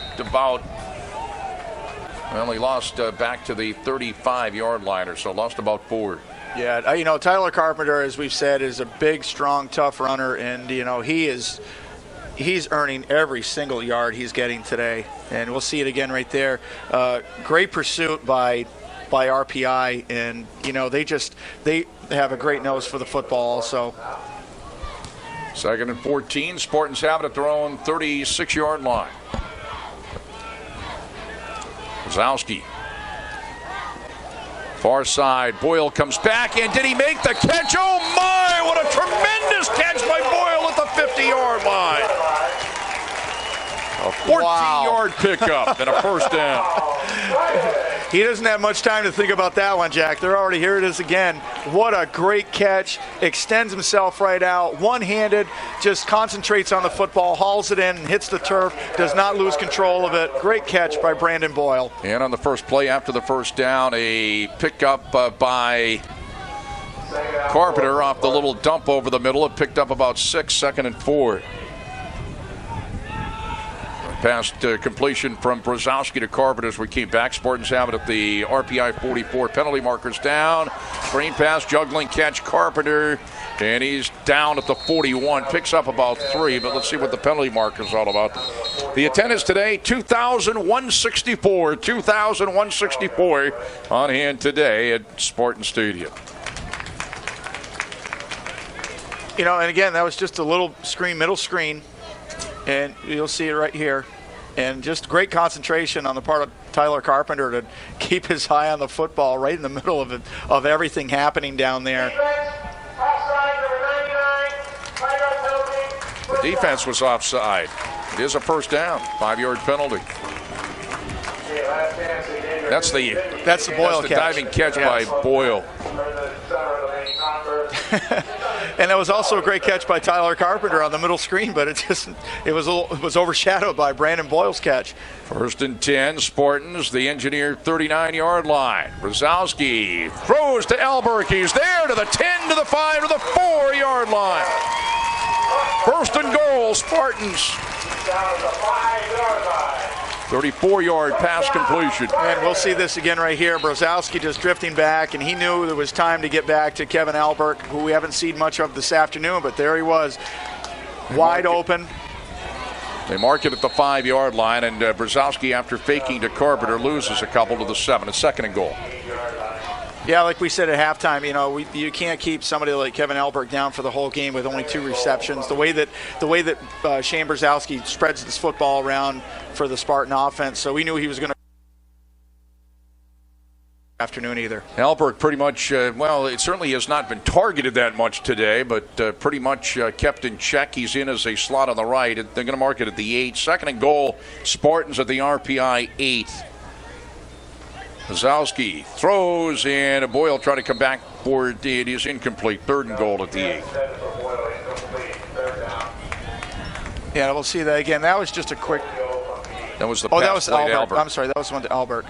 back to the 35-yard line or so, lost about 4. Yeah, Tyler Carpenter, as we've said, is a big, strong, tough runner, and, he's earning every single yard he's getting today, and we'll see it again right there. Great pursuit by RPI, and, they have a great nose for the football also. 2nd and 14. Spartans have it at their own 36-yard line. Brzezowski. Far side. Boyle comes back, and did he make the catch? Oh, my! What a tremendous catch by Boyle at the 50-yard line. A 14-yard pickup and a first down. He doesn't have much time to think about that one, Jack. They're already, here it is again. What a great catch. Extends himself right out. One-handed, just concentrates on the football, hauls it in, and hits the turf. Does not lose control of it. Great catch by Brandon Boyle. And on the first play after the first down, a pickup by Carpenter off the little dump over the middle. It picked up about 6, 2nd and 4. Past completion from Brzezowski to Carpenter as we came back. Spartans have it at the RPI 44. Penalty markers down. Screen pass, juggling catch, Carpenter. And he's down at the 41. Picks up about 3, but let's see what the penalty marker's all about. The attendance today, 2,164. 2,164 on hand today at Spartan Stadium. And again, that was just a little screen, middle screen. And you'll see it right here. And just great concentration on the part of Tyler Carpenter to keep his eye on the football right in the middle of everything happening down there. The defense was offside. It is a first down. 5-yard penalty. That's the Boyle catch. Diving catch by Boyle. And that was also a great catch by Tyler Carpenter on the middle screen, but it was overshadowed by Brandon Boyle's catch. 1st and 10, Spartans, the engineer 39-yard line. Brzezowski throws to Elberg. He's there to the 10, to the 5, to the 4-yard line. 1st and goal, Spartans. 34-yard pass completion. And we'll see this again right here. Brzezowski just drifting back, and he knew it was time to get back to Kevin Albert, who we haven't seen much of this afternoon, but there he was, wide open. They mark it at the 5-yard line, and Brzezowski, after faking to Carpenter, loses a couple to the 7. It's 2nd and goal. Yeah, like we said at halftime, you can't keep somebody like Kevin Albert down for the whole game with only 2 receptions. The way that Shane Brzezowski spreads this football around for the Spartan offense, so we knew he was going to afternoon either. Albert pretty much, it certainly has not been targeted that much today, but pretty much kept in check. He's in as a slot on the right. They're going to mark it at the 8. 2nd and goal, Spartans at the RPI 8. Brzezowski throws, and Boyle trying to come back for it. It is incomplete. 3rd and goal at the 8. Yeah, we'll see that again. That was just a quick That was the Oh, pass that was play to Albert. Albert. I'm sorry, that was one to Albert.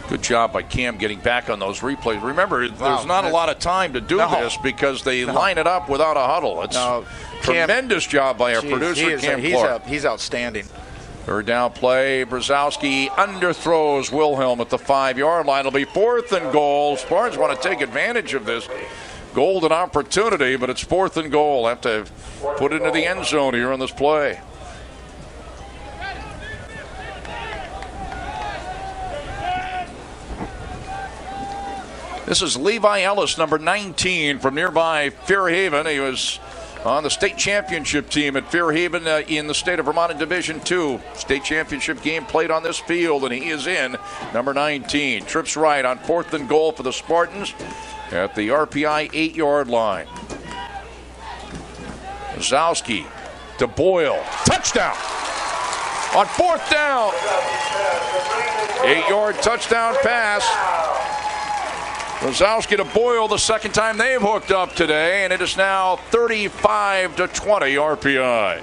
Good job by Cam getting back on those replays. Remember, Wow. there's not a lot of time to do this because they line it up without a huddle. It's tremendous job by our producer, Cam Clark. He's outstanding. Third down play, Brzezowski underthrows Wilhelm at the 5-yard line. It'll be 4th and goal. Spartans want to take advantage of this golden opportunity, but it's 4th and goal. Have to put it into the end zone here on this play. This is Levi Ellis, number 19, from nearby Fairhaven. He was on the state championship team at Fairhaven in the state of Vermont in Division II. State championship game played on this field, and he is in, number 19. Trips right on 4th and goal for the Spartans at the RPI 8-yard line. Zowski to Boyle. Touchdown! On 4th down. 8-yard touchdown pass. Brzezowski to Boyle, the second time they've hooked up today, and it is now 35-20 RPI.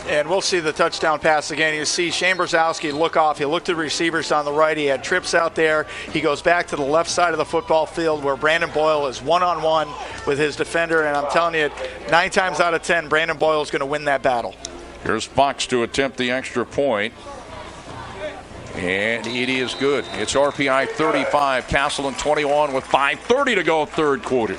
And we'll see the touchdown pass again. You see Shane Brzezowski look off. He looked at the receivers on the right. He had trips out there. He goes back to the left side of the football field where Brandon Boyle is one-on-one with his defender. And I'm telling you, 9 times out of 10, Brandon Boyle is going to win that battle. Here's Fox to attempt the extra point. And it is good. It's RPI 35, Castleton 21 with 5:30 to go, third quarter.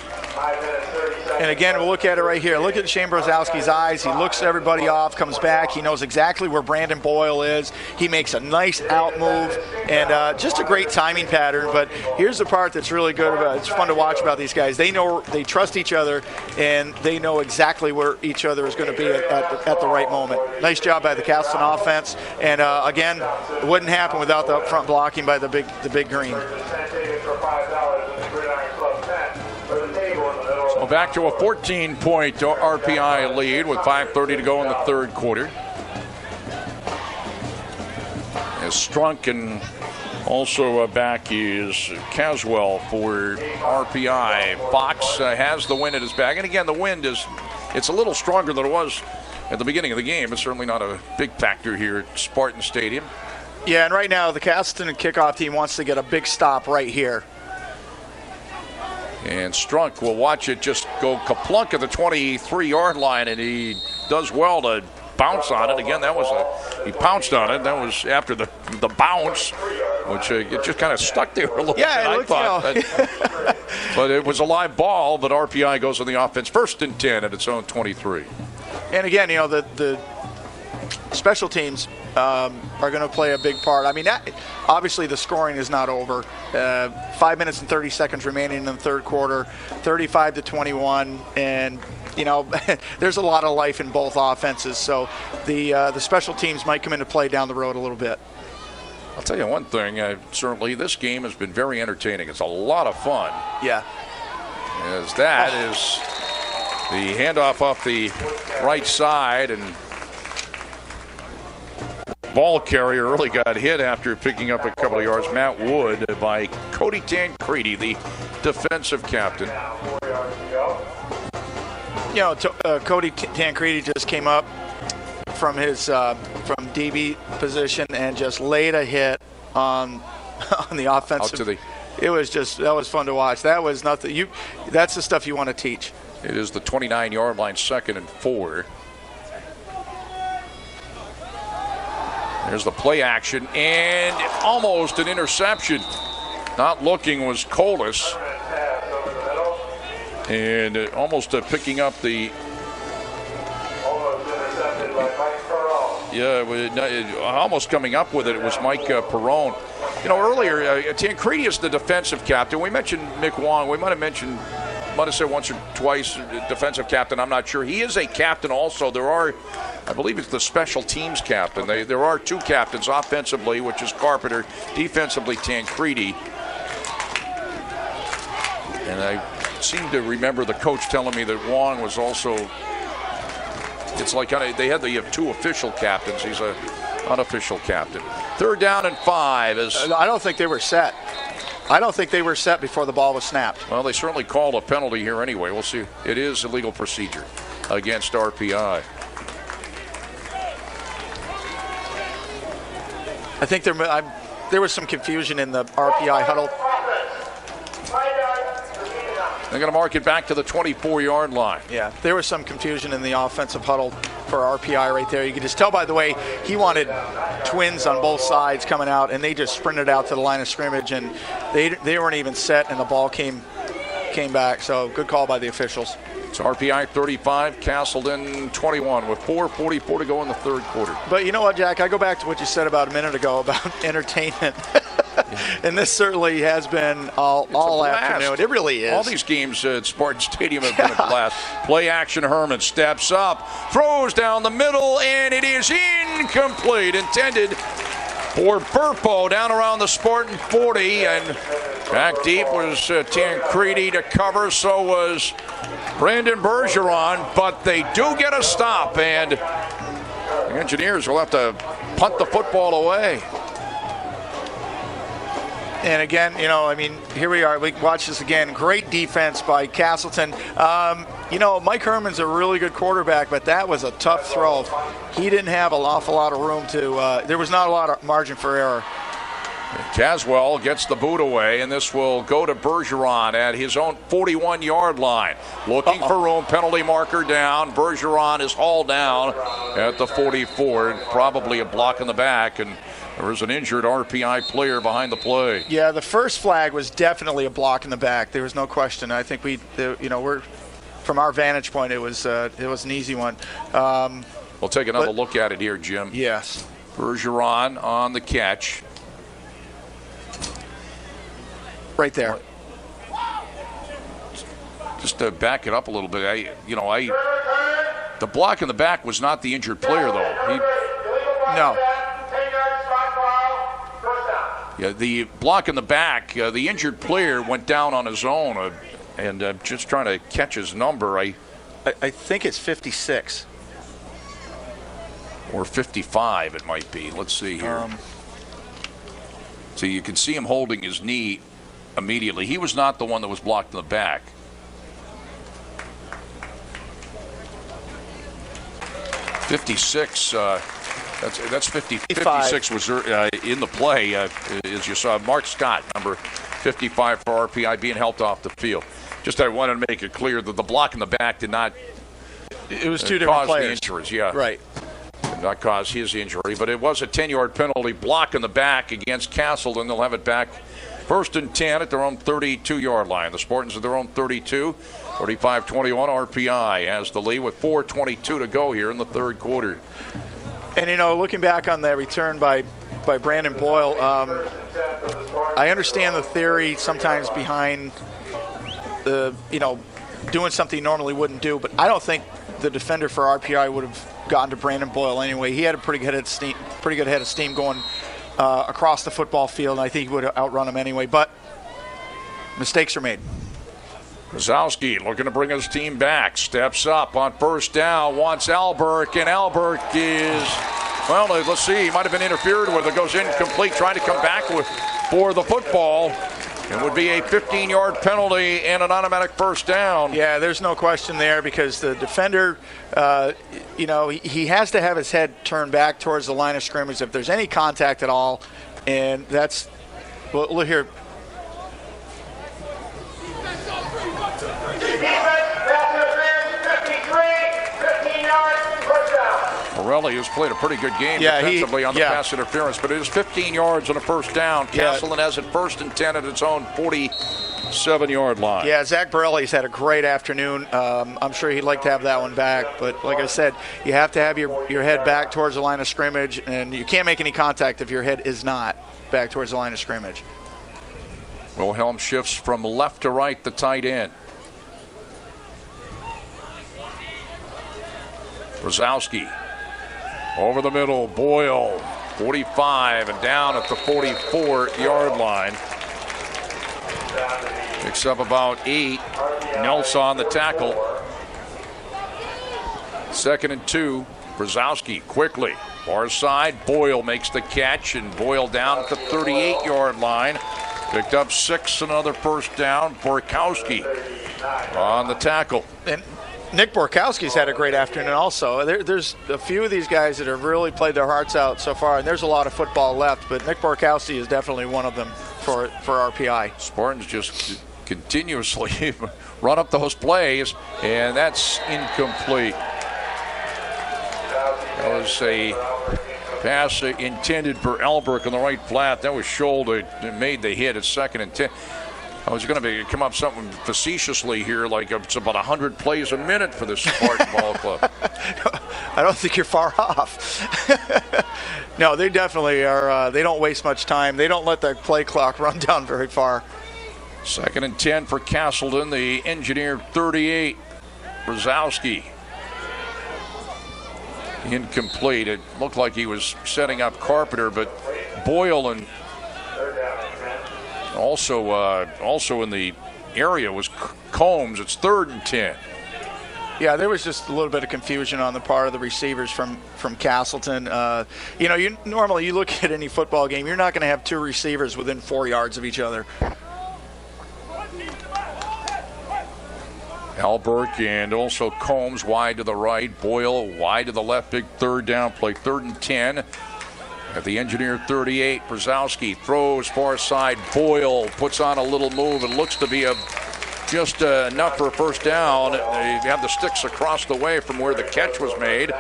And again, we'll look at it right here. Look at Shane Brzezowski's eyes. He looks everybody off, comes back. He knows exactly where Brandon Boyle is. He makes a nice out move, and just a great timing pattern. But here's the part that's really good about it. It's fun to watch about these guys. They know, they trust each other, and they know exactly where each other is going to be at the right moment. Nice job by the Castleton offense. And again, it wouldn't happen without the upfront blocking by the big green. So back to a 14-point RPI lead with 5:30 to go in the third quarter. As Strunk and also back is Caswell for RPI. Fox has the wind at his back. And again, the wind it's a little stronger than it was at the beginning of the game. It's certainly not a big factor here at Spartan Stadium. Yeah, and right now the Castleton kickoff team wants to get a big stop right here. And Strunk will watch it just go kaplunk at the 23-yard line, and he does well to bounce on it. Again, he pounced on it. That was after the bounce, which it just kind of stuck there a little bit, I thought. But it was a live ball, but RPI goes on the offense. 1st and 10 at its own 23. And again, the special teams are going to play a big part. I mean, obviously the scoring is not over. 5 minutes and 30 seconds remaining in the third quarter, 35-21, and there's a lot of life in both offenses. So the special teams might come into play down the road a little bit. I'll tell you one thing. Certainly, this game has been very entertaining. It's a lot of fun. Yeah. As that is the handoff off the right side, and ball carrier really got hit after picking up a couple of yards. Matt Wood by Cody Tancredi, the defensive captain. Cody Tancredi just came up from his from DB position and just laid a hit on the offensive. It was that was fun to watch. That was nothing. That's the stuff you want to teach. It is the 29-yard line, 2nd and 4. There's the play action, and almost an interception. Not looking was Colas. And almost picking up the... almost coming up with it was Mike Perrone. Earlier, Tancredi is the defensive captain. We mentioned Mick Wong. We might have said once or twice defensive captain. I'm not sure. He is a captain also. I believe it's the special teams captain. There are 2 captains offensively, which is Carpenter, defensively Tancredi. And I seem to remember the coach telling me that Wong was also, it's like they have 2 official captains. He's an unofficial captain. 3rd down and 5. I don't think they were set. I don't think they were set before the ball was snapped. Well, they certainly called a penalty here anyway. We'll see. It is illegal procedure against RPI. I think there was some confusion in the RPI huddle. They're going to mark it back to the 24-yard line. Yeah, there was some confusion in the offensive huddle for RPI right there. You can just tell by the way he wanted twins on both sides coming out, and they just sprinted out to the line of scrimmage, and they weren't even set, and the ball came back. So good call by the officials. It's RPI 35, Castleton 21 with 4:44 to go in the third quarter. But you know what, Jack? I go back to what you said about a minute ago about entertainment. And this certainly has been all afternoon. It really is. All these games at Spartan Stadium have been a blast. Play action, Herman steps up, throws down the middle, and it is incomplete. Intended for Burpo down around the Spartan 40, and back deep was Tancredi to cover, so was Brandon Bergeron, but they do get a stop, and the Engineers will have to punt the football away. And again, here we are. We watch this again. Great defense by Castleton. Mike Herman's a really good quarterback, but that was a tough throw. He didn't have an awful lot of room to. There was not a lot of margin for error. Caswell gets the boot away, and this will go to Bergeron at his own 41-yard line. Looking for room, penalty marker down. Bergeron is hauled down at the 44. Probably a block in the back, and there was an injured RPI player behind the play. Yeah, the first flag was definitely a block in the back. There was no question. I think we're from our vantage point, it was an easy one. We'll take another look at it here, Jim. Yes. Bergeron on the catch. Right there. Just to back it up a little bit, the block in the back was not the injured player, though. No. Yeah, the block in the back, the injured player went down on his own, and just trying to catch his number. I think it's 56. Or 55, it might be. Let's see here. So you can see him holding his knee immediately. He was not the one that was blocked in the back. '56. That's 50. 56 was in the play, as you saw. Mark Scott, number 55 for RPI, being helped off the field. Just I wanted to make it clear that the block in the back did not. It was two different players. The injuries, yeah. Right. Did not cause his injury, but it was a 10-yard penalty. Block in the back against Castleton. They'll have it back 1st and 10 at their own 32-yard line. The Spartans at their own 32. 35-21 RPI has the lead with 4:22 to go here in the third quarter. And, looking back on that return by Brandon Boyle, I understand the theory sometimes behind doing something he normally wouldn't do, but I don't think the defender for RPI would have gotten to Brandon Boyle anyway. He had a pretty good head of steam going across the football field, and I think he would have outrun him anyway, but mistakes are made. Brzezowski looking to bring his team back. Steps up on first down. Wants Alberg, and Alberg is, let's see. He might have been interfered with. It goes incomplete. Trying to come back for the football. It would be a 15-yard penalty and an automatic first down. Yeah, there's no question there because the defender, he has to have his head turned back towards the line of scrimmage if there's any contact at all. And that's, look here. Morelli has played a pretty good game defensively on the pass interference, but it is 15 yards on a first down. Castleton has it 1st and 10 at its own 47-yard line. Yeah, Zach Borelli's had a great afternoon. I'm sure he'd like to have that one back, but like I said, you have to have your head back towards the line of scrimmage, and you can't make any contact if your head is not back towards the line of scrimmage. Wilhelm shifts from left to right, the tight end. Brzezowski over the middle. Boyle, 45, and down at the 44-yard line. Picks up about 8. Nelson on the tackle. 2nd and 2. Brzezowski quickly. Far side. Boyle makes the catch, and Boyle down at the 38-yard line. Picked up 6, another first down. Borkowski on the tackle. And Nick Borkowski's had a great afternoon also. There's a few of these guys that have really played their hearts out so far, and there's a lot of football left, but Nick Borkowski is definitely one of them for RPI. Spartans just continuously run up those plays, and that's incomplete. That was a pass intended for Albrecht on the right flat. That was Shortle that made the hit at 2nd and 10. I was going to come up something facetiously here, like it's about 100 plays a minute for this Spartan ball club. I don't think you're far off. No, they definitely are. They don't waste much time. They don't let the play clock run down very far. 2nd and 10 for Castleton. The engineer 38, Brzezowski. Incomplete. It looked like he was setting up Carpenter, but Boyle and also in the area was Combs. It's 3rd and 10. Yeah, there was just a little bit of confusion on the part of the receivers from Castleton. You normally look at any football game, you're not going to have 2 receivers within 4 yards of each other. Albrecht and also Combs wide to the right. Boyle wide to the left. Big 3rd down play. 3rd and 10. At the engineer 38, Brzezowski throws far side. Boyle puts on a little move. It looks to be just enough for a 1st down. They have the sticks across the way from where the catch was made.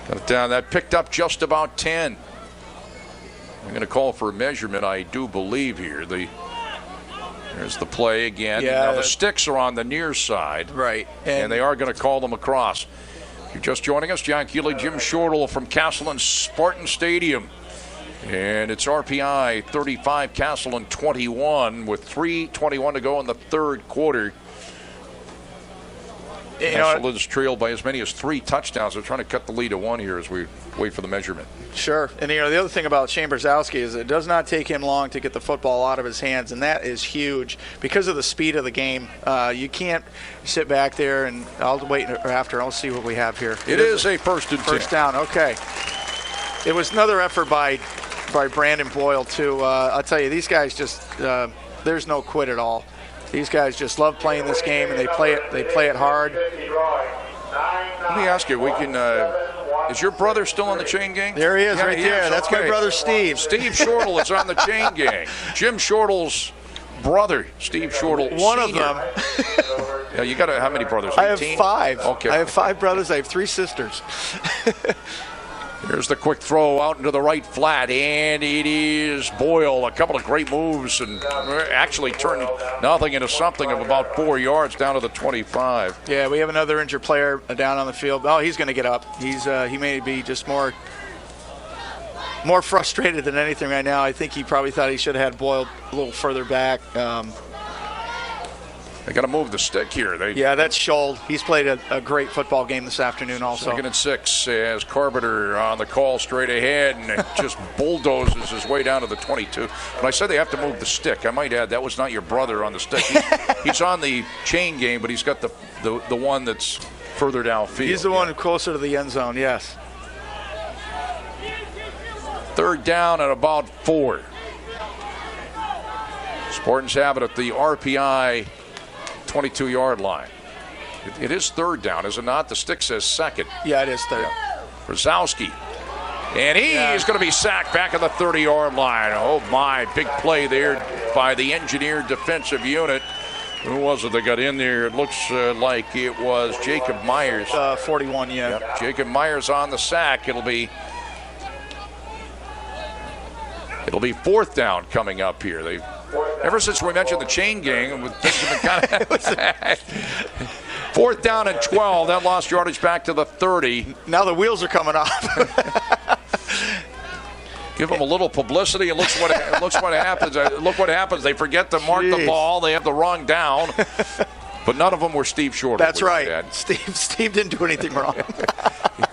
But that picked up just about 10. I'm going to call for a measurement, I do believe here. There's the play again. Yeah, now the sticks are on the near side. Right. And they are going to call them across. If you're just joining us, John Healey, Jim Shortle from Castleton Spartan Stadium. And it's RPI 35, Castleton 21 with 3:21 to go in the 3rd quarter. Castleton's trailed by as many as 3 touchdowns. They're trying to cut the lead to 1 here as we wait for the measurement. Sure. And the other thing about Shane Brzezowski is it does not take him long to get the football out of his hands, and that is huge because of the speed of the game. You can't sit back there, and I'll wait after. I'll see what we have here. It is a 1st and 10. 1st down. Okay. It was another effort by Brandon Boyle too. I'll tell you, these guys just there's no quit at all. These guys just love playing this game, and they play it hard. Let me ask you, is your brother still on the chain gang? There he is, right there. That's my brother Steve. Steve Shortle is on the chain gang. Jim Shortle's brother, Steve Shortle. One Sr. of them. Yeah, you got how many brothers? 18? I have 5. Okay. I have 5 brothers. I have 3 sisters. Here's the quick throw out into the right flat, and it is Boyle. A couple of great moves, and actually turned nothing into something of about 4 yards down to the 25. Yeah, we have another injured player down on the field. Oh, he's going to get up. He may be just more frustrated than anything right now. I think he probably thought he should have had Boyle a little further back. They got to move the stick here. Yeah, that's Shortle. He's played a great football game this afternoon also. 2nd and 6 as Carpenter on the call straight ahead and just bulldozes his way down to the 22. When I said they have to move the stick, I might add that was not your brother on the stick. He's on the chain game, but he's got the one that's further downfield. He's the one closer to the end zone, yes. 3rd down at about 4. Spartans have it at the RPI 22-yard line. It is 3rd down, is it not? The stick says 2nd. Yeah, it is 3rd. Yeah. Brzezowski. And he is going to be sacked back at the 30-yard line. Oh, my. Big play there by the engineered defensive unit. Who was it that got in there? It looks like it was Jacob Myers. 41, yeah. Yep. Jacob Myers on the sack. It'll be 4th down coming up here. Ever since we mentioned the chain gang, things have been kind of 4th down and 12. That lost yardage back to the 30. Now the wheels are coming off. Give them a little publicity, and look what happens. Look what happens. They forget to mark the ball. They have the wrong down. But none of them were Steve Shortle. That's right. Steve didn't do anything wrong.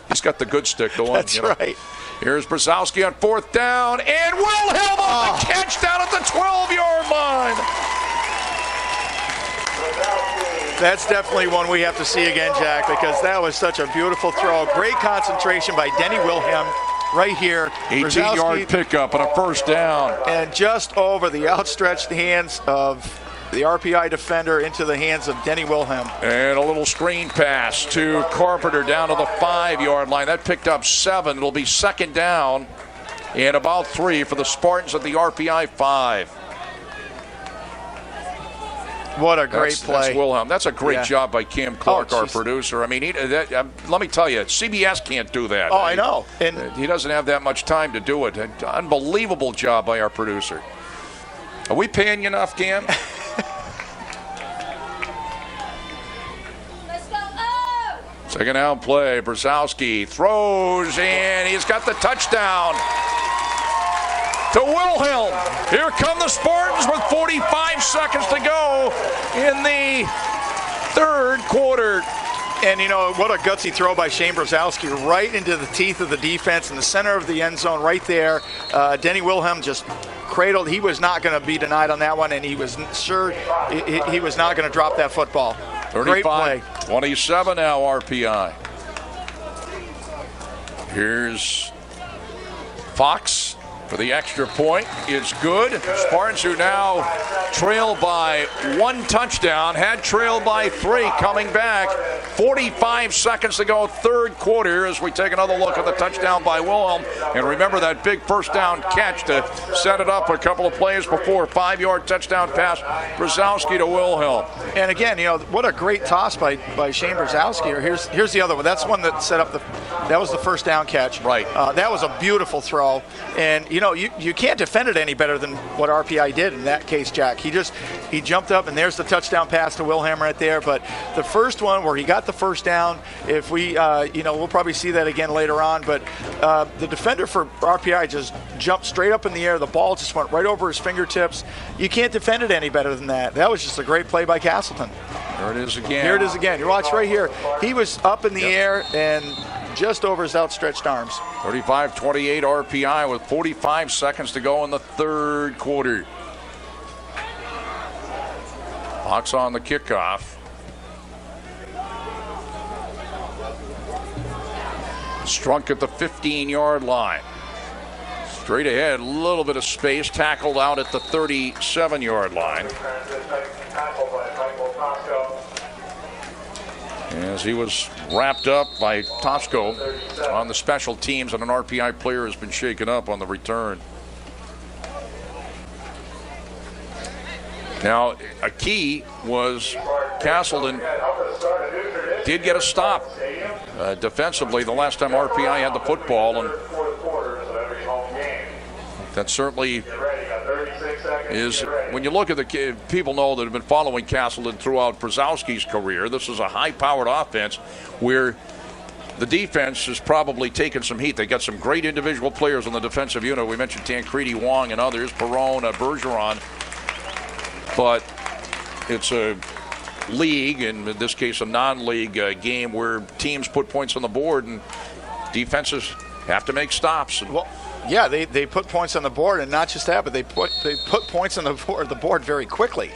He's got the good stick, the one. That's right. Here's Brzezowski on 4th down, and Wilhelm on the catch down at the 12-yard line. That's definitely one we have to see again, Jack, because that was such a beautiful throw. Great concentration by Denny Wilhelm right here. 18-yard pickup and a 1st down. And just over the outstretched hands of the RPI defender into the hands of Denny Wilhelm. And a little screen pass to Carpenter down to the 5-yard line. That picked up 7. It'll be second down and about 3 for the Spartans at the RPI 5. What a great play. That's Wilhelm. That's a great job by Cam Clark, our producer. I mean, let me tell you, CBS can't do that. Oh, I know. And he doesn't have that much time to do it. Unbelievable job by our producer. Are we paying you enough, Cam? Let's go. Oh! Second down play. Brzezowski throws, and he's got the touchdown. To Wilhelm. Here come the Spartans with 45 seconds to go in the third quarter. And, you know, what a gutsy throw by Shane Brzezowski right into the teeth of the defense in the center of the end zone right there. Denny Wilhelm just cradled. He was not going to be denied on that one, and he was sure he was not going to drop that football. 35, great play. 27 now, RPI. Here's Fox. For the extra point is good. Spartans, who now trail by 1 touchdown, had trailed by 3, coming back. 45 seconds to go, third quarter, as we take another look at the touchdown by Wilhelm. And remember that big first down catch to set it up a couple of plays before. 5-yard touchdown pass, Brzezowski to Wilhelm. And again, you know, what a great toss by Shane Brzezowski. Here's the other one. That's one that set up that was the first down catch. Right. That was a beautiful throw. And, you know, you can't defend it any better than what RPI did in that case, Jack. He jumped up, and there's the touchdown pass to Wilhelm right there. But the first one where he got the first down, if we, we'll probably see that again later on. But the defender for RPI just jumped straight up in the air. The ball just went right over his fingertips. You can't defend it any better than that. That was just a great play by Castleton. There it is again. Here it is again. You watch right here. He was up in the air and just over his outstretched arms. 35-28 RPI with 45 seconds to go in the third quarter. Fox on the kickoff. Strunk at the 15-yard line. Straight ahead, a little bit of space, tackled out at the 37-yard line. As he was wrapped up by Tosco on the special teams, and an RPI player has been shaken up on the return. Now, a key was Castleton did get a stop defensively the last time RPI had the football, and that certainly is, when you look at the people know that have been following Castleton throughout Brzezowski's career, this is a high-powered offense where the defense has probably taken some heat. They got some great individual players on the defensive unit. We mentioned Tancredi, Wong, and others, Perone, Bergeron. But it's a league, and in this case a non-league game, where teams put points on the board and defenses have to make stops. Well, yeah, they put points on the board, and not just that, but they put points on the board very quickly.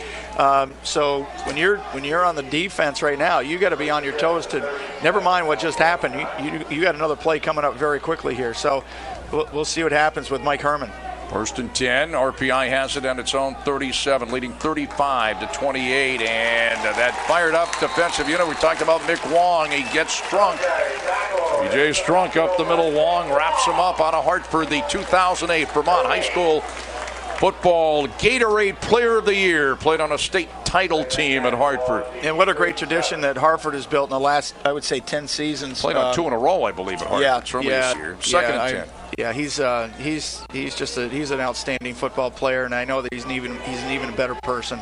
So when you're on the defense right now, you got to be on your toes to never mind what just happened. You got another play coming up very quickly here. So we'll see what happens with Mike Herman. First and 10. RPI has it on its own 37, leading 35-28, and that fired up defensive unit. We talked about Mick Wong. He gets Strunk. BJ Strunk up the middle. Wong wraps him up out of Hartford, the 2008 Vermont High School Football Gatorade Player of the Year. Played on a state title team at Hartford. And what a great tradition that Hartford has built in the last, I would say, 10 seasons. Played on 2 in a row, I believe, at Hartford. Yeah, this year. Second and 10. Yeah, he's an outstanding football player, and I know that he's an even better person.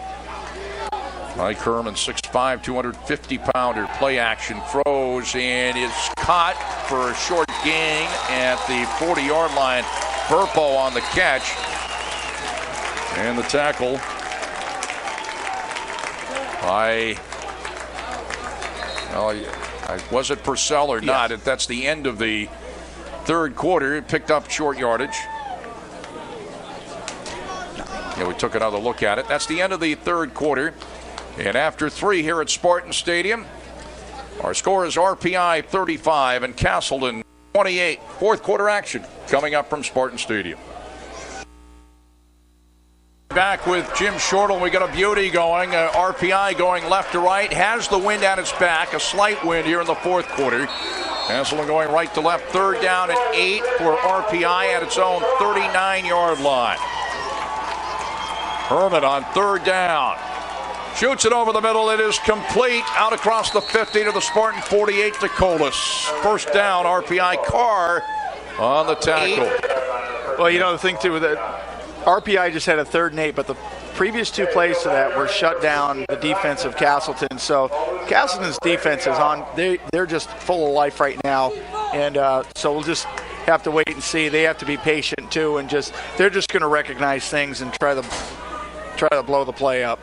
Mike Herman, 6'5", 250-pounder, play action, throws, and is caught for a short gain at the 40-yard line. Burpo on the catch. And the tackle by, was it Purcell or not? Yes. That's the end of the third quarter. It picked up short yardage. Yeah, we took another look at it. That's the end of the third quarter. And after 3 here at Spartan Stadium, our score is RPI 35 and Castleton 28. Fourth quarter action coming up from Spartan Stadium. Back with Jim Shortle. We got a beauty going. RPI going left to right. Has the wind at its back. A slight wind here in the fourth quarter. Castleton going right to left. Third down and 8 for RPI at its own 39-yard line. Herman on third down. Shoots it over the middle. It is complete. Out across the 50 to the Spartan 48 to Colas. First down, RPI. Carr on the tackle. Well, you know, the thing, too, that RPI just had a 3rd and 8, but the previous 2 plays to that were shut down the defense of Castleton. So Castleton's defense is on. They're just full of life right now. And so we'll just have to wait and see. They have to be patient, too, and they're just going to recognize things and try to blow the play up.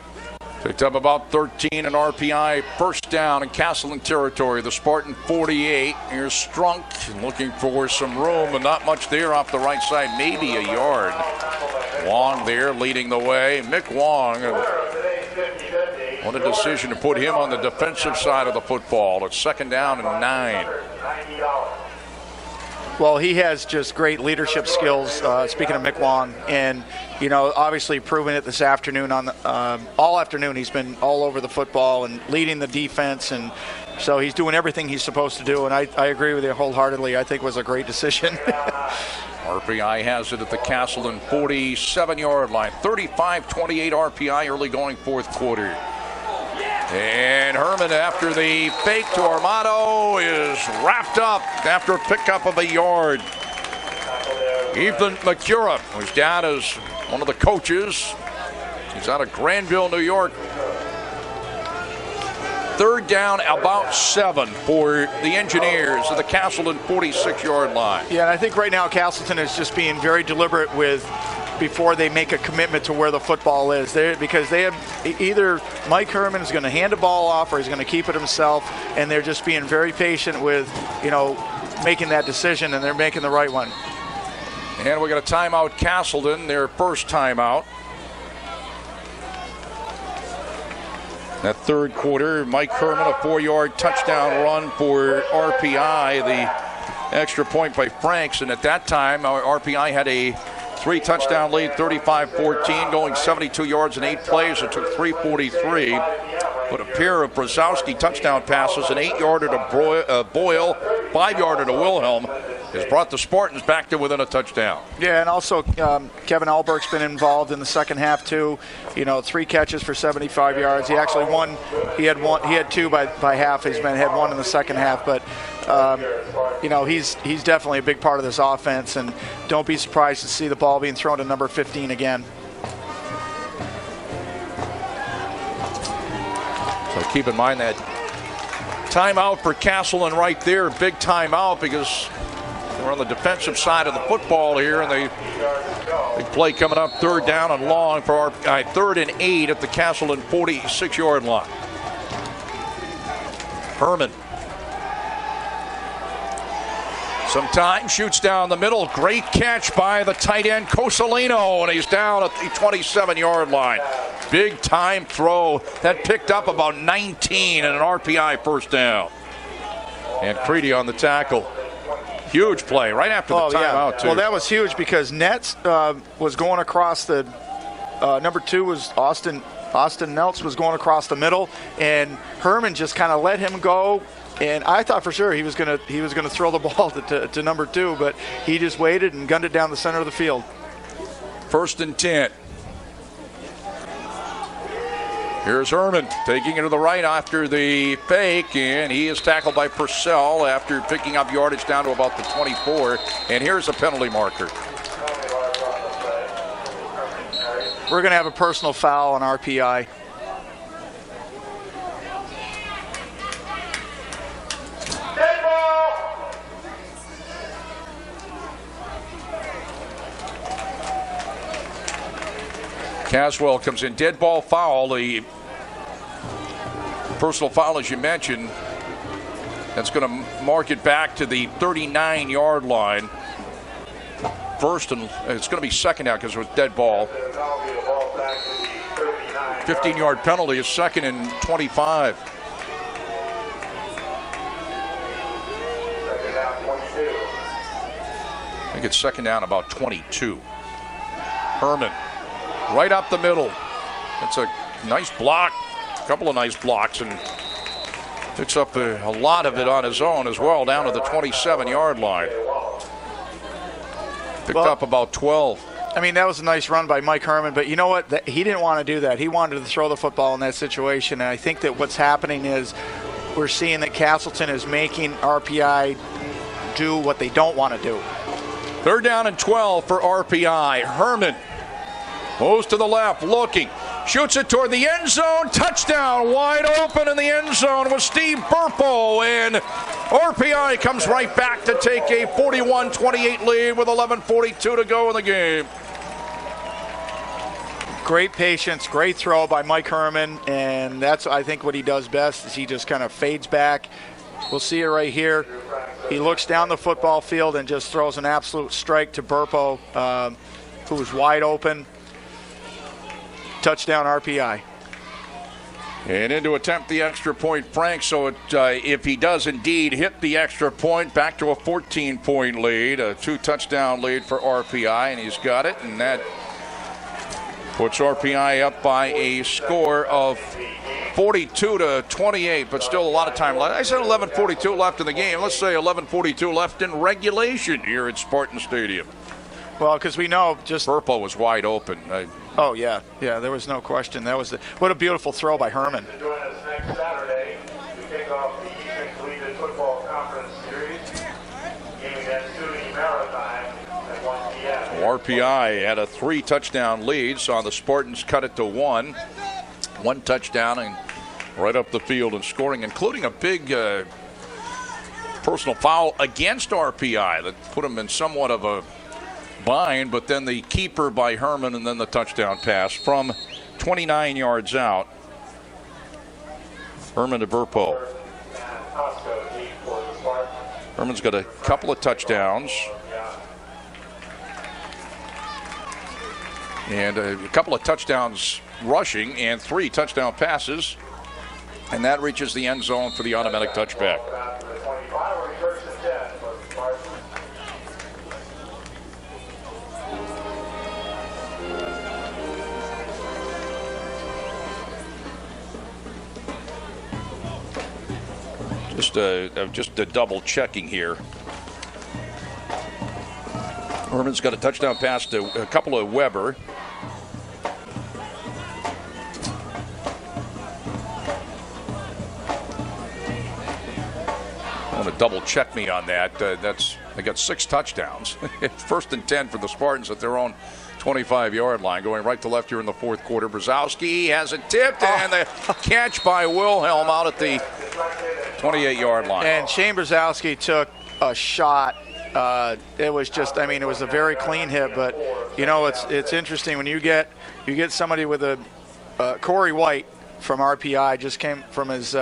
Picked up about 13 in RPI. First down in Castleton territory. The Spartan 48. Here's Strunk looking for some room, but not much there off the right side. Maybe a yard. Wong there leading the way. Mick Wong. What a decision to put him on the defensive side of the football. It's second down and 9. Well, he has just great leadership skills, speaking of Mick Wong, and, you know, obviously proven it this afternoon. All afternoon he's been all over the football and leading the defense, and so he's doing everything he's supposed to do, and I agree with you wholeheartedly. I think it was a great decision. RPI has it at the Castleton 47-yard line. 35-28 RPI early going fourth quarter. And Herman, after the fake to Armato, is wrapped up after a pickup of a yard. Ethan McCura, who's down as one of the coaches. He's out of Granville, New York. Third down, about 7 for the Engineers at the Castleton 46-yard line. Yeah, and I think right now Castleton is just being very deliberate before they make a commitment to where the football is. Because they have either Mike Herman is going to hand the ball off or he's going to keep it himself, and they're just being very patient with, you know, making that decision, and they're making the right one. And we got a timeout, Castleton, their first timeout. That third quarter, Mike Herman, a 4-yard touchdown run for RPI. The extra point by Franks, and at that time, RPI had a 3-touchdown lead, 35-14, going 72 yards in 8 plays. It took 3:43. But a pair of Brzezowski touchdown passes, an 8-yarder to Boyle, 5-yarder to Wilhelm, has brought the Spartans back to within a touchdown. Yeah, and also Kevin Albert's been involved in the second half too. You know, 3 catches for 75 yards. He actually won. He had 2 by half. Had 1 in the second half, but you know, he's definitely a big part of this offense. And don't be surprised to see the ball being thrown to number 15 again. So keep in mind that timeout for Castleton right there, big timeout, because we're on the defensive side of the football here, and the big play coming up, third down and long for our 3rd and 8 at the Castleton 46-yard line. Herman. Sometimes shoots down the middle. Great catch by the tight end Cosolino, and he's down at the 27-yard line. Big time throw that picked up about 19 and an RPI first down. And Creedy on the tackle. Huge play right after the timeout, too. Well, that was huge because Nets was going across the number 2 was Austin Nelts was going across the middle, and Herman just kind of let him go. And I thought for sure he was gonna throw the ball to number 2, but he just waited and gunned it down the center of the field. 1st and 10. Here's Herman taking it to the right after the fake, and he is tackled by Purcell after picking up yardage down to about the 24. And here's a penalty marker. We're going to have a personal foul on RPI. Caswell comes in, dead ball foul. The personal foul, as you mentioned, that's going to mark it back to the 39-yard line. First, and it's going to be second out because it was dead ball. 15-yard penalty is 2nd and 25. I think it's second down about 22. Herman right up the middle. That's a nice block, a couple of nice blocks, and picks up a lot of it on his own as well, down to the 27-yard line. Picked up about 12. I mean, that was a nice run by Mike Herman, but you know what? He didn't want to do that. He wanted to throw the football in that situation, and I think that what's happening is we're seeing that Castleton is making RPI do what they don't want to do. 3rd down and 12 for RPI. Herman moves to the left, looking, shoots it toward the end zone. Touchdown, wide open in the end zone with Steve Burpo, and RPI comes right back to take a 41-28 lead with 11:42 to go in the game. Great patience, great throw by Mike Herman, and that's, I think, what he does best is he just kind of fades back. We'll see it right here. He looks down the football field and just throws an absolute strike to Burpo, who was wide open. Touchdown RPI. And in to attempt the extra point, Frank. So if he does indeed hit the extra point, back to a 14-point lead, a 2-touchdown lead for RPI, and he's got it, and that puts RPI up by a score of 42-28, but still a lot of time left. I said 11:42 left in the game. Let's say 11:42 left in regulation here at Spartan Stadium. Well, because we know just Burpo was wide open. Oh yeah, there was no question. That was what a beautiful throw by Herman. Join us next Saturday to kick off the Eastern Collegiate Football Conference Series, game against Student Maritime at 1 p.m. RPI had a 3-touchdown lead, saw the Spartans cut it to 1. 1 touchdown and right up the field and scoring, including a big personal foul against RPI that put him in somewhat of a bind, but then the keeper by Herman and then the touchdown pass from 29 yards out. Herman to Burpo. Herman's got a couple of touchdowns and a couple of touchdowns rushing and 3 touchdown passes, and that reaches the end zone for the automatic touchback. Just a double checking here. Herman's got a touchdown pass to a couple of Weber. I want to double check me on that. They got 6 touchdowns. 1st and 10 for the Spartans at their own 25-yard line, going right to left here in the 4th quarter. Brzezowski has it tipped, and the catch by Wilhelm out at the 28-yard line. And Shane Brzezowski took a shot. It was just, I mean, it was a very clean hit, but you know, it's interesting when you get somebody with a Corey White from RPI just came from his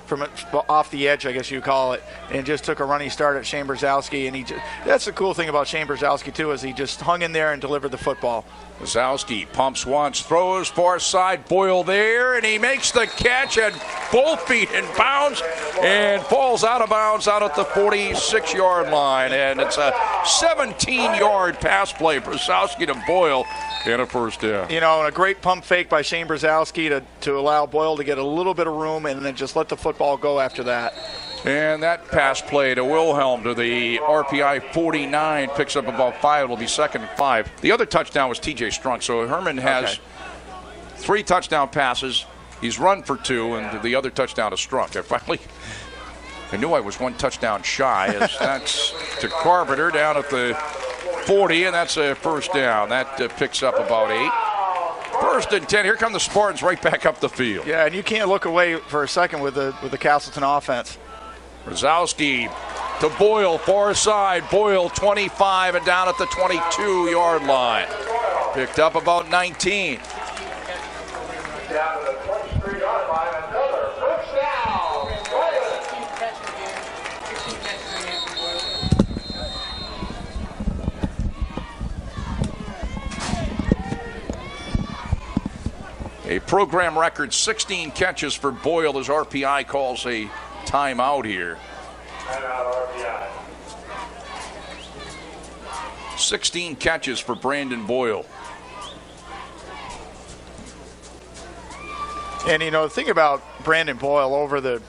from off the edge, I guess you call it, and just took a running start at Shane Brzezowski. And that's the cool thing about Shane Brzezowski too, is he just hung in there and delivered the football. Brzezowski pumps once, throws far side, Boyle there, and he makes the catch at both feet and bounds and falls out of bounds out at the 46-yard line. And it's a 17-yard pass play, Brzezowski to Boyle, and a 1st down. You know, and a great pump fake by Shane Brzezowski to allow Boyle to get a little bit of room and then just let the football go after that. And that pass play to Wilhelm to the RPI 49 picks up about 5. It'll be 2nd and 5. The other touchdown was TJ Strunk. So Herman has 3 touchdown passes. He's run for 2, and the other touchdown is Strunk. I knew I was 1 touchdown shy. As that's to Carpenter down at the 40, and that's a 1st down. That picks up about 8. 1st and 10. Here come the Spartans right back up the field. Yeah, and you can't look away for a second with the Castleton offense. Brzezowski to Boyle, far side. Boyle 25 and down at the 22-yard line. Picked up about 19. Down to the 23-yard line, another 1st down. A program record 16 catches for Boyle as RPI calls a timeout here. Timeout RPI. 16 catches for Brandon Boyle. And, the thing about Brandon Boyle over the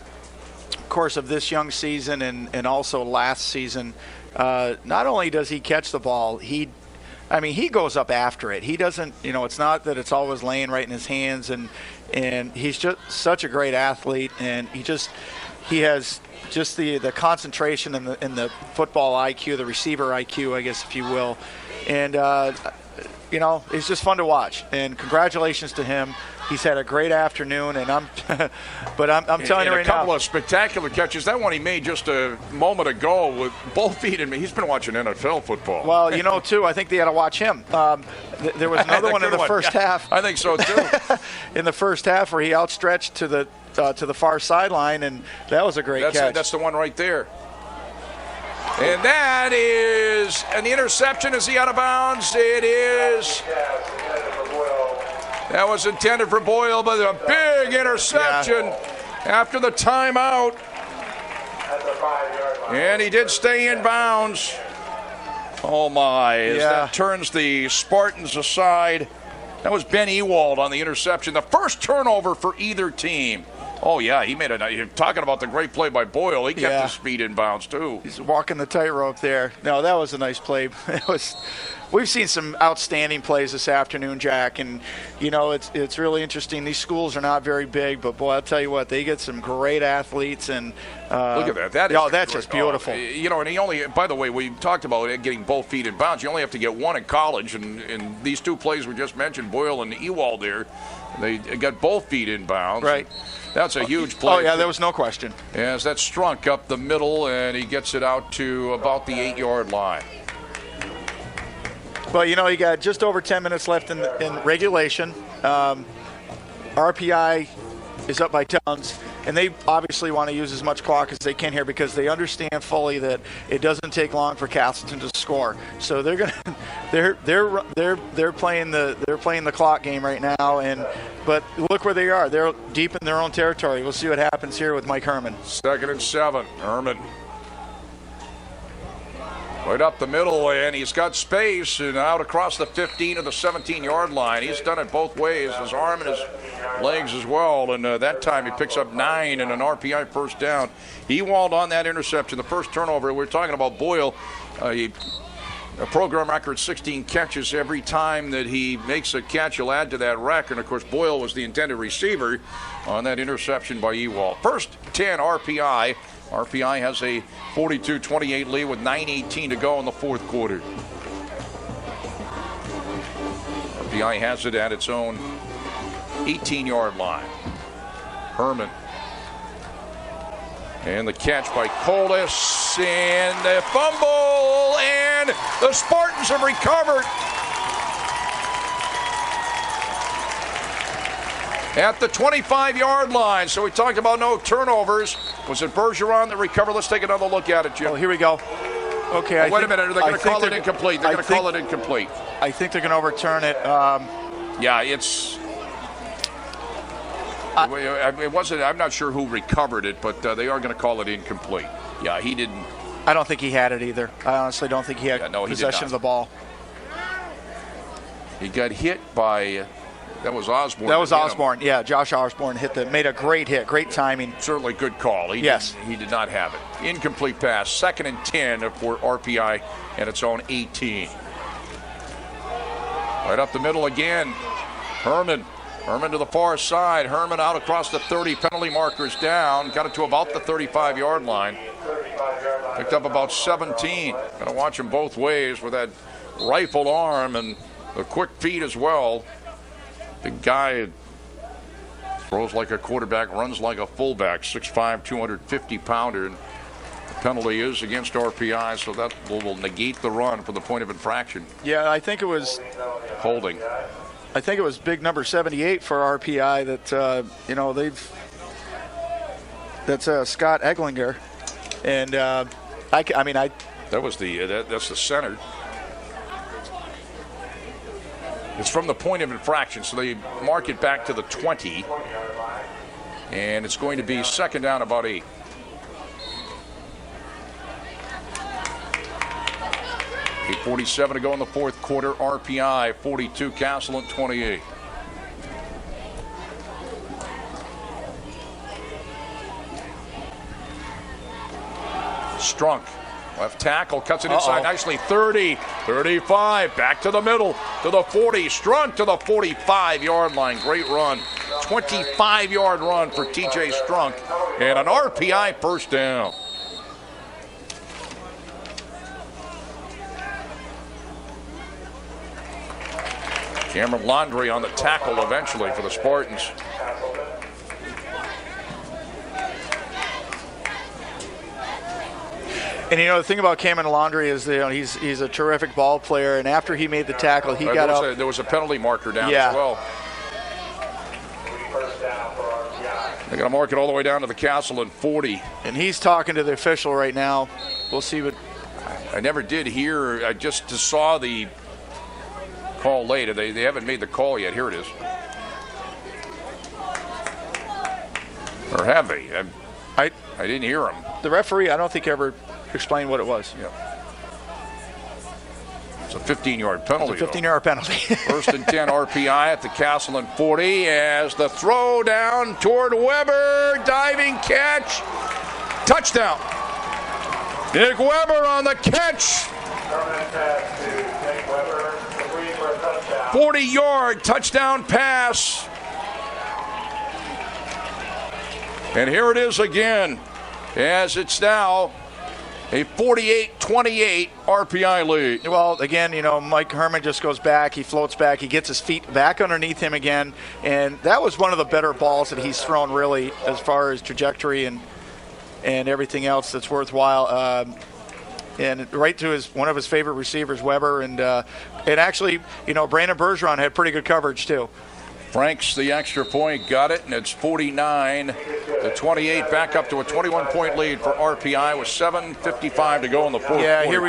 course of this young season and also last season, not only does he catch the ball, he goes up after it. He doesn't, it's not that it's always laying right in his hands, and he's just such a great athlete, and he has just the concentration and the football IQ, the receiver IQ, I guess, if you will. And, it's just fun to watch. And congratulations to him. He's had a great afternoon, and I'm telling you right now. A couple of spectacular catches. That one he made just a moment ago with both feet in me. He's been watching NFL football. Well, too, I think they had to watch him. There was another one in the first half. I think so, too. In the first half where he outstretched to the far sideline, and that was a great catch. That's the one right there. And that is an interception. Is he out of bounds? It is. That was intended for Boyle, but a big interception after the timeout. And he did stay in bounds. Oh, my. As that turns the Spartans aside. That was Ben Ewald on the interception. The first turnover for either team. Oh, yeah, he made you're talking about the great play by Boyle. He kept his speed in bounds, too. He's walking the tightrope there. No, that was a nice play. We've seen some outstanding plays this afternoon, Jack, and, it's really interesting. These schools are not very big, but, boy, I'll tell you what, they get some great athletes. And look at that. That's just beautiful. And he only, by the way, we talked about getting both feet in bounds. You only have to get one in college, and these two plays we just mentioned, Boyle and Ewald there, they got both feet in bounds. Right. That's a huge play. Oh, yeah, there was no question. As that Strunk up the middle, and he gets it out to about the 8-yard line. Well, you got just over 10 minutes left in regulation. RPI is up by tons, and they obviously want to use as much clock as they can here because they understand fully that it doesn't take long for Castleton to score. So they're playing the clock game right now, but look where they are. They're deep in their own territory. We'll see what happens here with Mike Herman. 2nd and 7. Herman. Right up the middle, and he's got space and out across the 15 to the 17-yard line. He's done it both ways, his arm and his legs as well. And that time he picks up 9 and an RPI first down. He walled on that interception, the first turnover. We're talking about Boyle, a program record 16 catches every time that he makes a catch. He'll add to that record. And, of course, Boyle was the intended receiver on that interception by Ewald. First 10 RPI. RPI has a 42-28 lead with 9:18 to go in the fourth quarter. RPI has it at its own 18-yard line. Herman. And the catch by Colas, and the fumble, and the Spartans have recovered. At the 25-yard line. So we talked about no turnovers. Was it Bergeron that recovered? Let's take another look at it, Jim. Oh, here we go. Okay. Wait a minute. Are they going to call it incomplete? They're going to call it incomplete. I think they're going to overturn it. Yeah, it's. It wasn't. I'm not sure who recovered it, but they are going to call it incomplete. Yeah, he didn't. I don't think he had it either. I honestly don't think he had possession of the ball. He got hit by. That was Osborne. That was Osborne. Yeah, Josh Osborne made a great hit, great timing. Certainly good call. He did not have it. Incomplete pass. 2nd and 10 for RPI at its own 18. Right up the middle again. Herman to the far side. Herman out across the 30. Penalty markers down. Got it to about the 35-yard line. Picked up about 17. Got to watch him both ways with that rifle arm and the quick feet as well. The guy throws like a quarterback, runs like a fullback, 6'5", 250-pounder. And the penalty is against RPI, so that will negate the run for the point of infraction. Yeah, I think it was holding. I think it was big number 78 for RPI that that's Scott Eglinger, and that's the center. It's from the point of infraction, so they mark it back to the 20. And it's going to be 2nd down, about 8. .8:47 to go in the fourth quarter. RPI 42, Castleton 28. Strunk, left tackle, cuts it inside nicely. 30, 35, back to the middle, to the 40. Strunk to the 45-yard line. Great run. 25-yard run for TJ Strunk. And an RPI first down. Cameron Laundrie on the tackle eventually for the Spartans. And the thing about Cameron Laundrie is he's a terrific ball player, and after he made the tackle, he got up. There was a penalty marker down as well. They're going to mark it all the way down to the Castleton 40. And he's talking to the official right now. We'll see what. I never did hear. I just saw the call late. They haven't made the call yet. Here it is. Or have they? I didn't hear him. The referee, I don't think ever explained what it was. Yeah. It's a 15-yard penalty. It's a 15-yard penalty. First and 10 RPI at the Castleton 40 as the throw down toward Weber. Diving catch. Touchdown. Nick Weber on the catch. 40-yard touchdown pass. And here it is again, as it's now a 48-28 RPI lead. Well, again, Mike Herman just goes back. He floats back. He gets his feet back underneath him again. And that was one of the better balls that he's thrown, really, as far as trajectory and everything else that's worthwhile. And right to one of his favorite receivers, Weber. And actually, Brandon Bergeron had pretty good coverage, too. Franks the extra point, got it, and it's 49-28, back up to a 21-point lead for RPI with 7:55 to go in the fourth quarter. Yeah, here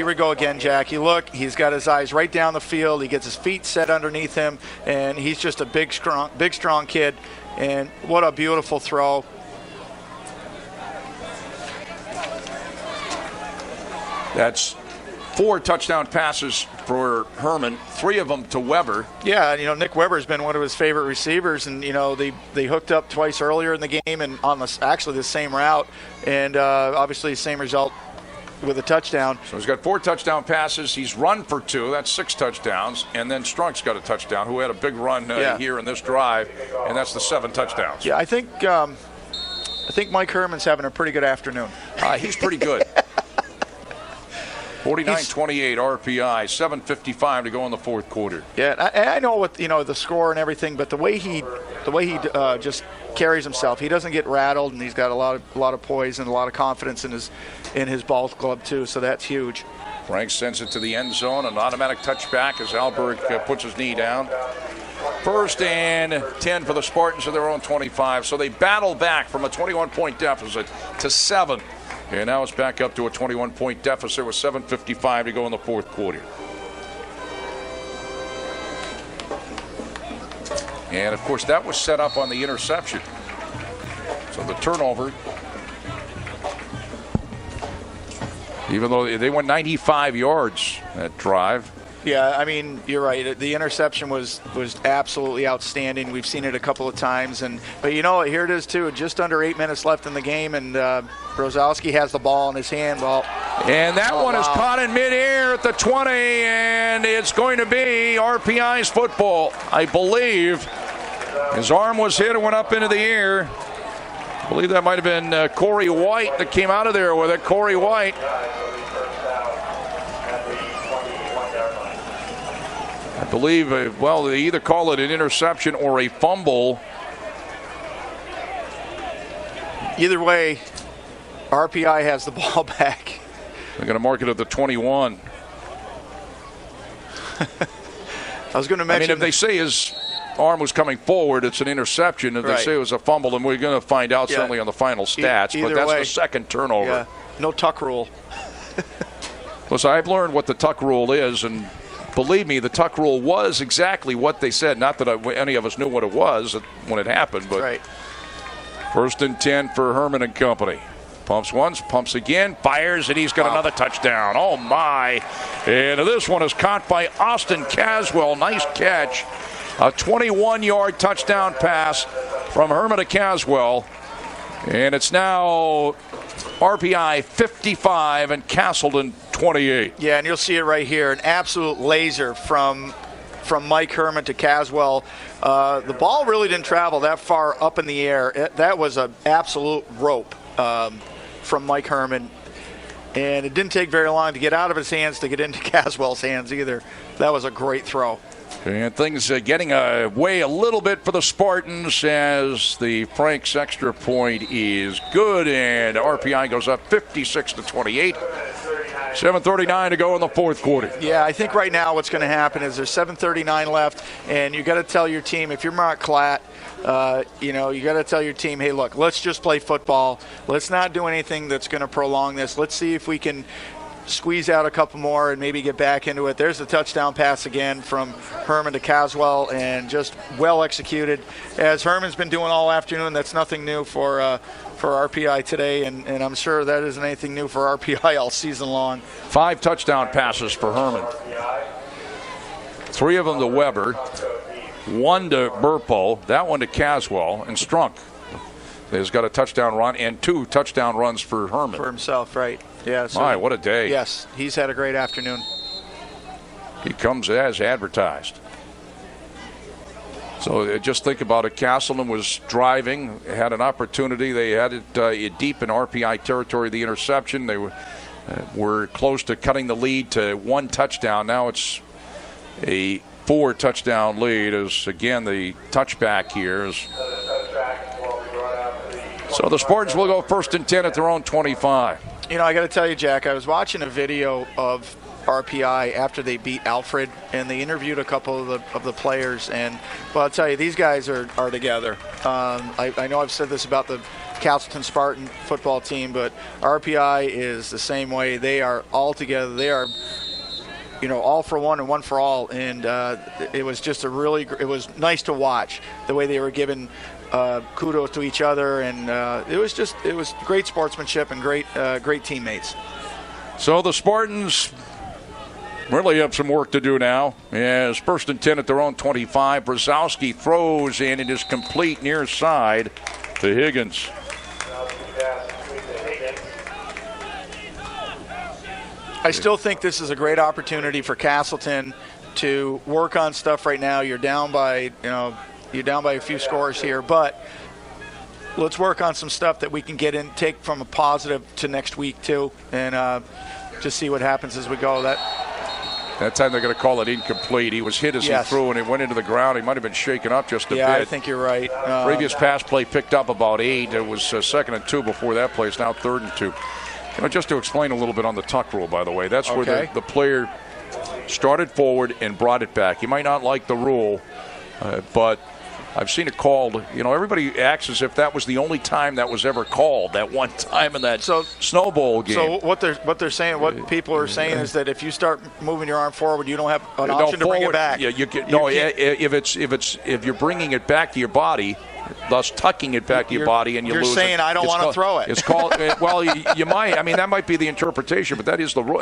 we go again, Jack. You look, he's got his eyes right down the field. He gets his feet set underneath him, and he's just a big, strong kid. And what a beautiful throw. That's 4 touchdown passes for Herman, 3 of them to Weber. Yeah, Nick Weber's been one of his favorite receivers, and they hooked up twice earlier in the game and on the same route, and obviously the same result with a touchdown. So he's got 4 touchdown passes. He's run for 2. That's 6 touchdowns, and then Strunk's got a touchdown, who had a big run here in this drive, and that's the 7 touchdowns. Yeah, I think Mike Herman's having a pretty good afternoon. He's pretty good. 49-28 RPI, 7:55 to go in the fourth quarter. Yeah, I know what the score and everything, but the way he just carries himself, he doesn't get rattled, and he's got a lot of poise and a lot of confidence in his ball club too. So that's huge. Frank sends it to the end zone, an automatic touchback as Alberg puts his knee down. First and 10 for the Spartans at their own 25. So they battle back from a 21-point deficit to 7. And now it's back up to a 21-point deficit with 7:55 to go in the fourth quarter. And, of course, that was set up on the interception. So the turnover, even though they went 95 yards that drive. Yeah, I mean, you're right. The interception was absolutely outstanding. We've seen it a couple of times. But here it is, too. Just under 8 minutes left in the game, and Brozowski has the ball in his hand. And that one is caught in midair at the 20, and it's going to be RPI's football, I believe. His arm was hit and went up into the air. I believe that might have been Corey White that came out of there with it. Corey White. I believe, they either call it an interception or a fumble. Either way, RPI has the ball back. They're going to mark it at the 21. I was going to mention. If they say his arm was coming forward, it's an interception. If they say it was a fumble, then we're going to find out certainly on the final stats. But that's the second turnover. Yeah. No tuck rule. Listen, I've learned what the tuck rule is, and believe me, the tuck rule was exactly what they said. Not that any of us knew what it was when it happened, but first and 10 for Herman and company. Pumps once, pumps again, fires, and he's got another touchdown. Oh, my. And this one is caught by Austin Caswell. Nice catch. A 21-yard touchdown pass from Herman to Caswell. And it's now RPI 55 and Castleton 28. Yeah, and you'll see it right here. An absolute laser from Mike Herman to Caswell. The ball really didn't travel that far up in the air. That was an absolute rope from Mike Herman. And it didn't take very long to get out of his hands to get into Caswell's hands either. That was a great throw. And things getting away a little bit for the Spartans as the Franks extra point is good, and RPI goes up 56-28. 7:39 to go in the fourth quarter. Yeah, I think right now what's going to happen is there's 7:39 left, and you got to tell your team, if you're Mark Klatt, you got to tell your team, hey, look, let's just play football. Let's not do anything that's going to prolong this. Let's see if we can squeeze out a couple more and maybe get back into it. There's the touchdown pass again from Herman to Caswell, and just well executed. As Herman's been doing all afternoon, that's nothing new for RPI today, and I'm sure that isn't anything new for RPI all season long. 5 touchdown passes for Herman. 3 of them to Weber, 1 to Burpo, that one to Caswell, and Strunk has got a touchdown run and 2 touchdown runs for Herman. For himself, right. Yeah. So my, what a day. Yes, he's had a great afternoon. He comes as advertised. So just think about it. Castleton was driving, had an opportunity. They had it deep in RPI territory, the interception. They were close to cutting the lead to 1 touchdown. Now it's a 4-touchdown lead as, again, the touchback here is. So the Spartans will go 1st and 10 at their own 25. You know, I got to tell you, Jack, I was watching a video of RPI after they beat Alfred, and they interviewed a couple of the players, and well, I'll tell you, these guys are together. I know I've said this about the Castleton Spartan football team, but RPI is the same way. They are all together. They are, all for one and one for all, and it was just it was nice to watch the way they were giving kudos to each other, and it was great sportsmanship and great teammates. So the Spartans really have some work to do now. As 1st and 10 at their own 25. Brzezowski throws, and it is complete near side to Higgins. I still think this is a great opportunity for Castleton to work on stuff right now. You're down by a few scores here, but let's work on some stuff that we can take from a positive to next week too, and just see what happens as we go. That time they're going to call it incomplete. He was hit as he threw, and he went into the ground. He might have been shaken up just a bit. Yeah, I think you're right. Previous pass play picked up about 8. It was 2nd and 2 before that play. It's now 3rd and 2. Just to explain a little bit on the tuck rule, by the way, that's where the player started forward and brought it back. You might not like the rule, but I've seen it called. Everybody acts as if that was the only time that was ever called, that one time in that Snow Bowl game. So what they're saying, what people are saying is that if you start moving your arm forward, you don't have an option to bring it back. Yeah, if you're bringing it back to your body, thus tucking it back to your body, and you lose it. You're saying I don't want to throw it. It's called. Well, you might. I mean, that might be the interpretation, but that is the rule.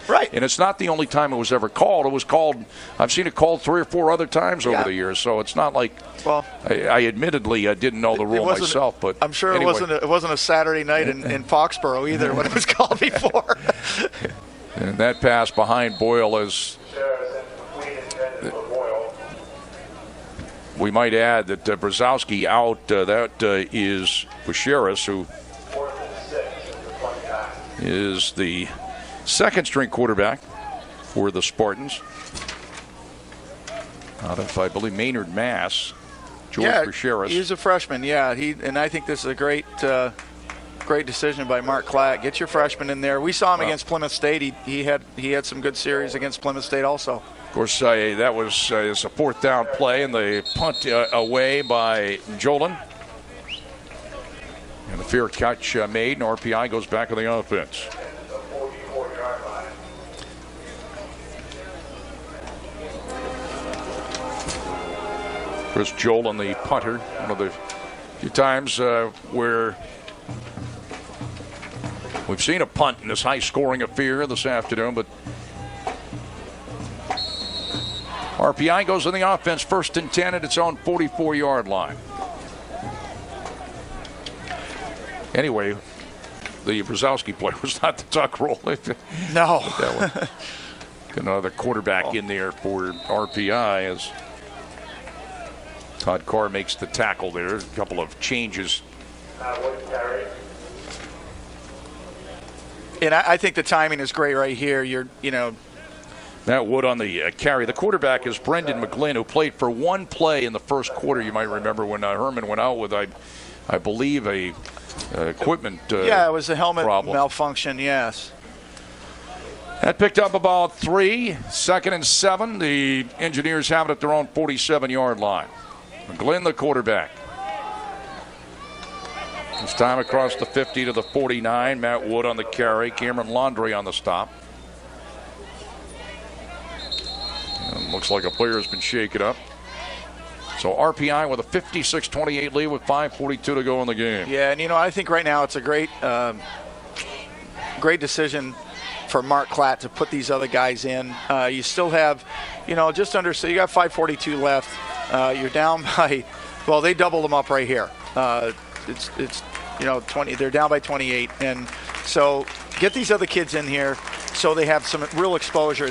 Right. And it's not the only time it was ever called. It was called. I've seen it called 3 or 4 other times over the years. So it's not like. Well, I admittedly didn't know the rule myself, but I'm sure anyway. It wasn't a Saturday night in Foxborough either when it was called before. And that pass behind Boyle is. We might add that Brzezowski out. That is Bucheras, who is the 2nd-string quarterback for the Spartans. Out of, I believe, Maynard, Mass. George Bucheras. He's a freshman. Yeah, and I think this is a great decision by Mark Klatt. Get your freshman in there. We saw him against Plymouth State. He had some good series against Plymouth State also. Of course, that was a 4th down play, and the punt away by Jolan. And the fair catch made, and RPI goes back to the offense. Chris Jolan, the punter, one of the few times where we've seen a punt in this high-scoring affair this afternoon, but RPI goes on the offense 1st and 10 at its own 44-yard line. Anyway, the Brzezowski play was not the tuck roll. No. Another quarterback in there for RPI as Todd Carr makes the tackle there. A couple of changes. And I think the timing is great right here. Matt Wood on the carry. The quarterback is Brendan McGlynn, who played for one play in the first quarter. You might remember when Herman went out with, I believe, a equipment it was a helmet problem. Malfunction, yes. That picked up about 3. 2nd and 7. The Engineers have it at their own 47-yard line. McGlynn, the quarterback. This time across the 50 to the 49. Matt Wood on the carry. Cameron Laundrie on the stop. And looks like a player has been shaken up. So RPI with a 56-28 lead with 5:42 to go in the game. Yeah, and I think right now it's a great decision for Mark Klatt to put these other guys in. You still have, just under, so you got 5:42 left. You're down by, well, they doubled them up right here. It's 20. They're down by 28, and so get these other kids in here so they have some real exposure.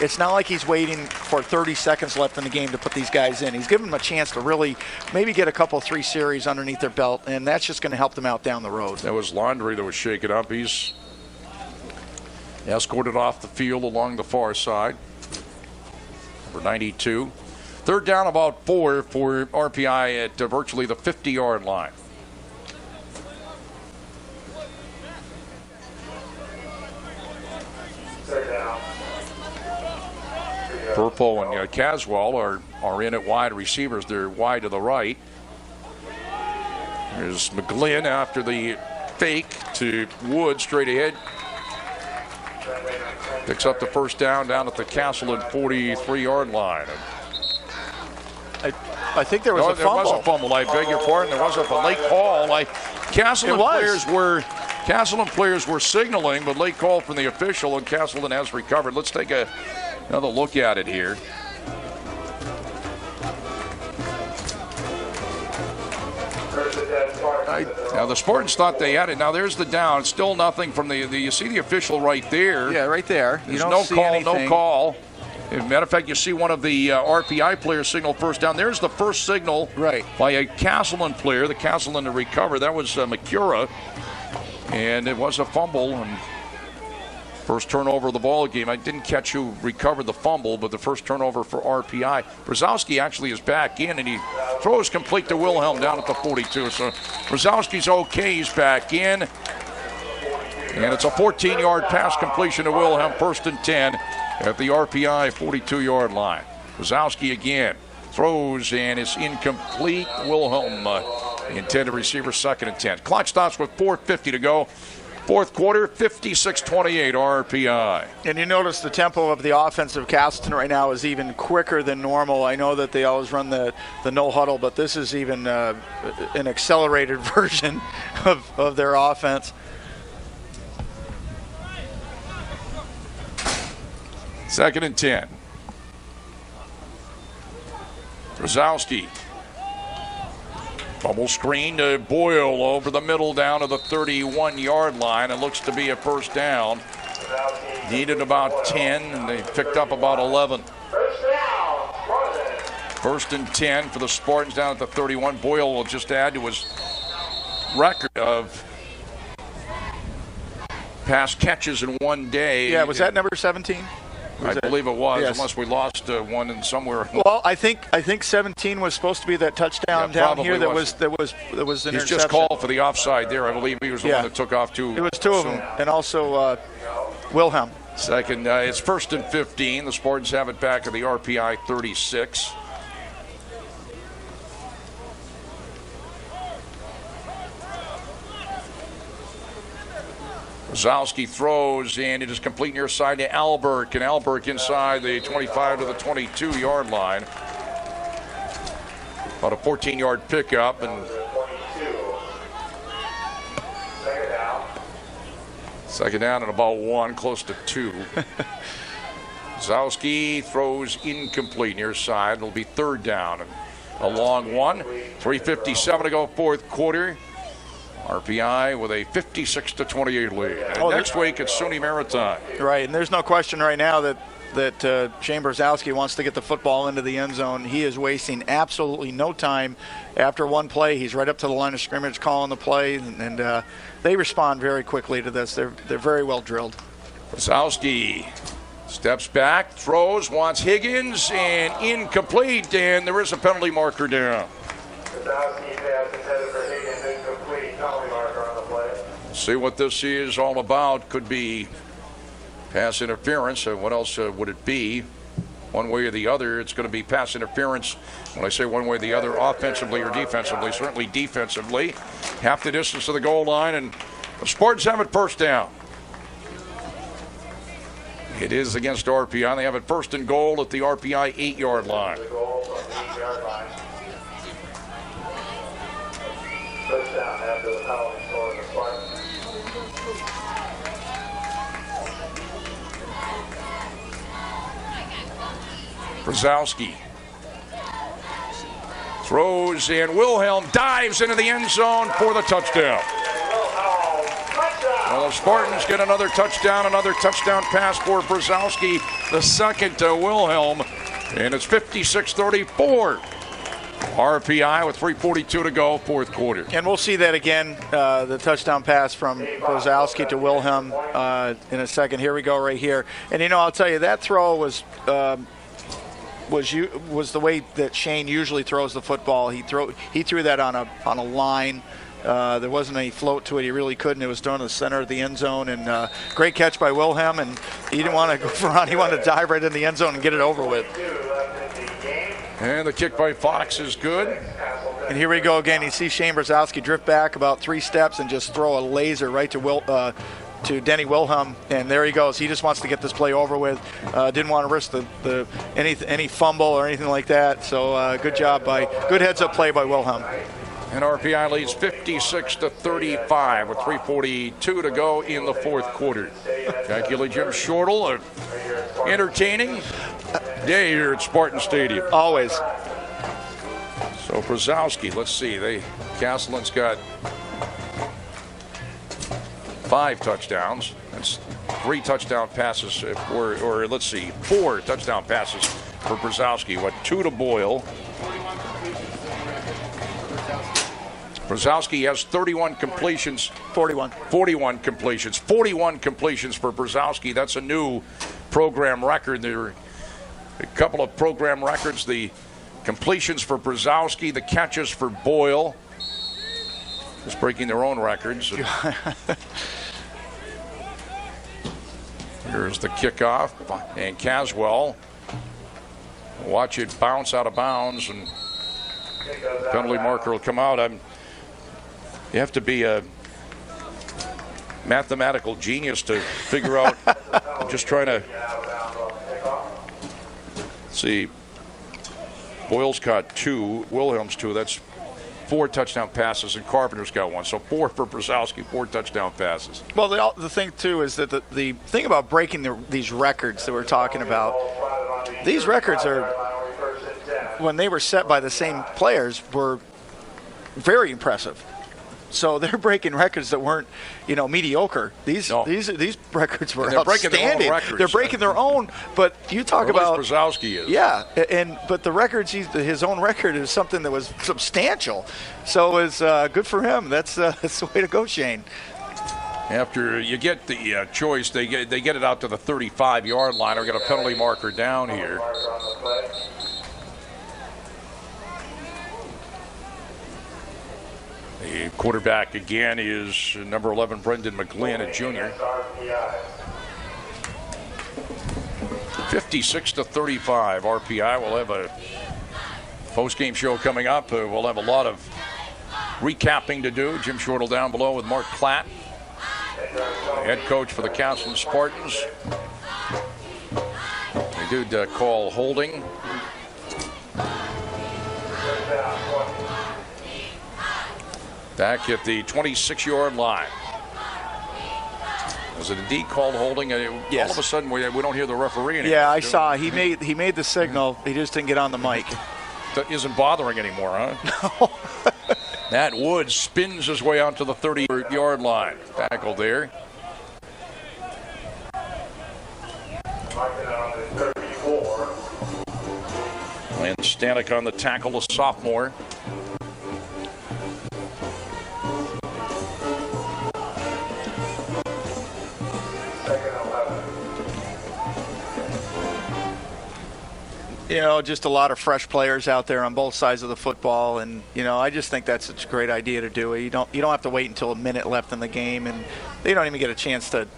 It's not like he's waiting for 30 seconds left in the game to put these guys in. He's giving them a chance to really maybe get a couple, 3 series underneath their belt, and that's just going to help them out down the road. That was Laundrie that was shaken up. He's escorted off the field along the far side. Number 92. 3rd down, about 4 for RPI at virtually the 50-yard line. Burpo and Caswell are in at wide receivers. They're wide to the right. There's McGlynn after the fake to Wood straight ahead. Picks up the first down at the Castleton 43-yard line. I think there was a fumble. There was a fumble. I beg your pardon. There was a late call. Castleton players were signaling, but late call from the official, and Castleton has recovered. Let's take another look at it here. Now the Spartans thought they had it. Now there's the down. Still nothing from you see the official right there. Yeah, right there. There's no call. As a matter of fact, you see one of the RPI players signal first down. There's the first signal by a Castleton player. The Castleton to recover. That was McCura. And it was a fumble. And first turnover of the ball game. I didn't catch who recovered the fumble, but the first turnover for RPI. Brzezowski actually is back in, and he throws complete to Wilhelm down at the 42. So Brzezowski's okay. He's back in. And it's a 14-yard pass completion to Wilhelm, 1st and 10 at the RPI 42-yard line. Brzezowski again throws, and it's incomplete. Wilhelm, intended receiver, 2nd and 10. Clock stops with 4:50 to go. 4th quarter, 56-28 RPI. And you notice the tempo of the offense of Castleton right now is even quicker than normal. I know that they always run the no huddle, but this is even an accelerated version of their offense. 2nd and 10. Brzezowski. Bubble screen to Boyle over the middle down to the 31-yard line. It looks to be a first down. Needed about 10, and they picked up about 11. 1st and 10 for the Spartans down at the 31. Boyle will just add to his record of pass catches in one day. Yeah, was that number 17? I believe it was, yes. Unless we lost one in somewhere. Well, I think 17 was supposed to be that touchdown down here. That was an interception. He's just called for the offside there. I believe he was the one that took off too. It was 2 of them, and also Wilhelm. Second, it's 1st and 15. The Spartans have it back at the RPI 36. Brzezowski throws, and it is complete near side to Alberg, and Alberg inside the 25 to the 22-yard line. About a 14-yard pickup, and second down and about 1, close to 2. Brzezowski throws incomplete near side. It'll be 3rd down and a long one. 3:57 to go, 4th quarter. RPI with a 56-28 lead. And next week it's SUNY Maritime. Right, and there's no question right now that Shane Brzezowski wants to get the football into the end zone. He is wasting absolutely no time. After one play, he's right up to the line of scrimmage calling the play, and they respond very quickly to this. They're very well drilled. Brzezowski steps back, throws, wants Higgins, and incomplete, and there is a penalty marker down. Brzezowski pass intended for Higgins, incomplete, penalty marker on the play. See what this is all about. Could be pass interference. What else would it be? One way or the other, it's going to be pass interference. When I say one way or the other, offensively or defensively, certainly defensively. Half the distance to the goal line, and the Spartans have it first down. It is against RPI. They have it first and goal at the RPI 8-yard line. Touchdown after the penalty score in the Spartans. Brzezowski throws, and Wilhelm dives into the end zone for the touchdown. Well, the Spartans get another touchdown pass for Brzezowski, the second to Wilhelm, and it's 56-34. RPI with 3:42 to go, fourth quarter. And we'll see that again, the touchdown pass from Brzezowski to Wilhelm in a second. Here we go right here. And, I'll tell you, that throw was the way that Shane usually throws the football. He threw that on a line. There wasn't any float to it. He really couldn't. It was thrown to the center of the end zone. And great catch by Wilhelm. And he didn't want to go for on. He wanted to dive right in the end zone and get it over with. And the kick by Fox is good. And here we go again. You see Shane Brzezowski drift back about 3 steps and just throw a laser right to Denny Wilhelm, and there he goes. He just wants to get this play over with. Didn't want to risk any fumble or anything like that. So good heads-up play by Wilhelm. And RPI leads 56-35 with 3:42 to go in the fourth quarter. Thank you, Jim Shortle. Entertaining day here at Spartan Stadium. Always. So Brzezowski, let's see. Castleton's got 5 touchdowns. That's 3 touchdown passes, or let's see, 4 touchdown passes for Brzezowski. 2 to Boyle. Brzezowski has 31 completions. 41 completions. 41 completions for Brzezowski. That's a new program record. There are a couple of program records. The completions for Brzezowski, the catches for Boyle. Just breaking their own records. Here's the kickoff, and Caswell. Watch it bounce out of bounds, and penalty marker will come out. You have to be a mathematical genius to figure out. I'm just trying to see. Boyle's got 2, Wilhelm's 2. That's 4 touchdown passes, and Carpenter's got 1. So 4 for Brzezowski, 4 touchdown passes. Well, the thing, too, is that the thing about breaking these records that we're talking about, these records are, when they were set by the same players, were very impressive. So they're breaking records that weren't, mediocre. These records were outstanding. They're breaking their own. But you talk about Brzezowski is. Yeah, but the records, his own record is something that was substantial. So it's good for him. That's the way to go, Shane. After you get the choice, they get it out to the 35-yard line. Or get a penalty marker down here. The quarterback again is number 11, Brendan McGlynn, a junior. 56-35. RPI will have a post-game show coming up. We'll have a lot of recapping to do. Jim Shortle down below with Mark Platt, head coach for the Castleton Spartans. They did call holding. Back at the 26-yard line. Was it indeed called holding? Yes. All of a sudden, we don't hear the referee anymore. Yeah, I saw. He made the signal. He just didn't get on the mic. That isn't bothering anymore, huh? No. Matt Wood spins his way out to the 30-yard line. Tackle there. And Stanek on the tackle, a sophomore. You know, just a lot of fresh players out there on both sides of the football, and you know, I just think that's such a great idea to do it. You don't have to wait until a minute left in the game, and they don't even get a chance to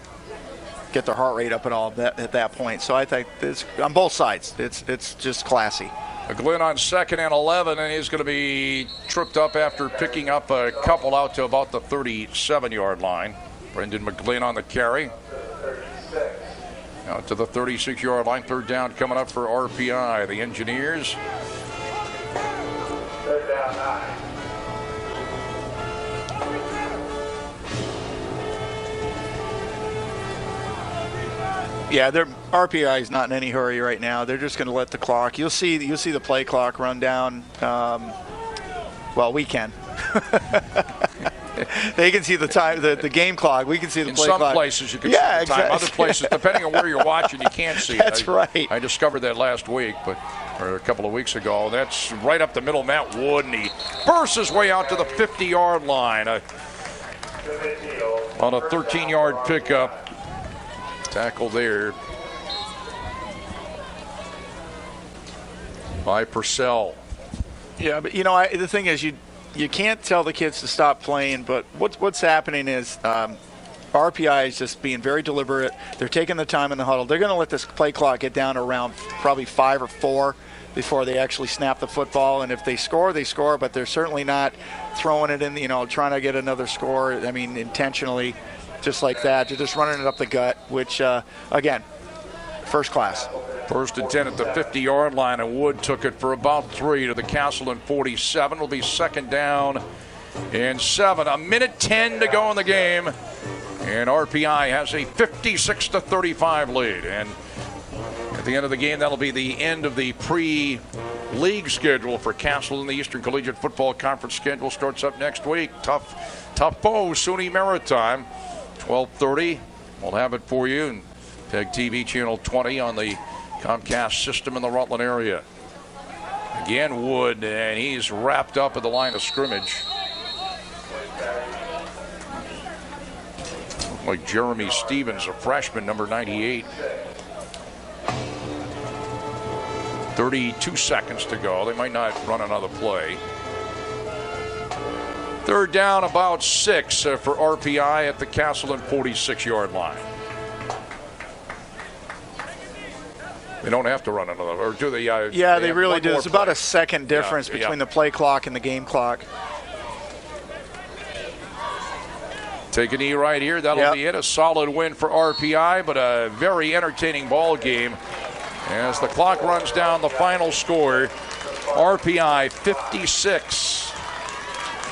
get their heart rate up at all at that point. So I think it's on both sides. It's just classy. Glenn on 2nd and 11, and he's going to be tripped up after picking up a couple out to about the 37-yard line. Brendan McGlynn on the carry. Out to the 36-yard line. 3rd down coming up for RPI. The Engineers. 3rd down 9. Yeah, RPI is not in any hurry right now. They're just going to let the clock. You'll see the play clock run down. Well, we can. They can see the time, the game clock. We can see the play clock. In some places you can see the time. Exactly. Other places, depending on where you're watching, you can't see it. That's right. I discovered that last week, or a couple of weeks ago. That's right up the middle, Matt Wood, and he bursts his way out to the 50-yard line. On a 13-yard pickup. Tackle there by Purcell. Yeah, but you know, the thing is, you can't tell the kids to stop playing, but what's happening is RPI is just being very deliberate. They're taking the time in the huddle. They're going to let this play clock get down to around probably 5 or 4 before they actually snap the football. And if they score, they score, but they're certainly not throwing it in, trying to get another score, I mean, intentionally, just like that. They're just running it up the gut, which, again, first class. 1st and 10 at the 50-yard line, and Wood took it for about 3 to the Castleton 47. It'll be 2nd down and 7. 1:10 to go in the game, and RPI has a 56-35 lead. And at the end of the game, that'll be the end of the pre-league schedule for Castleton. The Eastern Collegiate Football Conference schedule starts up next week. Tough foe, SUNY Maritime. 12:30. We'll have it for you, and PEGTV Channel 20 on the Comcast system in the Rutland area. Again, Wood, and he's wrapped up at the line of scrimmage. Like Jeremy Stevens, a freshman, number 98. 32 seconds to go. They might not run another play. 3rd down, about 6 for RPI at the Castleton 46-yard line. They don't have to run another, or do they? Yeah, they really do. It's about a second difference between the play clock and the game clock. Take a knee right here. That'll be it. A solid win for RPI, but a very entertaining ball game. As the clock runs down, the final score, RPI 56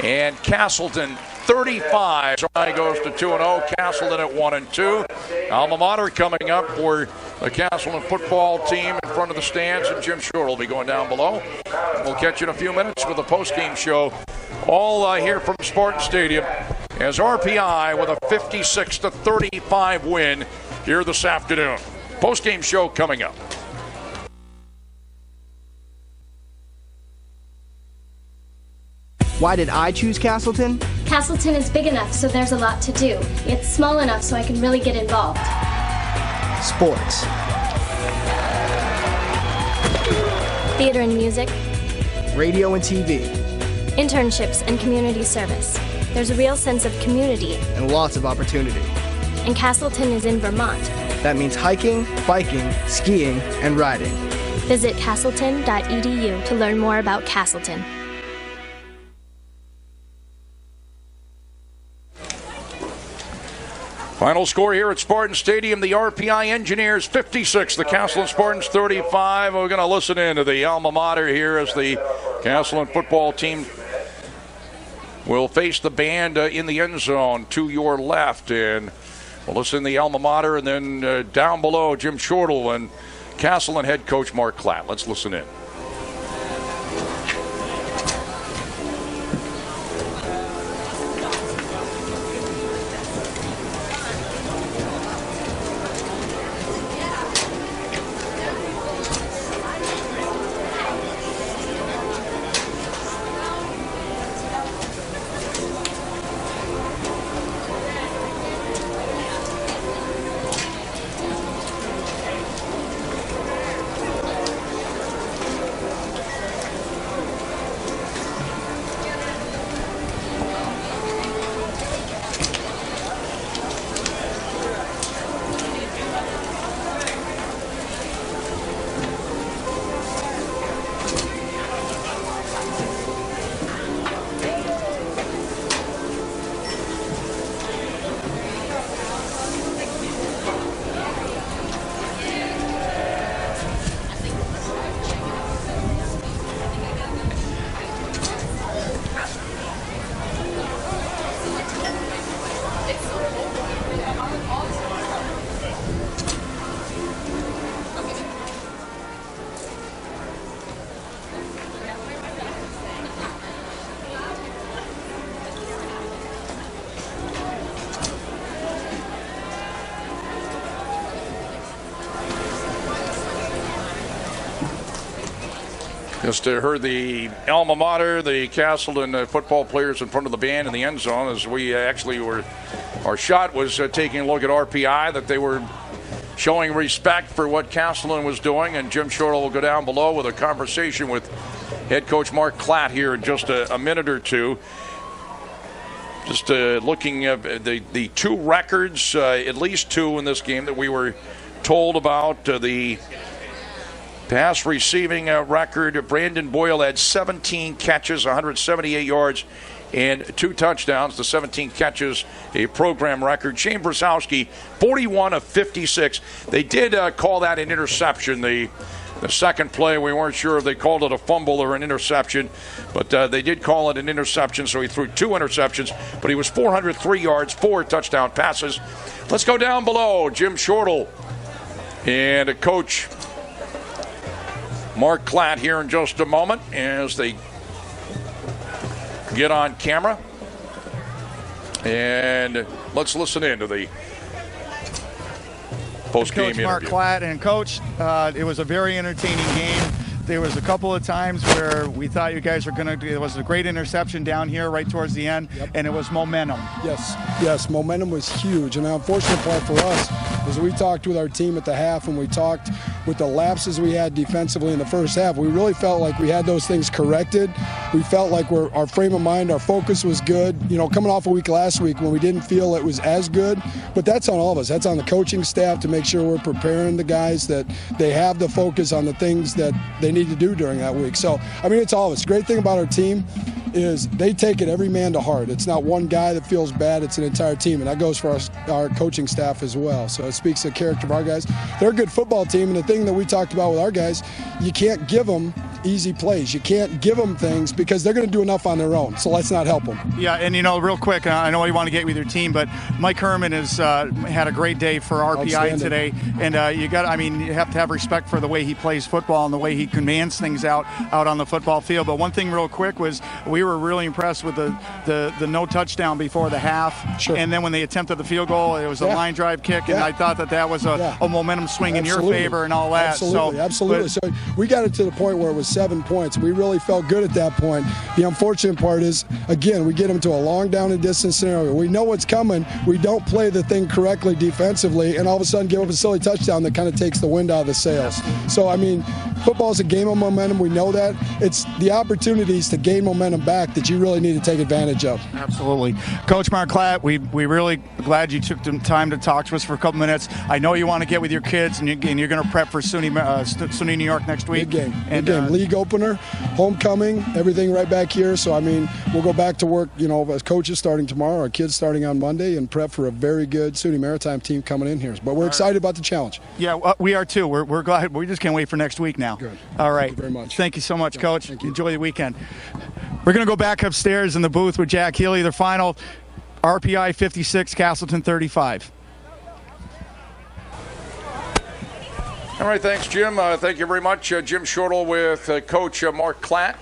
and Castleton 35. So I goes to 2-0. Castleton at 1-2. Alma Mater coming up for the Castleton football team in front of the stands, and Jim Shortle will be going down below. We'll catch you in a few minutes with a post-game show, all here from Spartan Stadium, as RPI with a 56-35 win here this afternoon. Post-game show coming up. Why did I choose Castleton? Castleton is big enough, so there's a lot to do. It's small enough so I can really get involved. Sports. Theater and music. Radio and TV. Internships and community service. There's a real sense of community. And lots of opportunity. And Castleton is in Vermont. That means hiking, biking, skiing, and riding. Visit castleton.edu to learn more about Castleton. Final score here at Spartan Stadium, the RPI Engineers 56, the Castleton Spartans 35. We're going to listen in to the alma mater here as the Castleton football team will face the band in the end zone to your left. And we'll listen to the alma mater, and then down below, Jim Shortle and Castleton head coach Mark Klatt. Let's listen in. Just heard the alma mater, the Castleton football players in front of the band in the end zone as we actually were. Our shot was taking a look at RPI, that they were showing respect for what Castleton was doing, and Jim Shortle will go down below with a conversation with head coach Mark Klatt here in just a minute or two. Just looking at the two records, at least two in this game that we were told about. The pass receiving record, Brandon Boyle had 17 catches, 178 yards, and 2 touchdowns. The 17 catches, a program record. Shane Brzezowski, 41 of 56. They did call that an interception. The second play, we weren't sure if they called it a fumble or an interception, but they did call it an interception, so he threw 2 interceptions, but he was 403 yards, 4 touchdown passes. Let's go down below. Jim Shortle and Coach Mark Klatt here in just a moment as they get on camera. And let's listen in to the post-game interview. Coach Mark Klatt, and Coach, it was a very entertaining game. There was a couple of times where we thought you guys were going to. It was a great interception down here right towards the end, and it was momentum. Yes, momentum was huge. And the unfortunate part for us is we talked with our team at the half, and we talked with the lapses we had defensively in the first half. We really felt like we had those things corrected. We felt like our frame of mind, our focus was good. You know, coming off a week last week when we didn't feel it was as good. But that's on all of us. That's on the coaching staff to make sure we're preparing the guys, that they have the focus on the things that they need to do during that week. So, I mean, it's all of us. The great thing about our team is they take it every man to heart. It's not one guy that feels bad. It's an entire team, and that goes for our coaching staff as well. So it speaks to the character of our guys. They're a good football team, and the thing that we talked about with our guys, you can't give them easy plays. You can't give them things because they're going to do enough on their own. So let's not help them. Yeah, and you know, real quick, I know you want to get with your team, but Mike Herman has had a great day for RPI today, and you have to have respect for the way he plays football and the way he commands things out on the football field. But one thing real quick was we were really impressed with the no touchdown before the half, Sure. And then when they attempted the field goal, it was a line drive kick, and I thought that was a momentum swing in your favor and all that. Absolutely. So we got it to the point where it was 7 points. We really felt good at that point. The unfortunate part is, again, we get them to a long down and distance scenario. We know what's coming. We don't play the thing correctly defensively, and all of a sudden give up a silly touchdown that kind of takes the wind out of the sails. So, I mean, football is a game of momentum. We know that. It's the opportunities to gain momentum back that you really need to take advantage of. Absolutely. Coach Mark Klatt, we really glad you took the time to talk to us for a couple minutes. I know you want to get with your kids, and you're going to prep for SUNY New York next week. Big game. League opener, homecoming, everything right back here. So, I mean, we'll go back to work, you know, as coaches starting tomorrow, our kids starting on Monday, and prep for a very good SUNY Maritime team coming in here. But we're excited about the challenge. Yeah, we are too. We're glad. We just can't wait for next week now. Good. All right. Thank you very much. Thank you so much, Coach. Thank you. Enjoy the weekend. We're going to go back upstairs in the booth with Jack Healey. The final RPI 56, Castleton 35. All right, thanks, Jim. Thank you very much. Jim Shortle with Coach Mark Klatt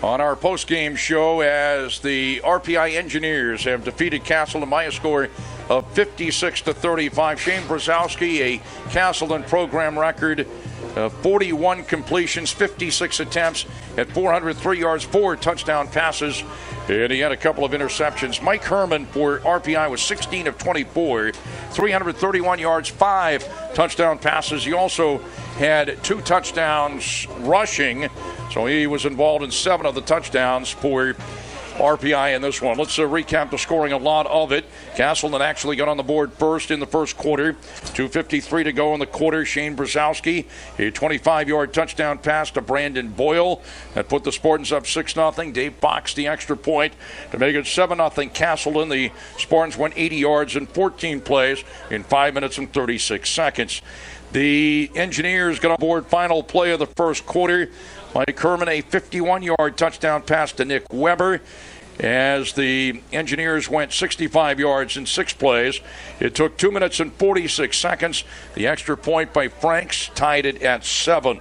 on our post-game show as the RPI Engineers have defeated Castleton by a score of 56-35. Shane Brzezowski, a Castleton program record, 41 completions, 56 attempts at 403 yards, 4 touchdown passes, and he had a couple of interceptions. Mike Herman for RPI was 16 of 24, 331 yards, 5 touchdown passes. He also had 2 touchdowns rushing, so he was involved in 7 of the touchdowns for RPI in this one. Let's recap the scoring, a lot of it. Castleton actually got on the board first in the first quarter. 2:53 to go in the quarter. Shane Brzezowski, a 25-yard touchdown pass to Brandon Boyle. That put the Spartans up 6-0. Dave Fox the extra point to make it 7-0 Castleton. The Spartans went 80 yards in 14 plays in 5 minutes and 36 seconds. The Engineers got on board final play of the first quarter. Mike Herman, a 51-yard touchdown pass to Nick Weber. As the Engineers went 65 yards in 6 plays. It took 2 minutes and 46 seconds. The extra point by Franks tied it at 7.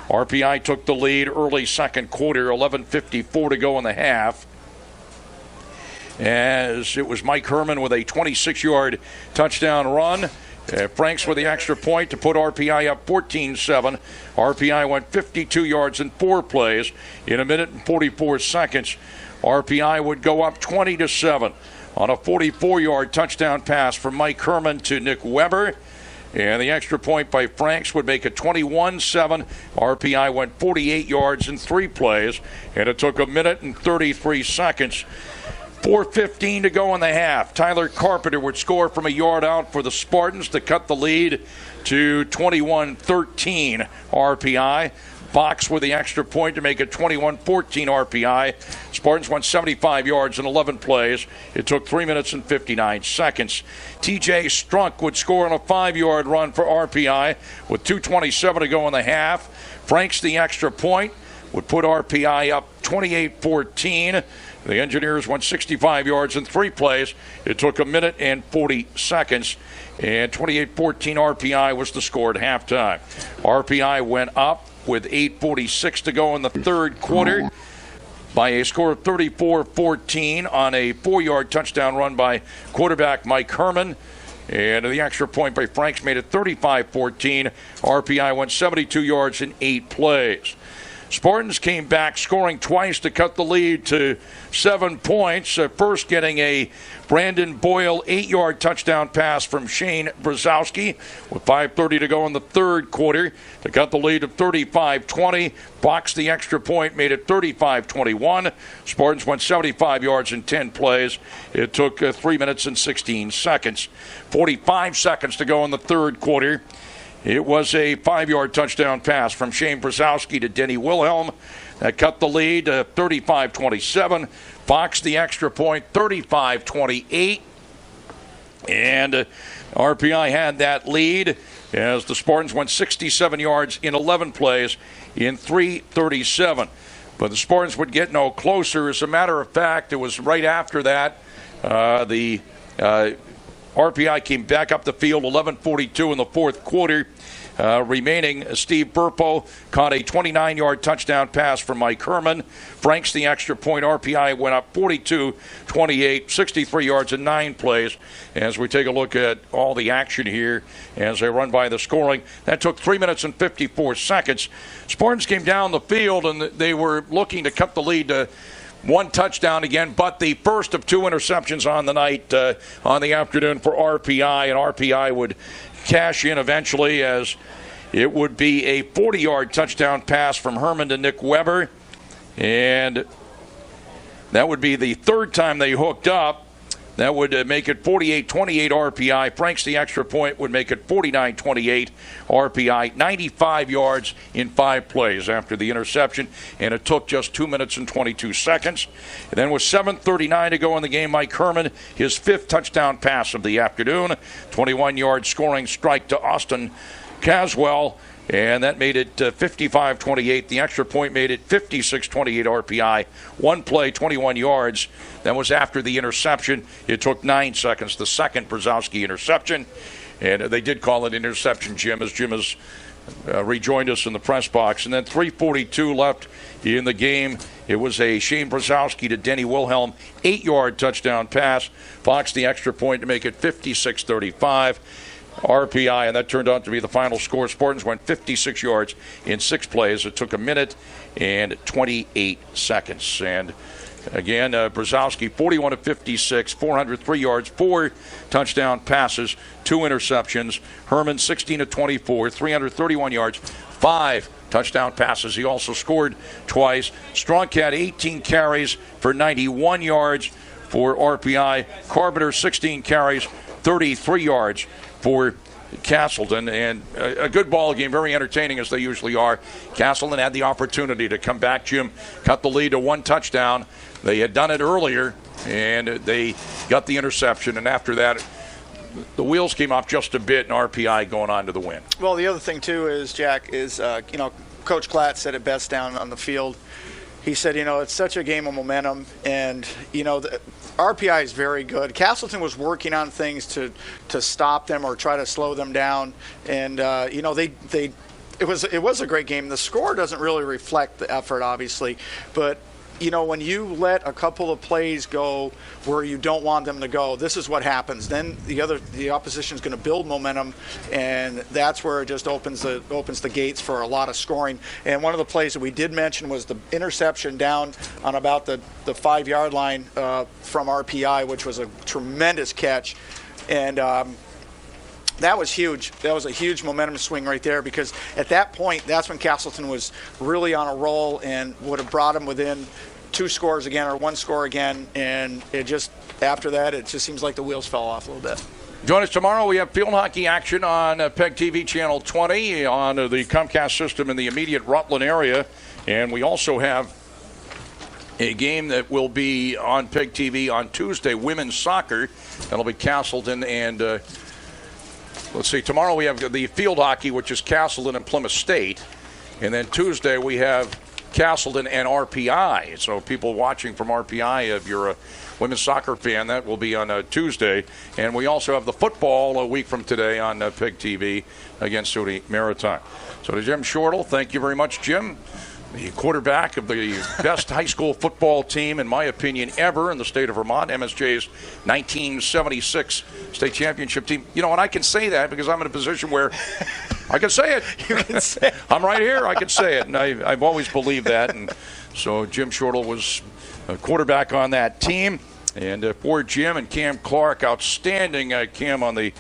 RPI took the lead early second quarter, 11:54 to go in the half, as it was Mike Herman with a 26-yard touchdown run. Franks with the extra point to put RPI up 14-7. RPI went 52 yards in 4 plays in 1 minute and 44 seconds. RPI would go up 20-7 on a 44-yard touchdown pass from Mike Herman to Nick Weber. And the extra point by Franks would make it 21-7. RPI went 48 yards in 3 plays, and it took 1 minute and 33 seconds. 4:15 to go in the half. Tyler Carpenter would score from a yard out for the Spartans to cut the lead to 21-13 RPI. Fox with the extra point to make it 21-14 RPI. Spartans went 75 yards in 11 plays. It took 3 minutes and 59 seconds. TJ Strunk would score on a 5-yard run for RPI with 2:27 to go in the half. Franks the extra point would put RPI up 28-14. The Engineers went 65 yards in 3 plays. It took 1 minute and 40 seconds. And 28-14 RPI was the score at halftime. RPI went up with 8:46 to go in the third quarter by a score of 34-14 on a 4-yard touchdown run by quarterback Mike Herman. And the extra point by Franks made it 35-14. RPI went 72 yards in 8 plays. Spartans came back, scoring twice to cut the lead to 7 points. First getting a Brandon Boyle 8-yard touchdown pass from Shane Brzezowski with 5:30 to go in the third quarter to cut the lead to 35-20. Boxed the extra point, made it 35-21. Spartans went 75 yards in 10 plays. It took 3 minutes and 16 seconds. 45 seconds to go in the third quarter. It was a 5-yard touchdown pass from Shane Brzezowski to Denny Wilhelm that cut the lead to 35-27. Fox the extra point, 35-28. And RPI had that lead as the Spartans went 67 yards in 11 plays in 3:37. But the Spartans would get no closer. As a matter of fact, it was right after that the RPI came back up the field, 11:42 in the fourth quarter. Remaining, Steve Burpo caught a 29-yard touchdown pass from Mike Herman. Franks the extra point. RPI went up 42-28, 63 yards in 9 plays. As we take a look at all the action here as they run by the scoring, that took 3 minutes and 54 seconds. Spartans came down the field, and they were looking to cut the lead to 1 touchdown again, but the first of 2 interceptions on the night, on the afternoon for RPI, and RPI would cash in eventually as it would be a 40-yard touchdown pass from Herman to Nick Weber, and that would be the third time they hooked up. That would make it 48-28 RPI. Franks the extra point would make it 49-28 RPI. 95 yards in 5 plays after the interception, and it took just 2 minutes and 22 seconds. And then with 7:39 to go in the game, Mike Herman, his 5th touchdown pass of the afternoon. 21-yard scoring strike to Austin Caswell, and that made it 55-28. The extra point made it 56-28 RPI. 1 play, 21 yards. That was after the interception. It took 9 seconds, the second Brzezowski interception. And they did call it interception, Jim, as Jim has rejoined us in the press box. And then 3:42 left in the game. It was a Shane Brzezowski to Denny Wilhelm 8-yard touchdown pass. Fox the extra point to make it 56-35. RPI, and that turned out to be the final score. Spartans went 56 yards in 6 plays. It took 1 minute and 28 seconds. And again, Brzezowski, 41 of 56, 403 yards, 4 touchdown passes, 2 interceptions. Herman, 16 of 24, 331 yards, 5 touchdown passes. He also scored twice. Strunk had 18 carries for 91 yards for RPI. Carpenter, 16 carries, 33 yards for Castleton, and a good ball game, very entertaining as they usually are. Castleton had the opportunity to come back, Jim, cut the lead to 1 touchdown. They had done it earlier, and they got the interception, and after that, the wheels came off just a bit, and RPI going on to the win. Well, the other thing, too, is, Jack, is, Coach Klatt said it best down on the field. He said, it's such a game of momentum, and, the RPI is very good. Castleton was working on things to stop them or try to slow them down, and it was a great game. The score doesn't really reflect the effort, obviously, but when you let a couple of plays go where you don't want them to go, this is what happens. Then the opposition is going to build momentum, and that's where it just opens the gates for a lot of scoring. And one of the plays that we did mention was the interception down on about the 5-yard line from RPI, which was a tremendous catch. And that was huge. That was a huge momentum swing right there, because at that point, that's when Castleton was really on a roll and would have brought them within 2 scores again or 1 score again. And after that, it just seems like the wheels fell off a little bit. Join us tomorrow. We have field hockey action on PEGTV Channel 20 on the Comcast system in the immediate Rutland area. And we also have a game that will be on PEGTV on Tuesday, women's soccer. That'll be Castleton and let's see, tomorrow we have the field hockey, which is Castleton and Plymouth State. And then Tuesday we have Castleton and RPI. So people watching from RPI, if you're a women's soccer fan, that will be on Tuesday. And we also have the football a week from today on PEG TV against Saudi Maritime. So to Jim Shortle, thank you very much, Jim. The quarterback of the best high school football team, in my opinion, ever in the state of Vermont, MSJ's 1976 state championship team. And I can say that because I'm in a position where I can say it. You can say it. I'm right here. I can say it. And I've always believed that. And so Jim Shortle was a quarterback on that team. And for Jim and Cam Clark, outstanding Cam on the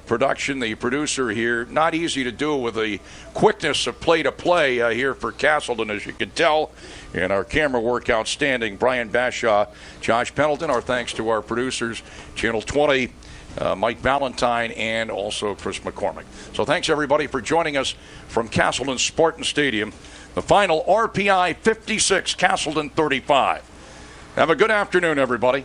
production, the producer here. Not easy to do with the quickness of play-to-play here for Castleton, as you can tell. And our camera work outstanding. Brian Bashaw, Josh Pendleton. Our thanks to our producers, Channel 20, Mike Valentine, and also Chris McCormick. So thanks, everybody, for joining us from Castleton Spartan Stadium. The final RPI 56, Castleton 35. Have a good afternoon, everybody.